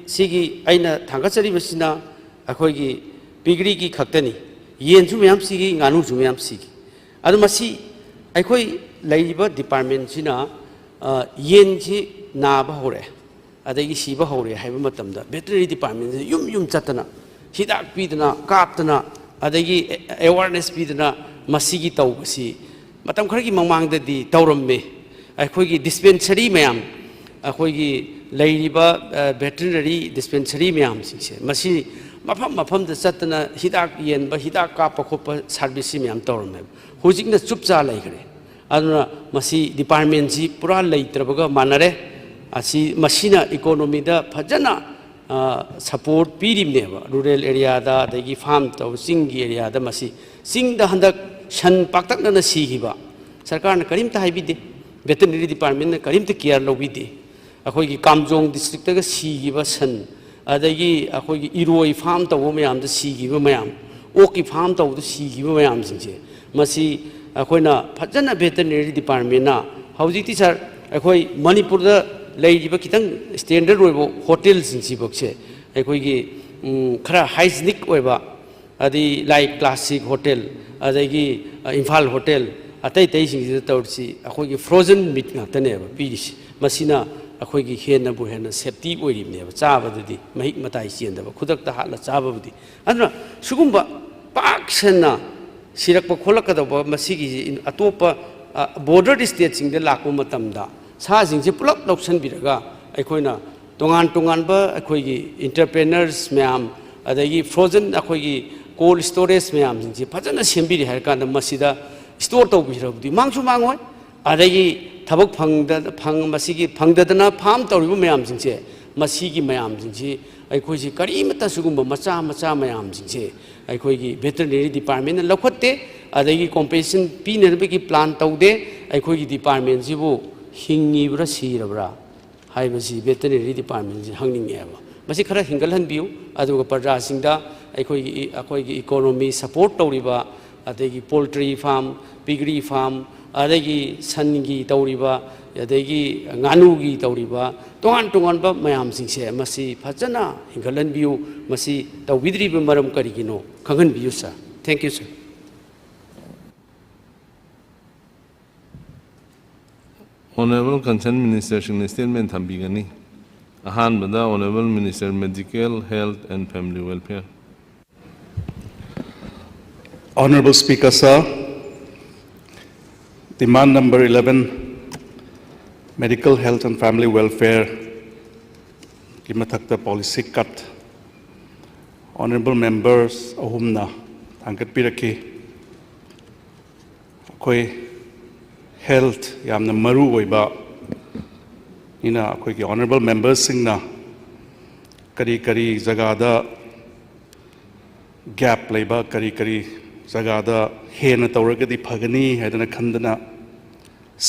ꯁꯤꯒꯤ ꯑꯩꯅ ꯊꯥꯡꯒꯠꯆꯔꯤꯕꯁꯤꯅ ꯑꯩꯈꯣꯏꯒꯤ ꯄꯤꯒ꯭ꯔꯤꯒꯤ ꯈꯛꯇꯅꯤ ꯌꯦꯟꯁꯨ ꯃꯌꯥꯝ ꯁꯤꯒꯤ ꯉꯥꯅꯨꯁꯨ ꯃꯌꯥꯝ ꯁꯤꯒꯤ ꯑꯗꯨ ꯃꯁꯤ ꯑꯩꯈꯣꯏ ꯂꯩꯔꯤꯕ ꯗꯤꯄꯥꯔꯠꯃꯦꯟꯁꯤꯅ ꯌꯦꯟꯁꯤ ꯅꯥꯕ ꯍꯧꯔꯛꯑꯦ ꯑꯗꯒꯤ ꯁꯤꯕ ꯍꯧꯔꯛꯑꯦ ꯍꯥꯏꯕ ꯃꯇꯝꯗ ꯚꯦꯇꯔꯅꯔꯤ ꯗꯤꯄꯥꯔꯠꯃꯦꯟꯁꯤ ꯌꯨꯝ ꯆꯠꯇꯅ ꯍꯤꯗꯥꯛ ꯄꯤꯗꯅ ꯀꯥꯞꯇꯅ ꯑꯗꯒꯤ ꯑꯦꯋꯥꯔꯅꯦꯁ ꯄꯤꯗꯅ ꯃꯁꯤꯒꯤ ꯇꯧꯕꯁꯤ ꯃꯇꯝ ꯈꯔꯒꯤ ꯃꯃꯥꯡꯗꯗꯤ ꯇꯧꯔꯝꯃꯦ ꯑꯩꯈꯣꯏꯒꯤ ꯗꯤꯁꯄꯦꯟꯁꯔꯤ ꯃꯌꯥꯝ ꯑꯩꯈꯣꯏꯒꯤ ꯂꯩꯔꯤꯕ ꯚꯦꯇꯔꯅꯔꯤ ꯗꯤꯁꯄꯦꯟꯁꯔꯤ ꯃꯌꯥꯝꯁꯤꯡꯁꯦ ꯃꯁꯤ ꯃꯐꯝꯗ ꯆꯠꯇꯅ ꯍꯤꯗꯥꯛ ꯌꯦꯟꯕ ꯍꯤꯗꯥꯛ ꯀꯥꯞꯄ ꯈꯣꯠꯄ ꯁꯥꯔꯚꯤꯁꯁꯤ ꯃꯌꯥꯝ ꯇꯧꯔꯝꯃꯦꯕ ꯍꯧꯖꯤꯛꯅ ꯆꯨꯞꯆꯥ ꯂꯩꯈ꯭ꯔꯦ ꯑꯗꯨꯅ ꯃꯁꯤ ꯗꯤꯄꯥꯔꯠꯃꯦꯟꯁꯤ ꯄꯨꯔꯥ ꯂꯩꯇ꯭ꯔꯕꯒ ꯃꯥꯟꯅꯔꯦ ꯃꯁꯤꯅ ꯏꯀꯣꯅꯣꯃꯤꯗ ꯐꯖꯅ ꯁꯄꯣꯔꯠ ꯄꯤꯔꯤꯕꯅꯦꯕ ꯔꯨꯔꯦꯜ ꯑꯦꯔꯤꯌꯥꯗ ꯑꯗꯒꯤ ꯐꯥꯝ ꯇꯧꯕ ꯆꯤꯡꯒꯤ ꯑꯦꯔꯤꯌꯥꯗ ꯃꯁꯤ ꯆꯤꯡꯗ ꯍꯟꯗꯛ ꯁꯟ ꯄꯥꯛꯇꯛꯅꯅ ꯁꯤꯈꯤꯕ ꯁꯔꯀꯥꯔꯅ ꯀꯔꯤꯝꯇ ꯍꯥꯏꯕꯤꯗꯦ ꯚꯦꯇꯔꯅꯔꯤ ꯗꯤꯄꯥꯔꯠꯃꯦꯟꯅ ꯀꯔꯤꯝꯇ ꯀꯤꯌꯔ ꯂꯧꯕꯤꯗꯦ ꯑꯩꯈꯣꯏꯒꯤ ꯀꯥꯝꯖꯣꯡ ꯗꯤꯁꯇ꯭ꯔꯤꯛꯇꯒ ꯁꯤꯈꯤꯕ ꯁꯟ ꯑꯗꯒꯤ ꯑꯩꯈꯣꯏꯒꯤ ꯏꯔꯣꯏ ꯐꯥꯝ ꯇꯧꯕ ꯃꯌꯥꯝꯗ ꯁꯤꯈꯤꯕ ꯃꯌꯥꯝ ꯑꯣꯛꯀꯤ ꯐꯥꯝ ꯇꯧꯕꯗ ꯁꯤꯈꯤꯕ ꯃꯌꯥꯝꯁꯤꯡꯁꯦ ꯃꯁꯤ ꯑꯩꯈꯣꯏꯅ ꯐꯖꯅ ꯚꯦꯇꯔꯅꯔꯤ ꯗꯤꯄꯥꯔꯠꯃꯦꯟꯅ ꯍꯧꯖꯤꯛꯇꯤ ꯁꯥꯔ ꯑꯩꯈꯣꯏ ꯃꯅꯤꯄꯨꯔꯗ ꯂꯩꯔꯤꯕ ꯈꯤꯇꯪ ꯁ꯭ꯇꯦꯟꯗꯔꯠ ꯑꯣꯏꯕ ꯍꯣꯇꯦꯜꯁꯤꯡꯁꯤꯐꯥꯎꯁꯦ ꯑꯩꯈꯣꯏꯒꯤ ꯈꯔ ꯍꯥꯏꯖꯤꯅꯤꯛ ꯑꯣꯏꯕ ꯑꯗꯩ ꯂꯥꯏꯛ ꯀ꯭ꯂꯥꯁꯤꯛ ꯍꯣꯇꯦꯜ ꯑꯗꯒꯤ ꯏꯝꯐꯥꯜ ꯍꯣꯇꯦꯜ ꯑꯇꯩꯁꯤꯡꯁꯤꯗ ꯇꯧꯔꯤꯁꯤ ꯑꯩꯈꯣꯏꯒꯤ ꯐ꯭ꯔꯣꯖꯟ ꯃꯤꯠ ꯉꯥꯛꯇꯅꯦꯕ ꯄꯤꯔꯤꯁꯤ ꯃꯁꯤꯅ ꯑꯩꯈꯣꯏꯒꯤ ꯍꯦꯟꯅꯕꯨ ꯍꯦꯟꯅ ꯁꯦꯐꯇꯤ ꯑꯣꯏꯔꯤꯕꯅꯦꯕ ꯆꯥꯕꯗꯗꯤ ꯃꯍꯤꯛ ꯃꯇꯥꯏ ꯆꯦꯟꯗꯕ ꯈꯨꯗꯛꯇ ꯍꯥꯠꯂ ꯆꯥꯕꯕꯨꯗꯤ ꯑꯗꯨꯅ ꯁꯤꯒꯨꯝꯕ ꯄꯥꯛ ꯁꯟꯅ ꯁꯤꯔꯛꯄ ꯈꯣꯠꯂꯛꯀꯗꯧꯕ ꯃꯁꯤꯒꯤ ꯑꯇꯣꯞꯄ ꯕꯣꯔꯗꯔ ꯁ꯭ꯇꯦꯠꯁꯤꯡꯗ ꯂꯥꯛꯄ ꯃꯇꯝꯗ ꯁꯥꯁꯤꯡꯁꯦ ꯄꯨꯂꯞ ꯂꯧꯁꯤꯟꯕꯤꯔꯒ ꯑꯩꯈꯣꯏꯅ ꯇꯣꯉꯥꯟꯕ ꯑꯩꯈꯣꯏꯒꯤ ꯏꯟꯇꯔꯄ꯭ꯔꯦꯅꯔꯁ ꯃꯌꯥꯝ ꯑꯗꯒꯤ ꯐ꯭ꯔꯣꯖꯟ ꯑꯩꯈꯣꯏꯒꯤ ꯀꯣꯜ ꯁ꯭ꯇꯣꯔꯦꯖ ꯃꯌꯥꯝꯁꯤꯡꯁꯦ ꯐꯖꯅ ꯁꯦꯝꯕꯤꯔꯦ ꯍꯥꯏꯔꯀꯥꯟꯗ ꯃꯁꯤꯗ ꯁ꯭ꯇꯣꯔ ꯇꯧꯕꯤꯔꯕꯗꯤ ꯃꯥꯡꯁꯨ ꯃꯥꯡꯉꯣꯏ ꯑꯗꯒꯤ ꯊꯕꯛ ꯃꯁꯤꯒꯤ ꯐꯪꯗꯗꯅ ꯐꯥꯝ ꯇꯧꯔꯤꯕ ꯃꯌꯥꯝꯁꯤꯡꯁꯦ ꯃꯁꯤꯒꯤ ꯃꯌꯥꯝꯁꯤꯡꯁꯤ ꯑꯩꯈꯣꯏꯁꯤ ꯀꯔꯤꯃꯠꯇ ꯁꯤꯒꯨꯝꯕ ꯃꯆꯥ ꯃꯌꯥꯝꯁꯤꯡꯁꯦ ꯑꯩꯈꯣꯏꯒꯤ ꯚꯦꯇꯔꯅꯔꯤ ꯗꯤꯄꯥꯔꯠꯃꯦꯟꯅ ꯂꯧꯈꯠꯇꯦ ꯑꯗꯒꯤ ꯀꯣꯝꯄꯦꯟꯁꯟ ꯄꯤꯅꯕꯒꯤ ꯄ꯭ꯂꯥꯟ ꯇꯧꯗꯦ ꯑꯩꯈꯣꯏꯒꯤ ꯗꯤꯄꯥꯔꯠꯃꯦꯟꯁꯤꯕꯨ ꯍꯤꯡꯉꯤꯕ꯭ꯔꯥ ꯁꯤꯔꯕ꯭ꯔꯥ ꯍꯥꯏꯕꯁꯤ ꯚꯦꯇꯔꯅꯔꯤ ꯗꯤꯄꯥꯔꯠꯃꯦꯟꯁꯤ ꯍꯪꯅꯤꯡꯉꯦꯕ ꯃꯁꯤ ꯈꯔ ꯍꯦꯟꯒꯠꯍꯟꯕꯤꯌꯨ ꯑꯗꯨꯒ ꯄ꯭ꯔꯖꯥꯁꯤꯡꯗ ꯑꯩꯈꯣꯏꯒꯤ ꯏꯀꯣꯅꯣꯃꯤ ꯁꯄꯣꯔꯠ ꯇꯧꯔꯤꯕ ꯑꯗꯒꯤ ꯄꯣꯜꯇ꯭ꯔꯤ ꯐꯥꯝ ꯄꯤꯒ꯭ꯔꯤ ꯐꯥꯝ ꯑꯗꯒꯤ ꯁꯟꯒꯤ ꯇꯧꯔꯤꯕ ꯑꯗꯒꯤ ꯉꯥꯅꯨꯒꯤ ꯇꯧꯔꯤꯕ ꯇꯣꯉꯥꯟꯕ ꯃꯌꯥꯝꯁꯤꯡꯁꯦ ꯃꯁꯤ ꯐꯖꯅ ꯍꯦꯟꯒꯠꯍꯟꯕꯤꯌꯨ ꯃꯁꯤ ꯇꯧꯕꯤꯗ꯭ꯔꯤꯕ ꯃꯔꯝ ꯀꯔꯤꯒꯤꯅꯣ ꯈꯪꯍꯟꯕꯤꯌꯨ sir thank you sir Honorable Concerned Minister Shingna Statement Thambigani. Ahanbada Honorable Minister Medical, Health and Family Welfare. Honorable Speaker, sir, demand number 11, Medical, Health and Family Welfare, Kimathakta Policy Cut. Honorable Members, Ahumna, Thankat Piraki, Koi health yamna maru oiba ina akoi ki honorable members singna kari kari jagada gap leba kari kari jagada hena tawragadi phagani haidana khandana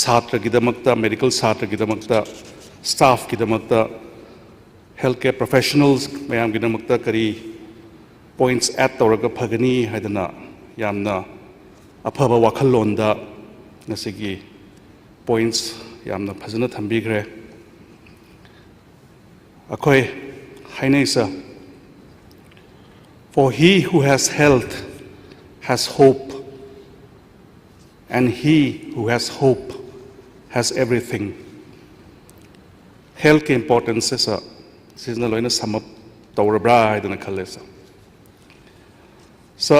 satra gidamakta medical satra gidamakta staff gidamakta healthcare professionals mayam gidamakta kari points at tawraga phagani haidana yamna afaba wakhallonda nasigi points yamna phajana thambigre akoi hainaisa for he who has health has hope and he who has hope has everything. Health importance is a seasonal loina sum up tawrabra idana khalesa. So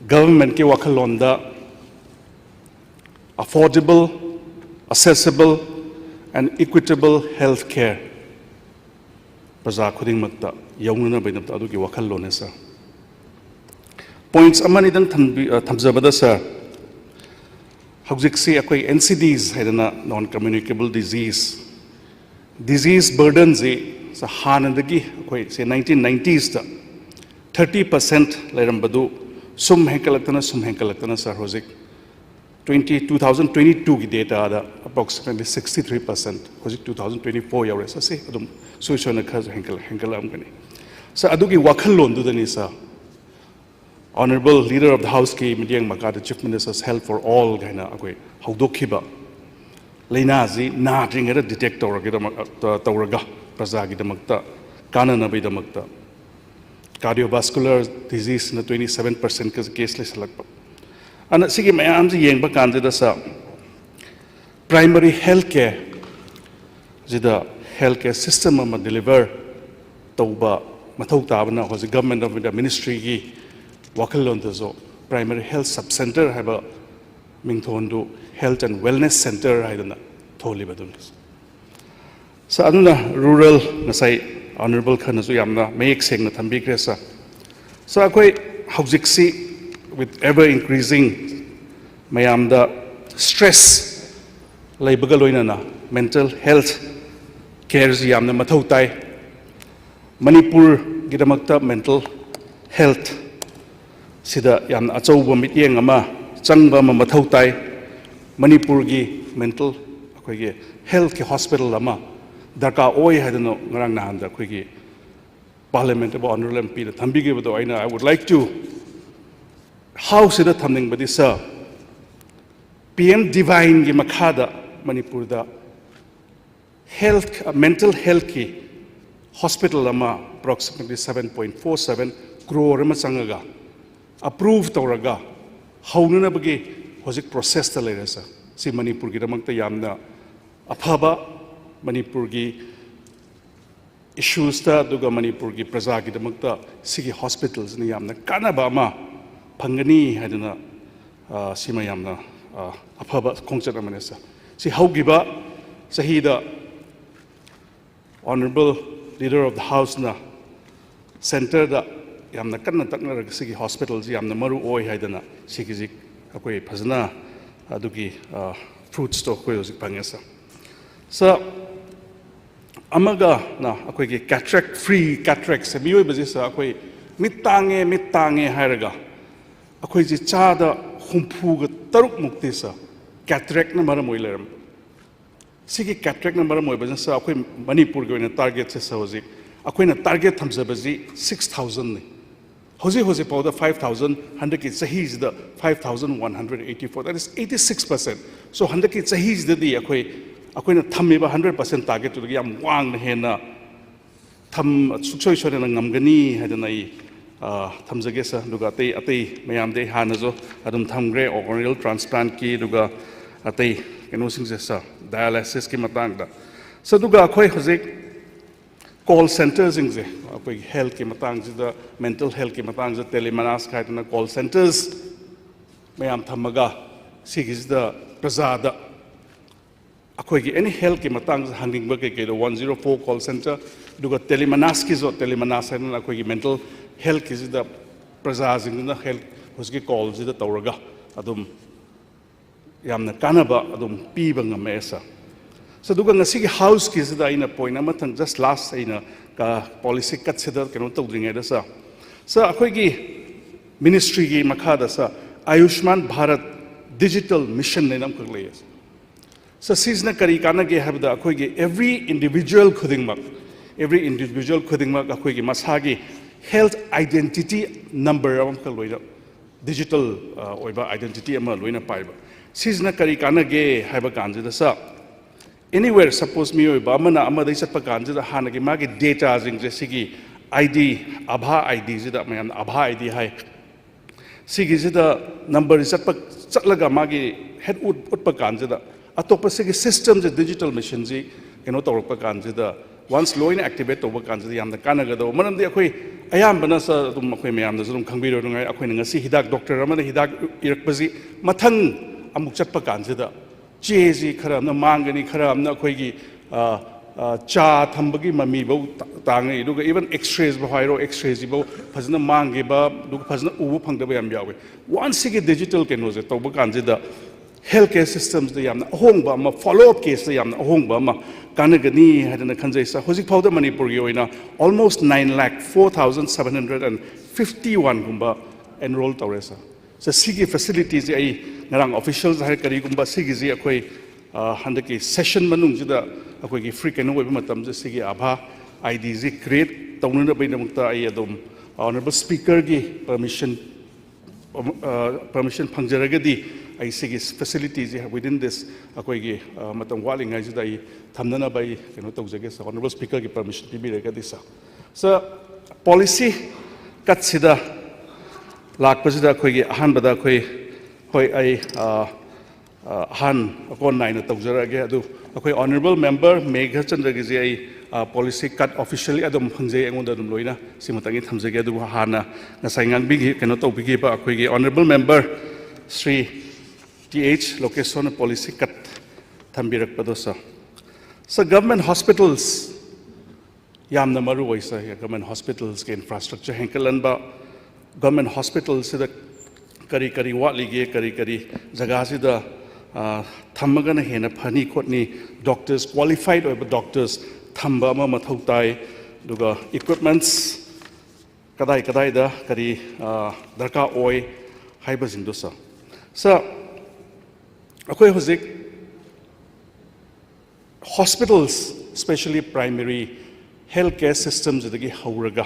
government ki wakhalonda affordable, accessible and equitable health care praja khuding makta yawnana bainam adu ki wakhallon esa. Points amani dang thamjabada sir hawjiksi akoi NCDs haidana non communicable disease burden zi sa hanandagi akoi say 1990s ta 30% lairambadu sum henkalaktana sir hojik 2022 ki data da approximately 63% hojik 2024 yaure sa se adum suishona khaz henkalam gani sa adugi wakhallon du dani sa Honorable Leader of the House ki Mediang Makata Chief Minister's Health for All gaina akoi hawdokhiba leina zi na dringera detect tawraga praja gi damakta kanana bai damakta cardiovascular disease na 27% ka case le salakpa ana sigi mayam ji yengba kandida sa primary health care jida health care system ma deliver tawba mathau tabana hoji government of India ministry gi wakallon so primary health sub center haba mingthondu health and wellness center haidana tholi badun sa aduna rural nasai honorable khanasu yamna mayek sengna thambi kresa so akoi hawjiksi with ever increasing mayamda stress laibaga loinana mental health care yamna mathau tai manipur gidamakta mental health sida yam achouba mityeng ama changba ma mathau tai manipur gi mental akoi gi health ki hospital ama darka oi hadano ngarang na handa akoi gi parliament ba honorable MP da thambi gi bodo aina I would like to how sida thamning badi sir PM Divine gi makhada manipur da health mental health ki hospital ama approximately 7.47 crore ma changaga approve tawraga haununa bagi hojik process ta leirasa si manipur gi damakta yamna aphaba manipur gi issues ta duga manipur gi praja gi damakta sigi hospitals ni yamna kanaba ma phangani hadana sima yamna aphaba khongchat amanesa si haugiba sahida honorable leader of the house na center da yamna kanna takna sigi hospitals yamna maru oi haidana sigi zik akoi phajana adugi fruits to koi zik pangesa sa amaga na akoi gi cataract free cataract se mioi baji sa akoi mittange hairaga akoi ji chada humphu ga taruk mukti sa cataract na maram oi leram sigi cataract na maram oi baji sa akoi manipur ga na target se sa zik akoi na target thamjabaji 6000 ni Hose powder 5,000, ki sahiz the 5,184. That is 86%. So 100 ki sahiz the akoi na thammi ba 100% target to the yam wang na hena tham suksoi shone na ngamgani hadanai thamjage sa duga atei mayam de hanazo adum thamgre organ transplant ki duga atei keno sing sa dialysis ki matang da. So duga akoi hose call centers in the health ki matang the mental health ki matang the telemanas kaitana call centers mayam thamaga sigis the prasada akoi gi any health ki matang handing ba ke 104 call center duga telemanas ki zo telemanas na akoi gi mental health ki the prasas in the health hoski call the tawraga adum yamna kanaba adum piba ngame sa so duga ngasi house ki sida ina point amathang just last ina ka policy kat sida keno tawdringe da sa akhoi gi ministry gi makha da sa Ayushman Bharat digital mission ne nam khakle so seasna kari kana ge have da akhoi gi every individual khudingmak akhoi gi masagi health identity number am khaloi digital oiba identity ama loina paiba seasna kari kana ge have kanji da sa anywhere suppose me oiba amana ama dai satpa kanji da hanagi magi data jing je sigi ID Abha ID zida mayam Abha ID hai sigi zida number satpa chatlaga magi head utpa kanji da atopa sigi system je digital machine ji keno torpa kanji da once loin activate toba kanji da yamda kanaga da manam de akhoi ayam bana sa dum akhoi mayam da dum khangbiro ngai akhoi ngasi hidak doctor amana hidak irakpaji mathang amuk chatpa kanji da cheji khara na mangani khara amna akhoi gi cha thambagi mami bo tangai duga even x-rays bo hairo x-rays bo phajna mangi ba duga phajna ubu phangda ba yam yawe once sigi digital kenoje toba kanji da healthcare systems da yamna ahongba ma follow up case da yamna ahongba ma kanagani hadana khanjai sa hojik phawda manipur gi oina almost 9,04,751 gumba enroll tawresa so sigi facilities ai ngarang officials har kari gumba sigi ji akhoi handaki session manung jida akhoi gi free keno oiba matam je sigi Abha ID ji create tawnuna bai namukta ai adum honorable speaker gi permission phangjaragadi ai sigi facilities within this akhoi gi matam wali ngai jida ai thamnana bai keno tawjage sa honorable speaker gi permission pibiragadi sa so policy kat sida lakpasida akhoi gi ahan bada akhoi hoi ai han akon nine tawjarage adu akhoi honorable member Megha Chandra gi ai policy cut officially adum phangje engon adum loina simatangi thamjage adu hana ngasai ngangbi gi keno tawbigi ba akhoi gi honorable member Sri TH location policy cut thambirak padosa so government hospitals yamna maru waisa government hospitals ke infrastructure henkalan ba government hospitals sida kari kari watlige kari jaga sida thamagana hena phani khotni doctors qualified over doctors thamba ma mathau tai duga equipments kadai da kari darka oi haiba jingdosa sa akhoi hojik hospitals especially primary healthcare systems dagi hauraga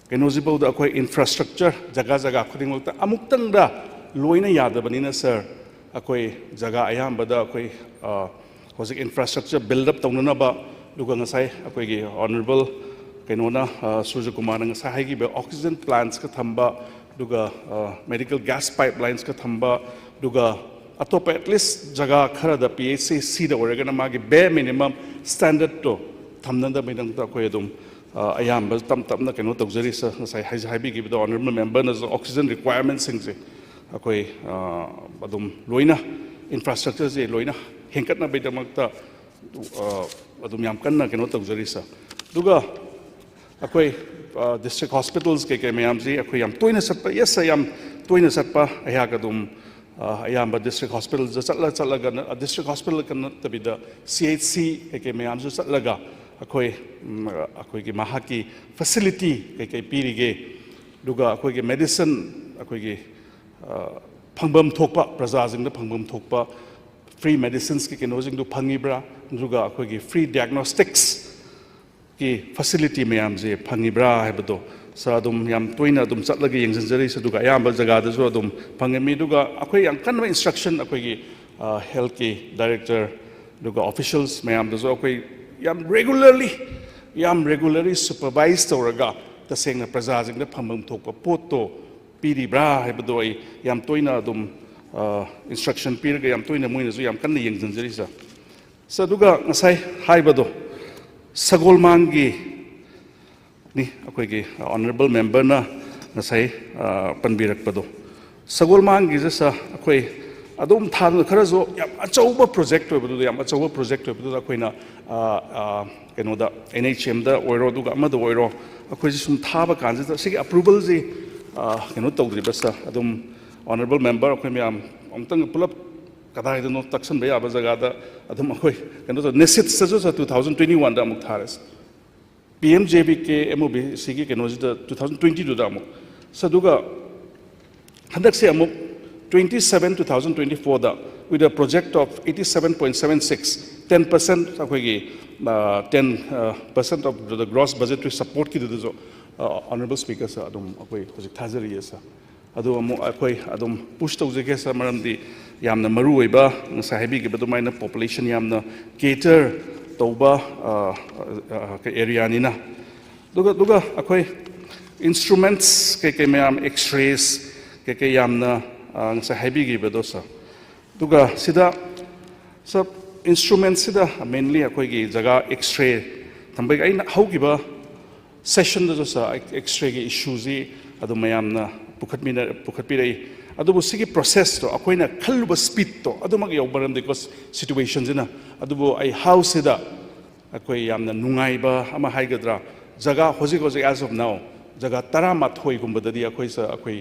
kenojibo da akhoi infrastructure jaga khudingmukta amuktang da loina yadabanina sir akhoi jaga ayamba da akhoi hojik infrastructure build up tawnana ba duga ngasai akhoi gi honorable kenona Surya Kumar ngasai hai gi be oxygen plants ka thamba duga medical gas pipelines ka thamba duga atopa at least jaga khara da PHC da oragana magi bare minimum standard to thamnanda minang ta akhoi dum ayamba tamna keno tawjari sa ngasai haibi gi the honorable member na oxygen requirements singse akhoi adum loina infrastructure je loina henkatna baidamakta adum yam kanna keno tawjari sa duga akhoi district hospitals ke mayam ji akhoi yam toina satpa yes yam toina satpa aya kadum ayamba district hospitals chatla ga district hospital kan tabida CHC ke mayam ju chatlaga akhoi gi mahaki facility ke pirige duga akhoi gi medicine akhoi gi phangbam thokpa praja jing da phangbam thokpa free medicines ki keno jing du phangibra duga akhoi gi free diagnostics ki facility mayam je phangibra hebdo sa dum yam toina dum chatlagi yengjanjari sa duga ayamba jaga da so dum phangemi duga akhoi yang kanma instruction akhoi gi health ki director duga officials mayam da so akhoi yam regularly supervised tawraga tasengna praja jing da phambam thokpa poto piribra hebdo ai yam toina dum instruction pirga yam toina moina ju yam kanna yengjanjari sa duga ngasai haibado sagolmangi ni akhoi gi honorable member na ngasai panbirak pado sagolmangi jasa akhoi adum than khara jo yam achauba project oibadu yam achauba project oibadu akhoi na keno da NHM da oiro duga amada oiro akhoi sum thaba kanji da sigi approval ji keno tawdri basa adum honorable member akhoi mi am amtang pulap कदाइदनो तक्सन बे आबा जगह अदम अखोई कनो तो नेसित सजो 2021 दा अमुक थारस PMJBK MOB सिगी कनो 2022 दा अमुक सदुगा हंदक से अमुक 27 2024 दा with a project of 87.76 10% अखोई 10% of the gross budgetary support की दो honorable speaker sa adum अखोई हजिक थाजरी है सा अदो अमुक अखोई अदम पुश तौजके सा मरमदी यामना मरु ओइबा साहेबी के बदुमाइना पॉपुलेशन यामना केटर तौबा एरिया निना दुगा अखोई इंस्ट्रूमेंट्स के मैम एक्स-रेस के यामना साहेबी के बदोसा दुगा सिदा सब इंस्ट्रूमेंट्स सिदा मेनली अखोई की जगह एक्स-रे थंबे आइना हौगिबा सेशन दो सा एक्स-रे के इश्यूज अदु मैमना पुखतपीरई अदुबु सिगी प्रोसेस तो अखोइना खल्लुबा स्पीड तो अदुमग यौबरम देखो सिचुएशन जिना अदुबु आई हाउस सिदा अखोइ यामना नुंगाइबा अमा हाइगद्रा जगह होजिक एज ऑफ नाउ जगह 12 गुंबददी अखोइ सा अखोइ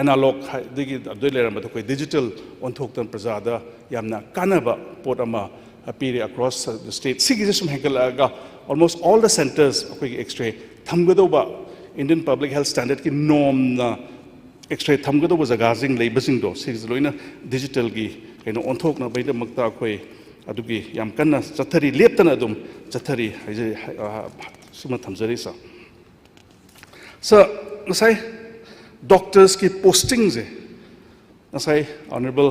एनालॉग दिगी अदुइ लेरम बद अखोइ डिजिटल ओंथोक्तन प्रजादा यामना कानबा पोट अमा पीरे अक्रॉस द स्टेट सिगी जसम हेंकलागा almost all the centers अखोइ एक्स-रे थमगदोबा Indian public health standard की norm ना एक्स-रे थमगदोबा जगाजिंग लेबसिंगदो सिगी लोइना डिजिटल की कइनो ओंथोक ना बैदा मक्ता अखोइ अदुगी याम कन्ना चथरी लेप्तना अदुम चथरी हाइजे सुमा थमजरी सा नसाई डॉक्टर्स की पोस्टिंग से नसाई ऑनरेबल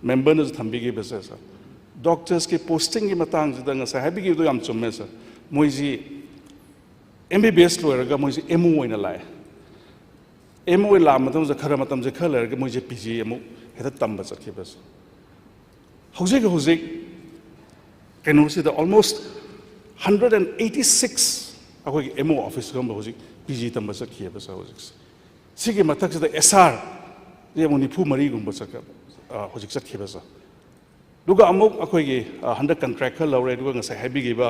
मेंबर ने थंबिगे बसे सा डॉक्टर्स की पोस्टिंग की मतंग जिदा नसाई हाबिगे दो याम चुम्मे सा मोइजी MBBS लोयरगा मोइजी MO ओइना लाए MO ला मतम जे खरा मतम जे खलरगा मोइजी PG अमु हेदा तंबा चखे बस हौजिक कैनो सिदा almost 186 अखोइ MO ऑफिस गम हौजिक PG तंबा चखे बस हौजिक सिगे मथक सिदा SR जे मुनि फु मरी गुम बस हौजिक चखे बस दुगा अमुक अखोइ गे हंडा कॉन्ट्रैक्ट लौरे दुगा ngसाइ हाबिगेबा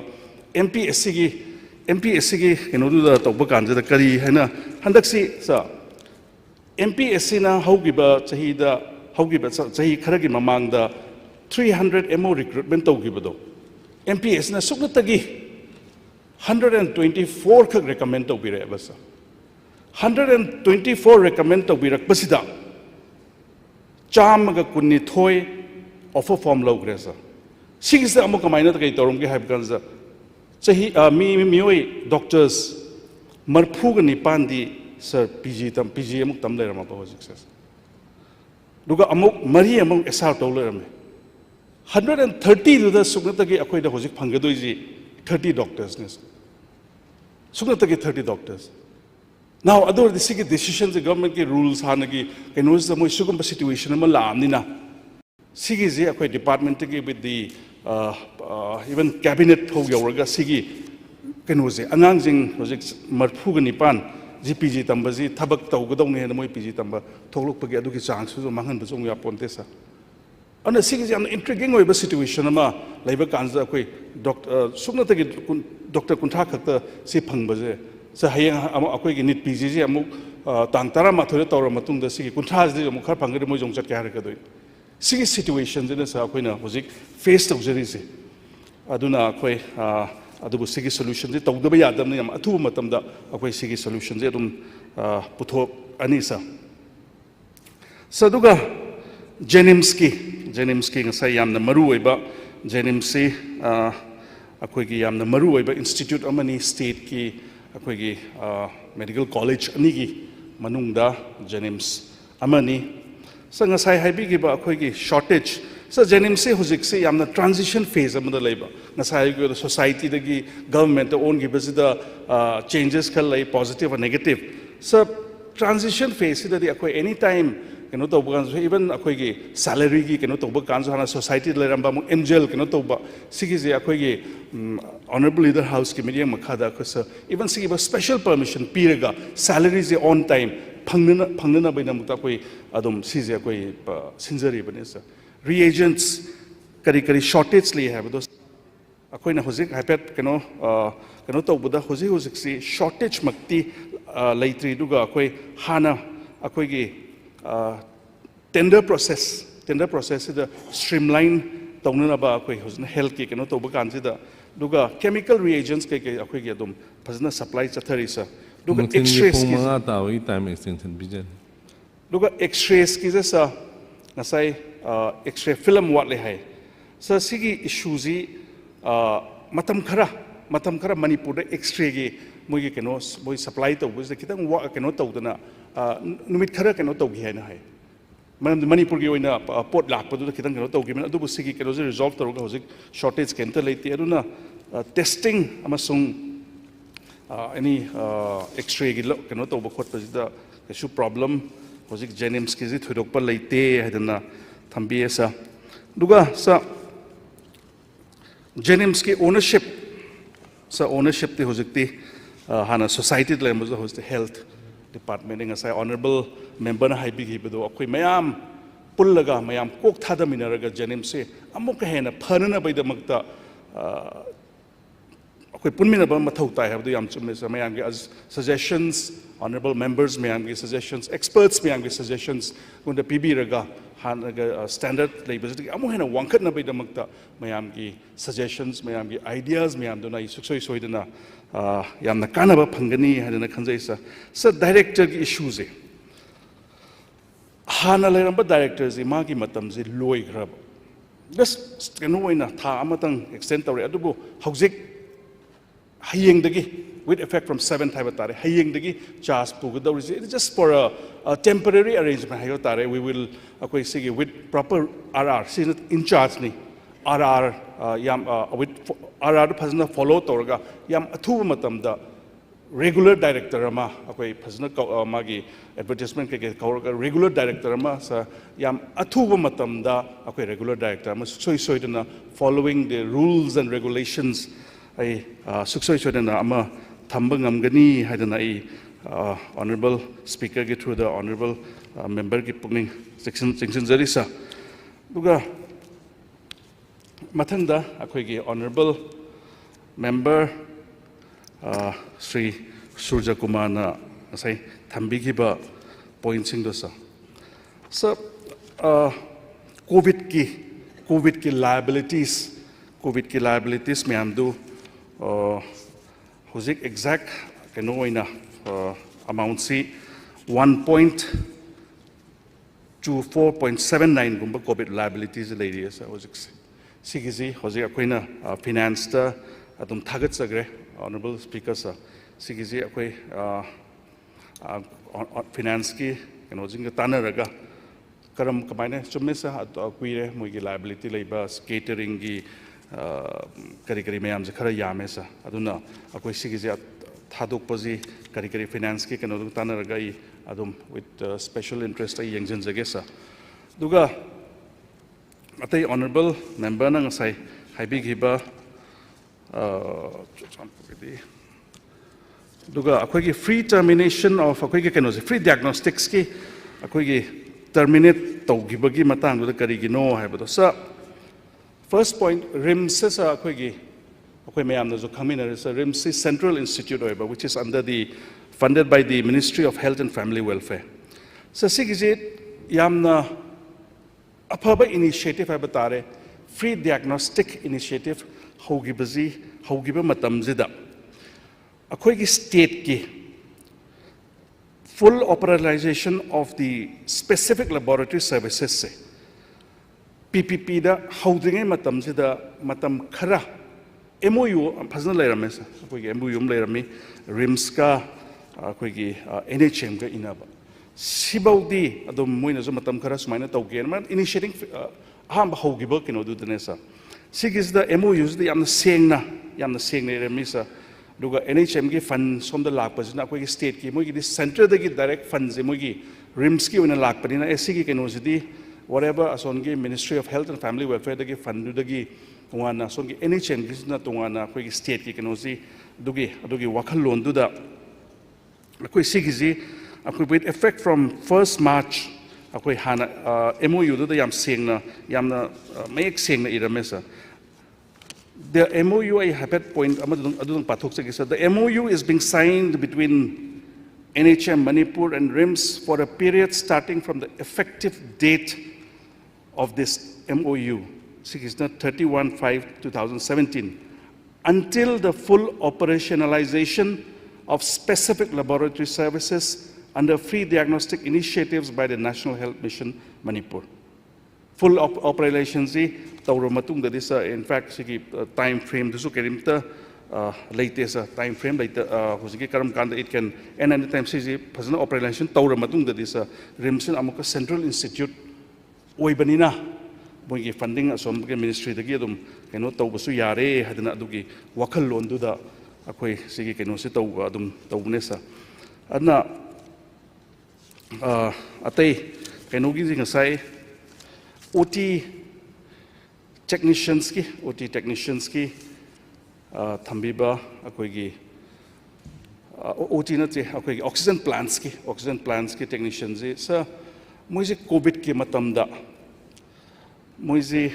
MPSC की कनोदुदा तौबा कांजदा करी हैना हंदक्सी सा MPSC ना हौगिबा चाहिदा हौगिबा चाही खरगी ममांगदा 300 MO रिक्रूटमेंट तौगिबदो MPSC ना सुगतगी 124 खक रेकमेंड तौबिरे बस 124 रेकमेंड तौबिरक बसिदा चामगा कुन्नी थोय ऑफर फॉर्म लौग्रे सा सिगिसे अमु कमाइना त कई तौरमगे हाइबकानजा चाही मियोई डॉक्टर्स मरफूग निपान सर PG अमुक तम लेरम हजिक दुगा अमुक मरी अमुक SR तौ लेरमे 130 दुदा सुगनतगी अखोइदा हजिक फंगदोइजी 30 डॉक्टर्स ने सुगनतगी 30 डॉक्टर्स नाउ अदर दिसिगी डिसीजन जे गवर्नमेंट के रूल्स हानगी कैनोस मोइ सुगम सिचुएशन अमा लामनिना सिगी जे अखोइ डिपार्टमेंट के with the even cabinet ho yauraga sigi kenose anangjing hojik marphuga nipan GPG tambaji thabak tawgadong ne moi PG tamba thoklokpagi adugi chang su manghan bu jong ya ponte sa ana sigi jam intriguing oiba situation ama laiba kanja koi doctor sumna tagi doctor kuntha khakta si phangbaje sa hayang akoi gi nit PG ji amuk tang tara ma thore tawra matung da sigi kuntha ji amuk khar phangre moi jong chat ka har ka doi सिगी situation जिना सा अखोइना हजिक face तौजरी से अदुना अखोइ अदुबु सिगी solution जे तौदबा यादमने याम अथु मतमदा अखोइ सिगी solution जे अदुम पुथो अनि सा सदुगा जेनिम्स की ngasa yamna maru oiba जेनिम्स से अखोइ की यामना maru oiba इंस्टीट्यूट अमनी स्टेट की अखोइ की मेडिकल कॉलेज अनि की मनुंगदा जेनिम्स अमनी संगसाई हाइबिगिबा अखोइगी शॉर्टेज स जेनिम से हुजिक से यामना ट्रांजिशन फेज अमदा लेबा ngसाई गो सोसाइटी दगी गवर्नमेंट ओन गिबसिदा चेंजेस खल लै पॉजिटिव और नेगेटिव स ट्रांजिशन फेज सिदा अखोइ एनी टाइम कनो तौबगान इवन अखोइगी सैलरी की कनो तौबगान हाना सोसाइटी लेरंबा मु एंजल कनो तौबा सिगी जे अखोइगी ऑनरेबल लीडर हाउस की मीडियम मखादा खस इवन सिगी स्पेशल परमिशन पीरगा सैलरी जे ऑन टाइम फंगना बैना मुता कोई अदम सीजे कोई सिंजरी बने सा रिएजेंट्स करी शॉर्टेज ले है बदो अखोइना होजिक हाइपेट कनो तौबदा होजिक सी शॉर्टेज मक्ति लैत्री दुगा अखोइ हाना अखोइगी tender process tender process the streamline tawna ba koi hosna health ki keno to ba kan sida duga chemical reagents ke akoi gi adum phazna supply chathari sa duga x-rays ki time extension bijan duga x-rays ki sa nasai x-ray film wat le hai sa sigi issue ji matam khara manipur da x-ray gi moi gi keno moi supply to bus kitang wa keno to dana numit khara keno to gi hai na hai manipur gi oina pot lak padu kitang keno to gi men adu bus sigi keno resolve to ga hojik shortage kenta leiti aduna testing amasung any x-ray gi lo keno to ba khot pa da issue problem hojik jenims ki ji thudok pa leite hadana thambi esa duga sa jenims ki ownership te hojikti hana society le mo host health department ing asai honorable member na haibi gi bedo akoi mayam pullaga mayam kok thada minaraga jenims se amuk hena phanana baida makta akoi punmina ba mathau tai habdu yam chumme sa mayam gi suggestions honorable members mayam gi suggestions experts mayam gi suggestions gunda pb raga standard labels amu hena wangkat na bai damakta mayam gi suggestions mayam gi ideas mayam dona suksoi soidana yamna kanaba phangani hadana khanjai sa director gi issues e hana leramba directors e magi matam ji loi grab just keno oina tha amatang extend tawre adubu hojik hayeng dagi with effect from 7th Tare, Haying Digi, Charles Pugudo, it's just for a temporary arrangement. Hayotare, we will say with proper RR, see it in charge ni RR yam with RR Pazna follow Torga, Yam Atumatam, the regular director ama, okay, Pazna Magi advertisement regular director ama, Yam Atumatam da, okay, regular director, so following the rules and regulations. I successfully ama thambangam gani hadana honorable speaker get through the honorable member ki pungning section zarisa duga mathanda akhoi gi honorable member Sri Surja Kumar na sai thambi gi ba point sing dosa so covid ki liabilities mayam do Hojik exact keno ina amount si 1.24.79 gumba COVID liabilities lady sa hojik sigisi hojik akoina finance ta adum thagat sagre honorable speaker sa sigisi akoi finance ki keno jing tanaraga karam kamaine chumme sa akuire moigi liability leiba catering gi kari mayam khara yame sa aduna akoi sigi je thadok paji kari finance ki kano tanaraga I adum with special interest I yengjen jage sa duga atai honorable member na ngasai haibi giba duga akoi gi free termination of akoi gi kano free diagnostics ki akoi gi terminate tawgibagi matang du kari gi no haibodo sa first point, RIMS is a RIMS Central Institute, which is funded by the Ministry of Health and Family Welfare. So, sigit yamna apaba initiative abatare free diagnostic initiative hogiba matam zida. Akoigi state ki full operationalization of the specific laboratory services. PPP da houding matam sida matam khara MOU phazna leirame sa koi MOU leirami RIMS ka koi gi NHM ka inaba sibaudi adum moina zo matam khara sumaina tawgen man initiating aham hogiba kino du denesa sigis da MOUs da yamna sengna leirami sa duga NHM gi fund som da lak pazina koi gi state ki moi gi center da gi direct funds moi gi RIMS ki una lak padina SC ki kino zidi whatever asongi Ministry of Health and Family Welfare dagi fundu dagi tungana asongi NHM gisna tungana koi state ki kenosi dugi wakhal lon du da koi sigizi akoi with effect from 1st March akoi hana MOU du da yam sengna yamna mek sengna iramesa the MOU I have at point adung pathok sagisa the MOU is being signed between NHM Manipur and RIMS for a period starting from the effective date of this MOU, 31/5/2017, until the full operationalization of specific laboratory services under free diagnostic initiatives by the National Health Mission Manipur. Full operations tawra matungda this in fact sigi time frame this kerimta latest time frame later hosigi karam kanda it can and anytime sigi phasana operation tawra matungda this rimsin amuka Central Institute oibanina moigi funding asom ke ministry dagi adum keno tawbasu yare hadana adugi wakhal londu da akoi sigi keno se taw adum tawbnesa adna atei keno gi ngasai OT technicians ki thambiba akoigi OT na che akoigi oxygen plants ki technicians sa moise COVID ki matamda moise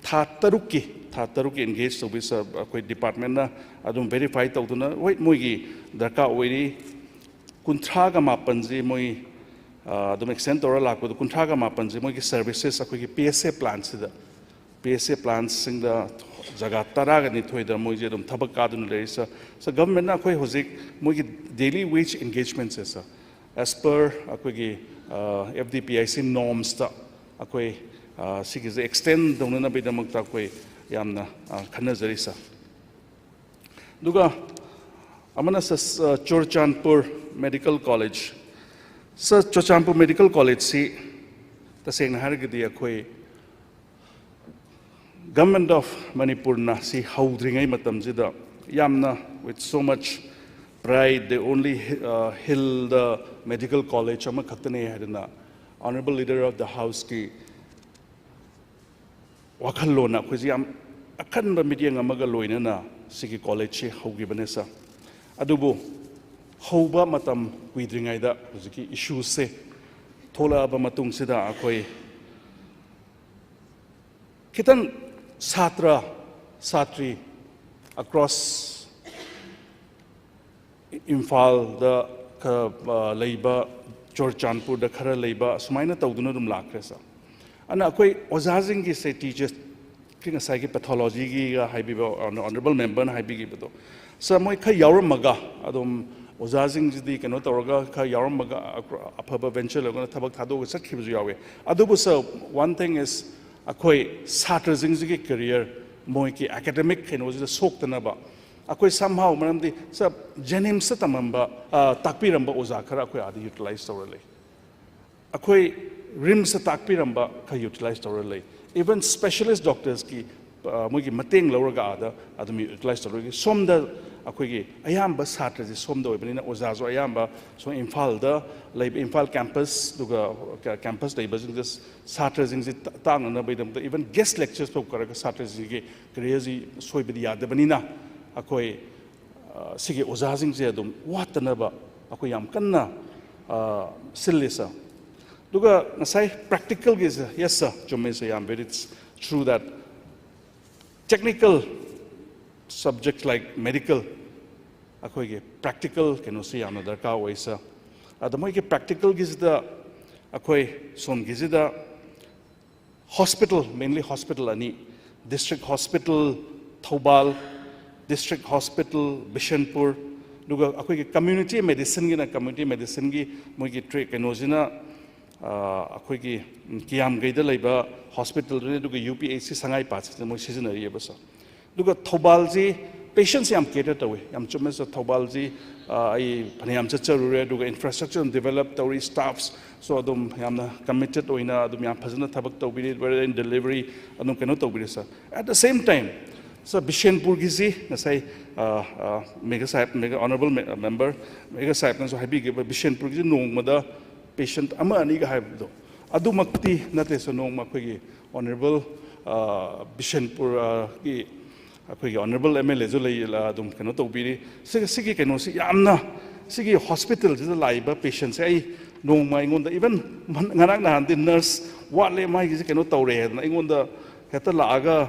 tha taruk ki engage to this akoi department na adum verify tawduna wait moigi darka oiri kunthra ga mapanji moi adum extend tora lakko kunthra ga mapanji moigi services akoigi PSA plants da PSA plants sing the jaga taraga ni thoida moige adum thabak kadun le sa government na khoi hojik moigi daily wage engagements esa as per akoigi FDPIC norms ta akoi sigi extend dona na bidamak ta koi yamna khanajari sa duga amana sa Churchandpur Medical College sa Churchandpur Medical College si taseng hargidi akoi Government of Manipur na si haudringai matamjida yamna with so much pride they only hill the medical college ama khaktane hadina honorable leader of the house ki wakhallona khoji am akhanba meeting amaga loina na sigi college che hogi banesa adubu hoba matam kuidringai da hojiki issue se thola ba matung sida akoi kitan Satra, Satri, across Imphal, the Leiba, Churchandpur, the Khara Leiba, Sumaina Taudunum Lakresa. And Akoi Ozazingi say teachers, King Psychic Pathology, honorable member, Haibigido. So Moika Yaramaga, Adom Ozazing the Kanotoraga, Yaramaga, Apaba venture, Tabak Hado, Sakibziawe. Adubusa, one thing is. Akoi satra zingzigi career moiki academic and was the sok tanaba akoi somehow manamdi sab janim sa tamamba takpiramba ozakara akoi adi utilize thoroughly akoi rim sa takpiramba ka utilize thoroughly even specialist doctors ki moiki mateng lawraga ada adumi utilize thoroughly somda akoi gi ayamba satra ji somda oibanina ozazo ayamba so Imphal da Imphal campus duga campus da ibazing this satra jingji tang na baidam even guest lectures po karaga satra ji crazy soibidi yadabanina akoi sige ozazing je adum watana ba akoi yam kanna sillisa duga nasai practical is yes sir chumme se yam very it's true that technical subjects like medical akoi practical keno se yam darka oisa adamoi ke practical is the akoi som gizida hospital mainly hospital ani district hospital Thoubal district hospital Bishanpur duga akoi community medicine gi moigi tre kenojina akoi gi kiam gaida laiba hospital re duga UPAC sangai pach mo season ari basa duga Thoubal ji patients yam cater tawe yam chume sa Thoubal ji ai phaniam chacharure duga infrastructure develop tawri staffs so adum yamna committed oina adum yam phajana thabak tawbiri whether in delivery adum keno tawbiri sa at the same time so Bishanpur gi ji nasai mega honorable member mega sahib na so habi gi Bishanpur gi nongmada patient ama ani ga haibdo adumakti nate so nongma khoi honorable Bishanpur gi akoi honorable MLA zo lei la dum keno tobiri sigi keno si yamna sigi hospital ji laiba patients ai nong mai ngonda even ngarak na the nurse wale mai ji keno tawre na ngonda heta laaga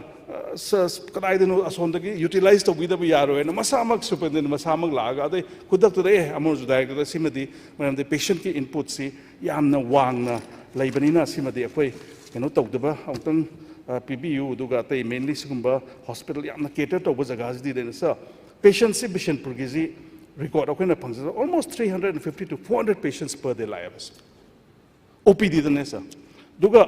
kadai dinu asonda gi utilize to bida bi yaro na masamak supendin masamak laaga ade kudak to de amor judai to simadi man the patient ki input si yamna wangna laibanina simadi akoi keno tawdaba amtang PBU duga tay mainly sigumba hospital yamna cater tawba jagas di den sa patients Bishanpur gi record akoi na phangsa almost 350 to 400 patients per day lives OPD den sa duga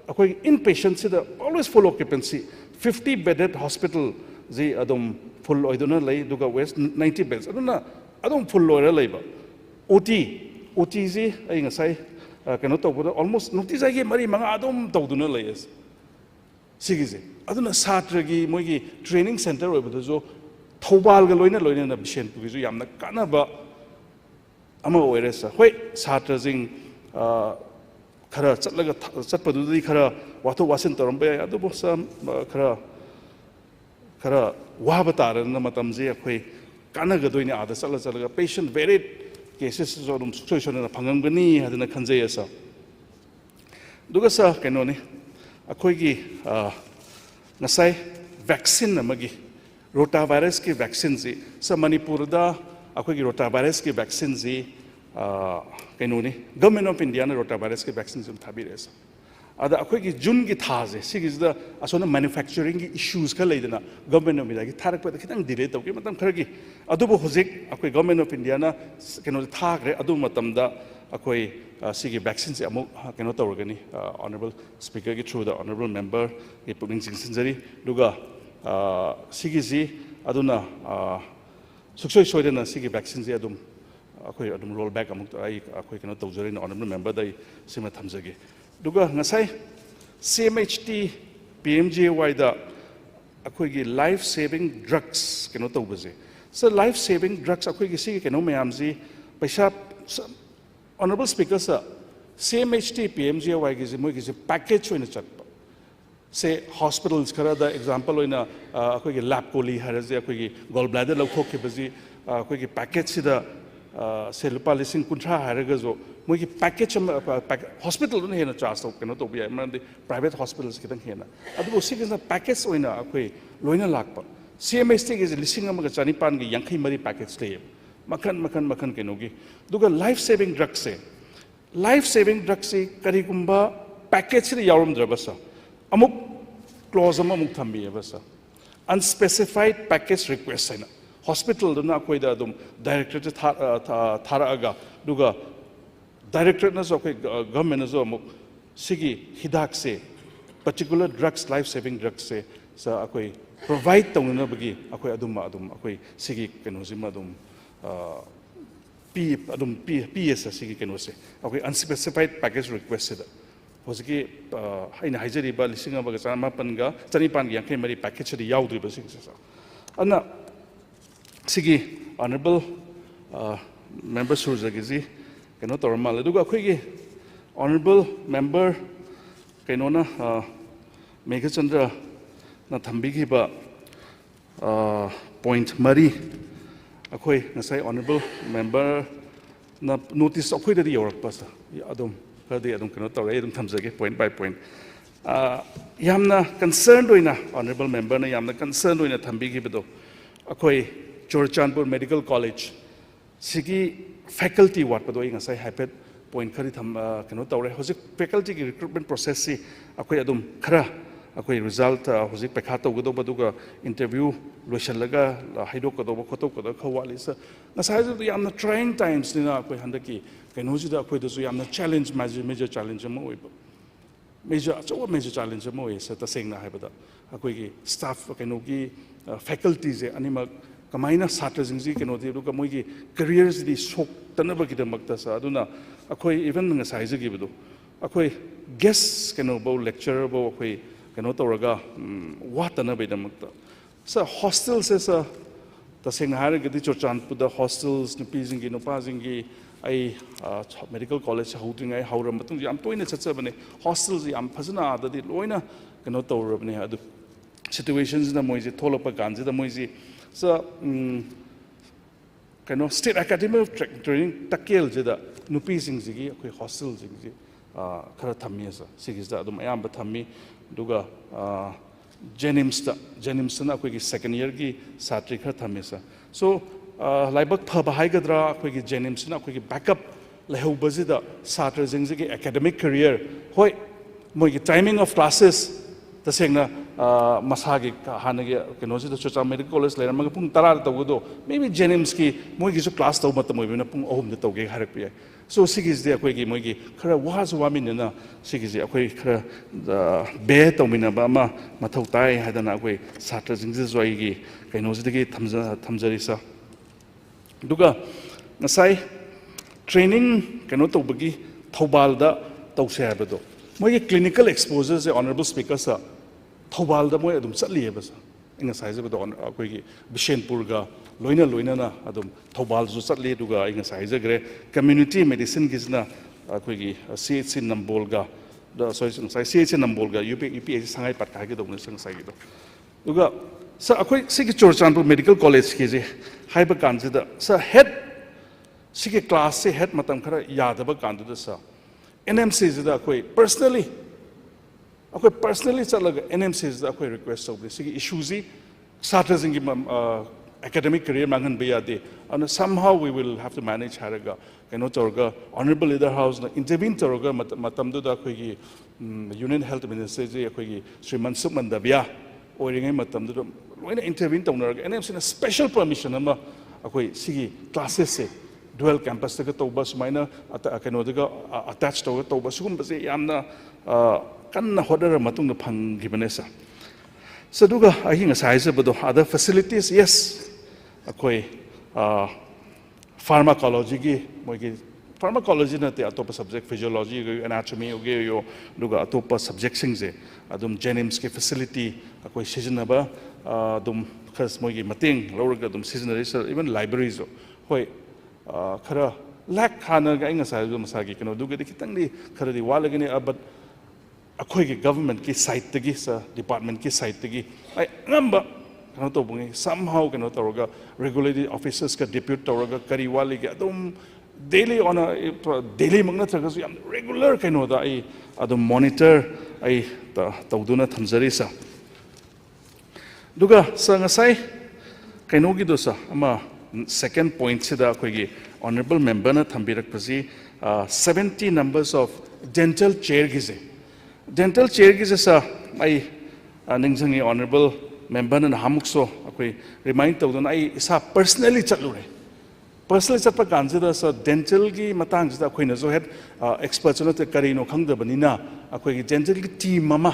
akoi inpatients da always full occupancy 50 bedded hospital ji adom full oidona lay duga west 90 beds aduna adom full loira layba OT ji ai ngasai keno tawba almost nuti jagi mari manga adom tawduna layes sigise aduna satragi mogi training center oibada jo thobal ga loina na Bishanpur gi jo yamna kanaba ama oiresa hoi satra jing khara chatlaga chatpadu di khara watho wasin toramba ya adu bo sam khara waba tar na matam je akhoi kanaga doina ada chatlaga patient varied cases jo dum situation na phangam gani hadana khanjay asa duga sa keno ni akhoi gi nasai vaccine amagi rotavirus ki vaccine ji sa Manipur da akhoi gi rotavirus ki vaccine ji keno ni government of India na rotavirus ki vaccine jum thabire sa ada akhoi gi June gi tha je sigis da asona manufacturing gi issues ka leidana government of India gi tharak pa khitang delay taw ki matam khar gi adubo hojik akhoi government of India na keno thagre adu matam da akhoi sigi vaccine se amuk keno tawrgani honorable speaker gi through the honorable member gi pukning jingsinjari duga sigi ji aduna suksoi soidena sigi vaccine je adum akhoi adum roll back amuk ai akhoi keno tawjari na honorable member dai sima thamjage duga ngasai CMHT PMJY da akhoi gi life saving drugs keno tawbaje so life saving drugs akhoi gi sigi keno mayam ji paisa honorable speaker sir CMHT PMJY gi moi gi package oina chatpa say hospitals khara da example oina akhoi gi lab koli haraje akhoi gi gallbladder laukhok ke baji akhoi gi package sida se lupa lising kuntra haraga jo moi gi package hospital ne hena charge to keno to bi man private hospitals kitang hena adu sigi na package oina akhoi loina lakpa CMHT gi lising amaga chanipan gi yankhai mari package le makan keno gi duga life saving drugs se kari kumba package ri yawrum drabasa amuk clause amuk thambi basa unspecified package request haina hospital na koi da dum director thara aga duga director na so koi government na so amuk sigi hidak se particular drugs life saving drugs se sa akoi provide tawna bagi akoi adum akoi sigi keno jima adum PS sigi keno se akoi unspecified package request da hosiki haina haijari ba lisinga ba chama panga chanipan gi yankai mari package ri yaudri ba sigi sa ana sigi honorable member surjagi ji keno tormal duga khoi gi honorable member keno na Meghachandra na thambi gi ba point mari akhoi nasai honorable member na notice akhoi da yorak pasa adum kadi adum keno tawre adum thamjage point by point yamna concerned oina honorable member na yamna concerned oina thambi gi bedo akhoi Chorchandpur Medical College sigi faculty wat pado ngasai hyped point khari tham keno tawre hojik faculty gi recruitment process si akhoi adum khara akhoi result hojik pekha tawgodo baduga interview loishallaga haidok kodo khotok kodo khawali sa ngasai ju yamna trying times ni na akhoi handaki keno ji da akhoi du yamna challenge major challenge mo oiba major challenge mo esa ta sengna haibada akhoi gi staff keno gi faculties e animak kamaina satra jingji keno di duga moi gi careers di sok tanaba gi damakta sa aduna akhoi even ngasai ji gi bedu akhoi guest keno bo lecturer bo akhoi keno toraga watana be damakta sa hostels esa ta sengna har gi di Chorchandpur da hostels nupi jingi nupa jingi ai medical college holding ai hauram matung yam toina chachabane hostels yam phajana da di loina keno torabne adu situations na moi ji tholopa ganji da moi ji so kano state academy of training takel je da nupi sing ji akhoi hostel jing ji khara thammi sa sigis da adum ayam ba thammi duga Jenims na akhoi gi second year gi satri khara thammi sa so laibak phaba haigadra akhoi gi Jenims na akhoi gi backup lehau baji da satra jing ji academic career hoi मोगी timing of classes तसेंगना मसागी हानगे कनोसिदा चोचा medical college लेरमगा पुंग 10 तौगदो maybe JNIMS की मोगी जो क्लास तौ मत मोइबना पुंग 3 तौगे हारक पिया सो सिगिसदे अखोगी मोगी खरा वाज वामिनना सिगिजे अखोई खरा बे तौमिनबा मा मथौ ताई हादना अखोई छात्र जिंगजे जोइगी कनोसिदगी थमजरिसा दुगा नसाई ट्रेनिंग कनो तौबगी थौबालदा तौसे हाबदो मोगी क्लिनिकल एक्सपोजर से ऑनरेबल स्पीकर सा थौबालदा मोय अदुम चलिए बस इंगा साइजबदो अखोगी बिशेनपुर गा लोइना लोइना अदुम थौबाल जो चली दुगा इंगा साइजग्रे कम्युनिटी मेडिसिन गिजना अखोगी सीएचसी नंबोल गा सॉरी सीएचसी नंबोल गा यूपीएससी संगाई पटका के दोने संग साइगदो दुगा स अखोई सिगी चोरचानपुर मेडिकल कॉलेज के जे हाइबा कानजिदा स हेड सिगी क्लास से हेड मतम खरा यादबा कानदुदा स NMC जिदा अखोई पर्सनली चलगा NMC जिदा अखोई रिक्वेस्ट तौबे सिगी इशूजी छात्र जिंगी academic career mangan biyade and somehow we will have to manage haraga keno torga honorable leader house na intervene torga matamdu da khoigi union health minister ji khoigi Sriman Sukman Dabya oiringai matamdu do loina intervene tawnaga NMC na special permission ama akhoi sigi classes se dual campus ta tawba sumaina keno daga attached tawba sugum base yamna kanna hodara matung na phangibane sa saduga ahinga size bado other facilities yes अखोई pharmacology की मोगी pharmacology नते अतोप subject physiology anatomy होगे यो दुगा अतोप subject सिंगजे अदुम जेनिम्स के facility अखोई सिजनबा अदुम खस मोगी मतेंग लौरगा अदुम सिजनरीस even libraries होय खरा लैक खाना गा इंगा साइज मसागी कनो दुगे खितंगदी खरदी वालगने अब अखोई के गवर्नमेंट की साइट तगी डिपार्टमेंट की साइट तगी आई नंबर कनो तो बुंगे somehow कनो तोरगा regulatory officers का depute तोरगा करी वाली के अदुम daily on a daily मंगना थरगसु याम regular कनो दा आई अदुम monitor आई तौदुना थमजरी सा दुगा संगसाई कनो की दोसा अमा second point सिदा कोई honorable member ना थम्बिरक पसी 70 numbers of dental chair गिजे dental chair गिजे सा आई निंजंगी honorable member na hamukso akoi remind tawdon ai isa personally chatlure personally chatpa kanjida sa dental gi matang jida akoi na zo head experts no te karino khangda banina akoi gi dental gi team mama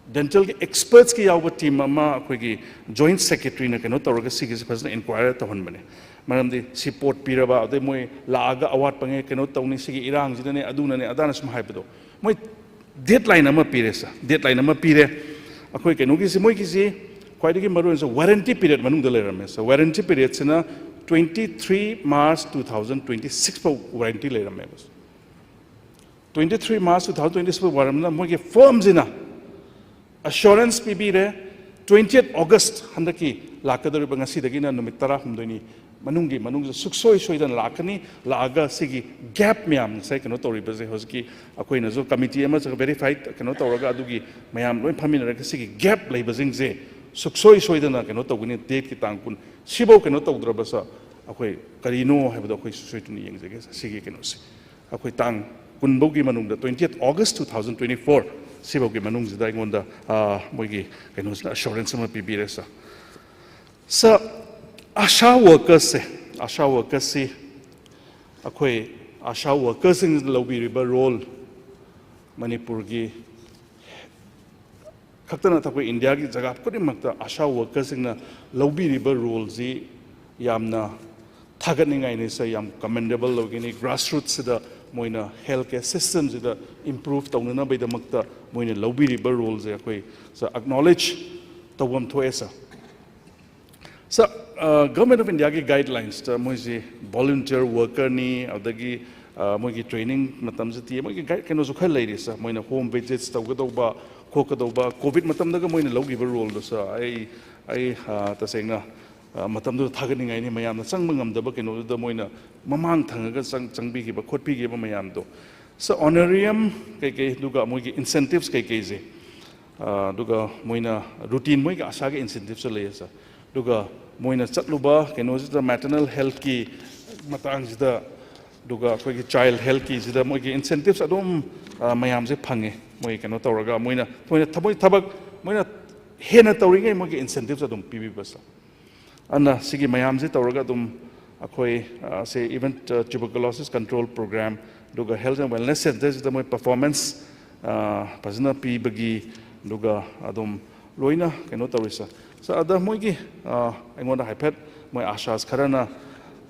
dental gi experts ki yawa team mama akoi gi joint secretary na keno tawraga sigi phasna inquiry tawon bane maram di support piraba ade moi laaga award pange keno tawni sigi irang jida ne aduna ne adana sum haibado moi deadline ama pire sa deadline ama pire अखोई कनो की मोई की ख्वाइदगी maroon से warranty period मनुंग दले रमे से warranty period से ना 23 मार्च 2026 पर वारंटी ले रमे बस 23 मार्च 2026 पर वारंटी ना मोई के फर्म जिना assurance पीबी रे 20th अगस्त हंदा की लाकदर बंगासी दगी ना नुमित 10 हमदोनी मनुंगी सुखसोई सोइदन लाकनी लागा सिगी गैप म्याम से कनो तोरी बजे होसकी अखोई न जो कमिटी एमा जग वेरीफाइड कनो तोरगा अदुगी म्याम लोइ फमिन रक सिगी गैप लइ बजिंग जे सुखसोई सोइदन कनो तोगनी डेट की तांगकुन सिबो कनो तोद्र बस अखोई करिनो हैबदो अखोई सोइतुनी यंग जगे सिगी कनो से अखोई तांग कुनबोगी मनुंग 20th August 2024 सिबोगी मनुंग जदा इंगोंदा मोगी कनो assurance मा पीबीरेसा स आशा वर्कर्स से अखोई आशा वर्कर्स लौबीरिबा रोल मणिपुर की खतना तको इंडिया की जगह खुदिमक्ता आशा वर्कर्स लौबीरिबा रोल जी यामना थागतनिंगाइने से याम कमेंडेबल लोगिनी ग्रासरूट्स सिदा मोइना हेल्थ केयर सिस्टम सिदा इंप्रूव तौनना बैदमक्ता मोइना लौबीरिबा रोल जे अखोई एक्नॉलेज तौबम थोएसा So, Government of India की guidelines ta मोइजी volunteer worker ni अदगी मोइगी training मतम से तिये मोइगी guide कनो जुखल लई रिसा मोइना home visits तौगदौबा खोकदौबा कोविड मतम दगा मोइना लौगिबा role दो सा आई तसेंगना मतम दो थागनिंगाइ नि मयाम चंग मंगमदबा कनो दो मोइना ममांग थांगगा चंगबिगिबा खोटबिगिबा मयाम दो so honorarium के दुगा मोइगी incentives के जे दुगा मोइना routine मोइगी आशा के incentives लई सा दुगा मोइना चटलुबा कनो maternal health की Matang duga koi child health ki jida moi ki incentives adum mayam je phange moi keno tawraga moina thaboi thabak moina hena tawringai moi ki incentives adum pibi basa anna sigi mayam je tawraga adum akoi say even tuberculosis control program duga health and wellness centers da moi performance pazna pi bagi duga adum loina keno tawrisa sa ada moi ki aingonda haipet moi ashas kharana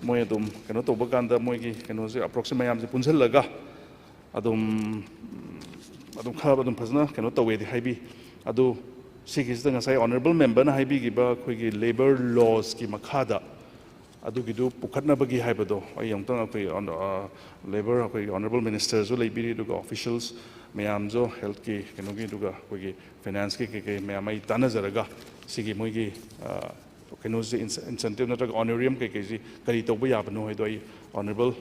moi adum keno to baganda moi ki keno je approximate mayam je punjal laga adum khab adum phazna keno tawe di haibi adu sigis da ngasai honorable member na haibi gi ba khoi gi labor laws ki makhada adu gi du pukhatna bagi haibado ai yong tang akoi on labor akoi honorable minister zo leibiri du officials mayam zo health ki keno gi du ga khoi gi finance ki ke mayam ai tana zaraga sigi moi gi keno je incentive na tra honorarium ke ji kari to ba ya bano hai do ai honorable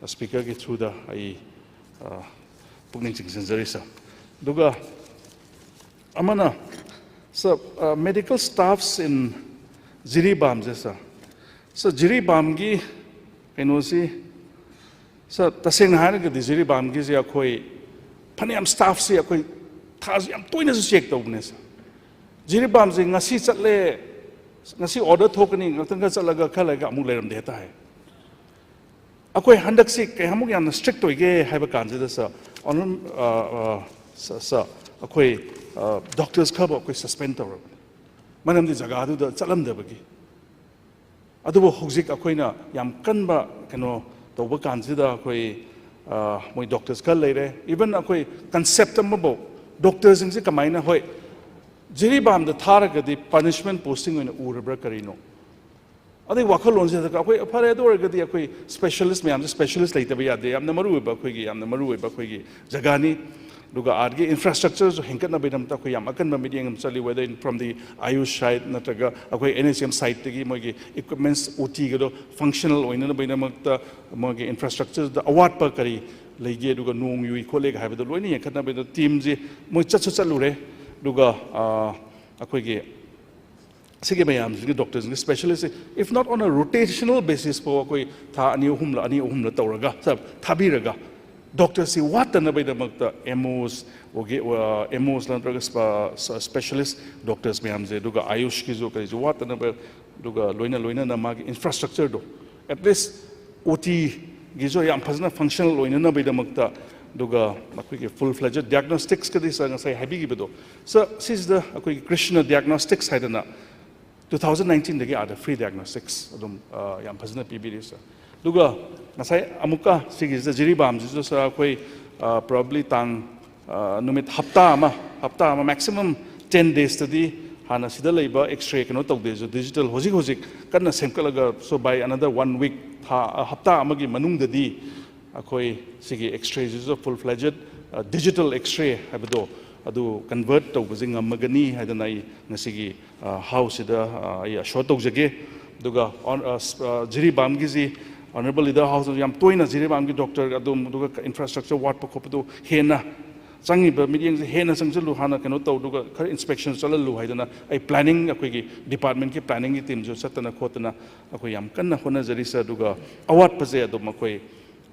speaker ki through da ai pugning chingsanjari sa duga amana so medical staffs in Jiribam jesa so Jiribam gi keno si so taseng na ga Jiribam gi je akoi phaniam staff si akoi thas yam toina su check tawne sa Jiribam je ngasi chatle ngasi order thokani ngtang ga chalaga khalaga amu leram de ta hai akoi handak si ke hamuk yam strict toige haiba kanjida sa on sa akoi doctors khaba akoi suspend tawra manam di jaga adu da chalam da bagi adu bo hojik akoi na yam kanba keno toba kanjida akoi moi doctors khal leire even akoi concept ambo doctors ingse kamaina hoi Jiribam da tharaga di punishment posting oina urabra karino adai wakhalon se da akoi phare do ga di akoi specialist me am specialist leita ba yade am na maru ba khoi gi am na maru ba khoi gi jagani duga argi infrastructure so hinkat na bedam ta khoi am akan ba meeting am chali whether from the Ayush side nataga akoi NHM side tegi moi gi equipments OT ga do functional oina na bedam ta moi gi infrastructure da award pa kari leige duga nong yui khole ga ha ba do loini hinkat na bedam team ji moi chalure duga akoi gi sige mayam sige doctors sige specialists if not on a rotational basis po koi tha ani uhum la tawraga sab thabiraga doctors si wat na bai da magta MOs oge MOs la traga specialist doctors mayam je duga ayush ki zo kai zo wat na ba duga loina na mag infrastructure do at least OT gi zo yam phazna functional loina na bai da magta duga akoi full fledged diagnostics ka dis nga sai habi gi bedo so this is the akoi Krishna diagnostics haidana 2019 dagi ada free diagnostics adum yam phazna pibiri sa duga nasai amuka sigi Jiribam jisu sa koi probably tang numit hafta ama maximum 10 days tadi hana sida leiba x-ray kano tawde jo digital hojik kanna semkalaga so by another 1 week hafta amagi manung dadi akoi sigi x-ray jisu full fledged digital x-ray habdo adu convert to bujing amagani hadana I ngasigi house da I short jage duga on Jiribam gi ji honorable leader house yam toina Jiribam gi doctor adum duga infrastructure wat pa khopu hena changi ba meeting hena sangjalu hana kano to duga khar inspection chalalu haidana ai planning akoi gi department ki planning gi team jo satana khotana akoi yam kanna hona jari sa duga award pa je adum akoi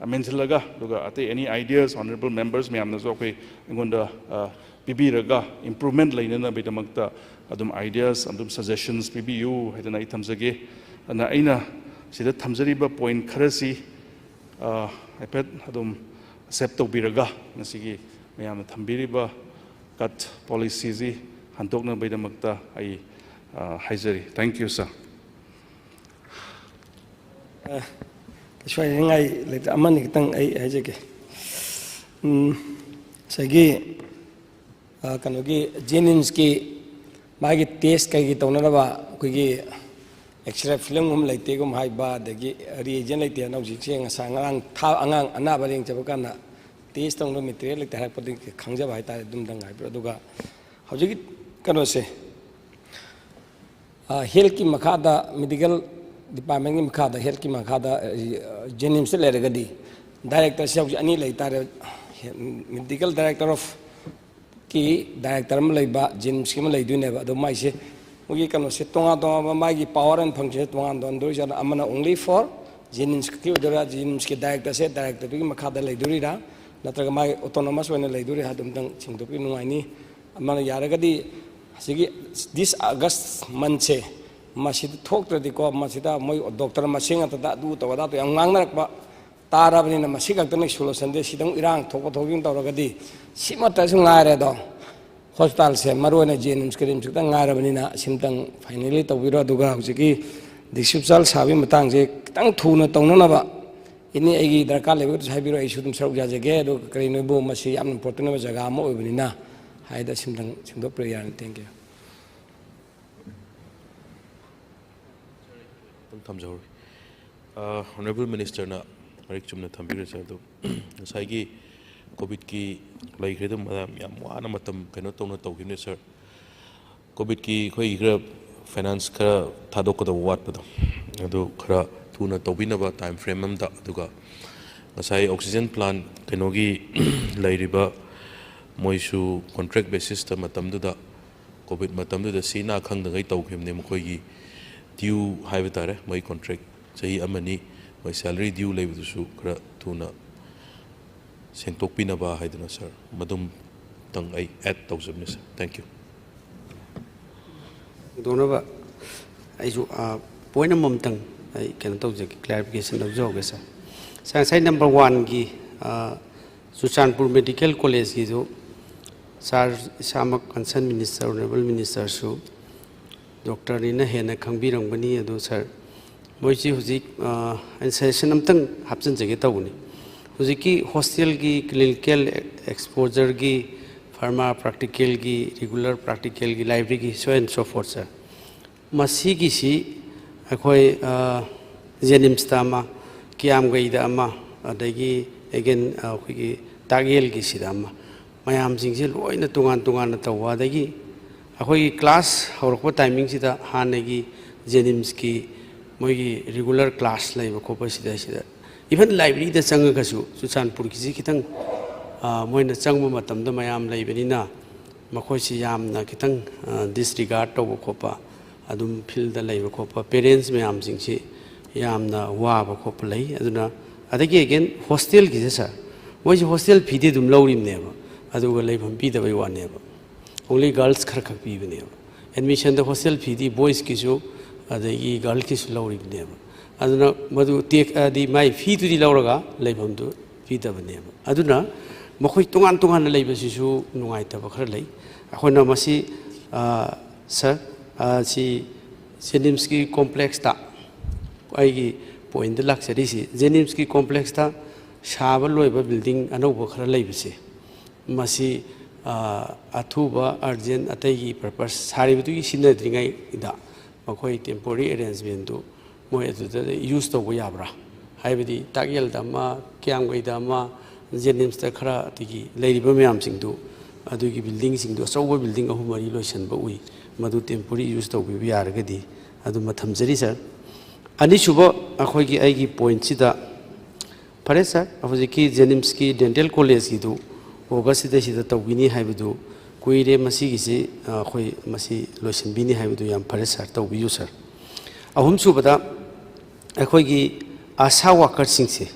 menjalaga duga ate any ideas honorable members me amna zo akoi ngonda pibiraga improvement lainana bidamakta adum ideas adum suggestions PBU haidana ithamjage ana aina sida thamjariba point kharasi ipet adum accept tobiraga nasigi mayam thambiriba cut policy ji handokna bidamakta ai haizari thank you sir shwai ngai le amani kitang ai haijake sagi kanogi Jennings ki magi test kai gi tawna ba koi gi X-ray film hum leite gum hai ba dagi reagent leite na ji che nga sangang tha angang ana ba ring chaba kana test tong no material leite ha padi khangja ba ta dum dang hai pro duga hauji kano se health ki makhada medical department ki makhada health ki makhada Jennings le regadi director se ani leita medical director of ki director ma leiba Jennings ki ma leidune ba do mai se mugi kano se tonga tonga ma gi power and function tonga don do jana amana only for जेनिम्स की उधरा जेनिम्स के director से director की मखादा लेदुरीरा नत्रगा my autonomous होने लेदुरी हादुमदंग सिंगदोपी नुआइनी अमन यारगदी सिगी this August month से मसिद थोक्त्रदिको मसिदा मोय doctor मसिंग अतदा दु तवदा तो young ngangnarkba ताराबनिना मसि गक्तने solution दे सिदंग इरांग थोको थोगिंग तौरगदी सिमता सुंगारे दो हॉस्पिटल से मरोने जेनिम्स क्रीम सुता ngarabnina simtang finally tawiro duga hujiki disipsal sabi matang je kitang thuna tawnanaba ini egi darkar lebe saibiro ai sudum saruk jajege do karino bo masi yam important ba jaga ma oibnina haida simtang singdo prayer thank you tamjor honorable minister na marik chumna thambire sa do saigi covid ki laigre dum yam wana matam kaino tawna tawgine sir covid ki khoi gra finance kha thadok da wat pado adu khara thuna tawbina ba time frame am da duga ngasai oxygen plant kaino gi lairiba moisu contract basis ta matam da covid matam da sina khang da gai tawkhimne mkhoi gi due haiba tare moi contract chahi amani moi salary due leibu su khara thuna sengtokpinaba haidana sir madum tang ai add tawjabne sir thank you donaba aisu point mom tang ai kan tawje clarification of joga sa sai number 1 gi Suchanpur Medical College gi jo sir samak concern minister honorable minister su doctor ina hena khangbirang bani adu sir moichi huji session amtang hapjan jage tawni हुजिकी hostel की clinical exposure की pharma practical की regular practical की library की so and so fourth sir मसी की सी अखोई जेनिम्स तामा कियाम गईदा अमा अदगी अगेन अखोई तागेल की सिदामा मयाम सिंगसे लोइना तुंगान तुंगान तवा अदगी अखोई क्लास हौरको टाइमिंग सिदा हानेगी जेनिम्स की मोगी रेगुलर क्लास लाइव खोप सिदा सिदा even library da changa kasu Suchanpur ki ji kitang moina changbu matam da mayam leibenina makhoi si yamna kitang disregard to khopa adum field da leiba khopa parents mayam sing si yamna wa ba khopa lei aduna adagi again hostel ki sa moi ji hostel fee de dum lawrim ne ba aduga leibam pi da bai wa ne ba only girls khar khak pi ne ba admission da hostel fee di boys ki jo adagi girl ki su lawrim ne ba aduna madu tek di mai fee tu di lauraga leibam du fee da bane aduna makhoi tungan tungan leiba sisu nungai ta ba khar lei akhona masi sir si Jenimsky complex ta ai gi point da luxury si Jenimsky complex ta shaba loiba building anoba khar leiba se masi athuba urgent atai gi purpose sari bu gi sinadringai da makhoi temporary arrangement du moi use to yabra haibadi tagyal dama kyam gai dama jenims ta khara tigi leiriba myam sing du adugi building sing du so building ahu mari loisan ba ui madu temporary use to bi yaragadi adu matham jari sir ani suba akhoi gi ai gi point sida pare sir afuji ki Jenimsky dental college gi du august sida tawbini haibadu kuire masi gi se akhoi masi loisan bini haibadu yam pare sir tawbiyu sir ahum subada अखोगी ASHA worker सिंसे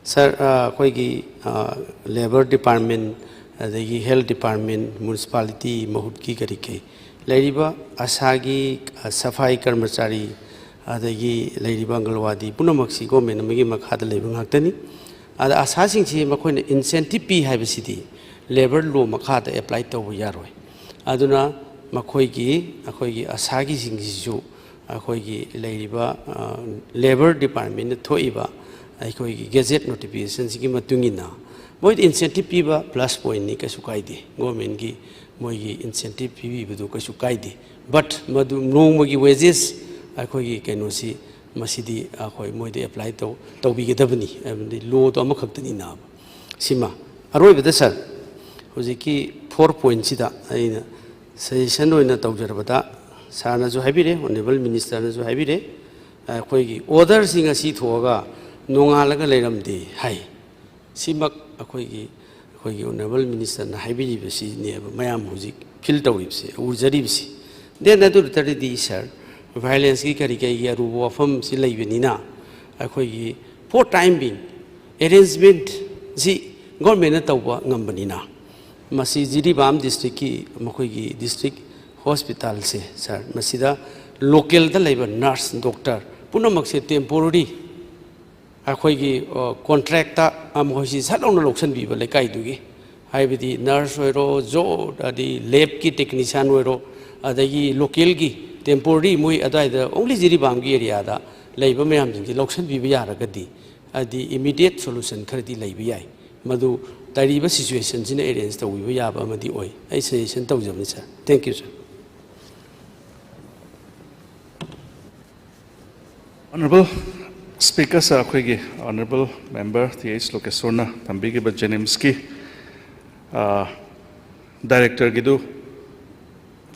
sir अखोगी labour department अदगी health department municipality महुत की करी के लेरिबा आशागी सफाई कर्मचारी अदगी लेरिबा अंगलवादी पुनमक्सी गवर्नमेंट मगी मखाद लेबा ngakतनी अद आशा सिंसे मखोइन इंसेंटिव पी हाइबसिदी लेबर लो मखाद अप्लाई तब यारोय अदुना मखोगी अखोगी आशागी सिंसिसु अखोगी लेरिबा लेबर डिपार्टमेंट थोइबा अखोगी गैजेट नोटिफिकेशन की मतुंगिना मोइ इंसेंटिव पीबा प्लस पॉइंट नि कसु काइदे गवर्नमेंट की मोइगी इंसेंटिव पीबीबदु कसु काइदे बट मदु नोंमगी वेजेस अखोगी कैनोसी मसिदी अखोई मोइदे अप्लाई तौबिगदबनी एबदि लो तो अमखक्तनी ना सिमा अरोइबदा सर हुजिकी 4 पॉइंट सिदा आइना सजेशन होइना तौजरबदा सारना जो हाइबिरे ऑनरेबल मिनिस्टर ने जो हाइबिरे अखोगी ऑर्डर सिंग असि थोगा नोंगालगा लेरमदे हाइ सिमक अखोगी ऑनरेबल मिनिस्टर ने हाइबिरिबसि ने मयाम हुजिक फिल तौरिबसे उर्जरिबसि देन अदु तरदि सर वायलेंस की करी कई अरुब वफम से लेबनिना ꯑꯩꯈꯣꯏꯒꯤ ꯐꯣꯔ ꯇꯥꯏꯝ ꯕꯤꯡ ꯑꯦꯔꯦꯟꯖꯃꯦꯟꯠꯁꯤ ꯒꯣꯔꯃꯦꯟꯅ ꯇꯧꯕ ꯉꯝꯕꯅꯤꯅ ꯃꯁꯤ ꯖꯤꯔꯤꯕꯥꯝ ꯗꯤꯁꯇ꯭ꯔꯤꯛꯀꯤ ꯃꯈꯣꯏꯒꯤ ꯗꯤꯁꯇ꯭ꯔꯤꯛ ꯍꯣꯁꯄꯤꯇꯥꯜꯁꯦ ꯁꯥꯔ ꯃꯁꯤꯗ ꯂꯣꯀꯦꯜꯗ ꯂꯩꯕ ꯅꯔꯁ ꯗꯣꯛꯇꯔ ꯄꯨꯝꯅꯃꯛꯁꯦ ꯇꯦꯝꯄꯣꯔꯔꯤ ꯑꯩꯈꯣꯏꯒꯤ ꯀꯣꯟꯇ꯭ꯔꯦꯛꯇ ꯃꯈꯣꯏꯁꯤ ꯁꯠ ꯂꯥꯎꯅ ꯂꯧꯁꯤꯟꯕꯤꯕ ꯂꯩꯀꯥꯏꯗꯨꯒꯤ ꯍꯥꯏꯕꯗꯤ ꯅꯔꯁ ꯑꯣꯏꯔꯣ ꯑꯗꯩ ꯂꯦꯕꯀꯤ ꯇꯦꯛꯅꯤꯁꯤꯌꯥꯟ ꯑꯣꯏꯔꯣ ꯑꯗꯒꯤ ꯂꯣꯀꯦꯜꯒꯤ ꯇꯦꯝꯄꯣꯔꯔꯤ ꯃꯣꯏ ꯑꯗꯨꯋꯥꯏꯗ ꯑꯣꯡꯂꯤ ꯖꯤꯔꯤꯕꯥꯝꯒꯤ ꯑꯦꯔꯤꯌꯥꯗ ꯂꯩꯕ ꯃꯌꯥꯝꯁꯤꯡꯁꯤ ꯂꯧꯁꯤꯟꯕꯤꯕ ꯌꯥꯔꯒꯗꯤ ꯍꯥꯏꯗꯤ ꯏꯃꯤꯗꯤꯌꯦꯠ ꯁꯣꯂꯨꯁꯟ ꯈꯔꯗꯤ ꯂꯩꯕ ꯌꯥꯏ ꯃꯗꯨ ꯂꯩꯔꯤꯕ ꯁꯤꯆꯨꯋꯦꯁꯟꯁꯤꯅ ꯑꯦꯔꯦꯟꯖ ꯇꯧꯕꯤꯕ ꯌꯥꯕ ꯑꯃꯗꯤ ꯑꯣꯏ ꯑꯩ ꯁꯖꯦꯁꯟ ꯇꯧꯖꯕꯅꯤ sir thank you sir Honorable Speaker, sir, akhoi Honorable Member T.H. Lokesorna Tambigiba Jenimski Director Gidu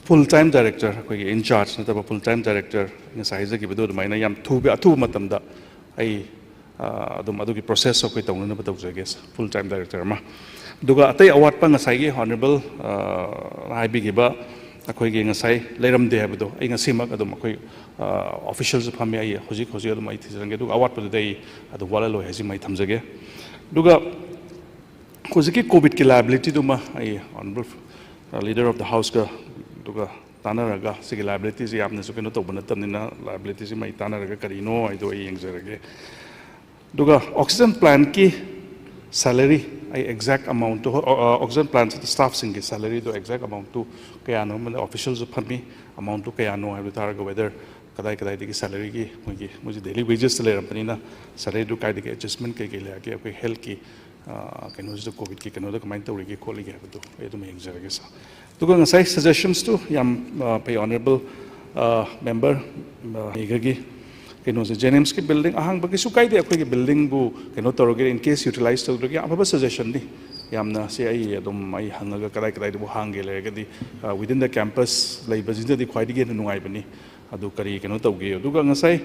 full-time director akhoi in charge nataba full-time director ngasaiza gibidu dumaina yam thubi athu matamda ai adum adugi process akhoi tawna ba tawjage full-time director ma duga atai award pa ngasai gi Honorable haibigiba akhoi gi ngasai leiramde habdo ai ngasimak adum akhoi officials phami ai hojik adum ai thijange duga award pa dai adu wala loi haji mai thamjage duga hojiki covid ki liability duma ai Honorable leader of the house ka duga tanaraga sigi liabilities yapna su keno tobana tamnina liabilities mai tanaraga karino ai do ai yengjarage duga oxygen plant ki salary ai exact amount to oxygen plant staff singi salary do exact amount to kaya no man officials phami amount to kaya no ai taraga whether kadai kadai digi salary ki muji daily wages le rampanina salary do kai digi adjustment kai ke le ke apke health ki keno jo covid ki keno da kamain tawri ki kholi ge habdo ai do mai yengjarage sa duga ngasai suggestions to yam pay honorable member egagi keno se Jenims ki building ahang bagi sukai de akhoi ki building bu keno toroge in case utilize to gi amaba suggestion ni yamna se ai adum ai hangaga kadai kadai bu hange le gadi within the campus lai bajinda di khwai di nungai bani adu kari keno tawge duga ngasai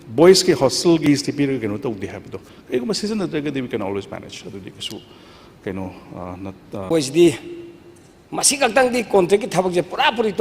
boys ki hostel gi stipir keno tawdi habdo ai ko season da gadi we can always manage adu di su keno boys di masih kadang di kontrak ki thabak je pura puri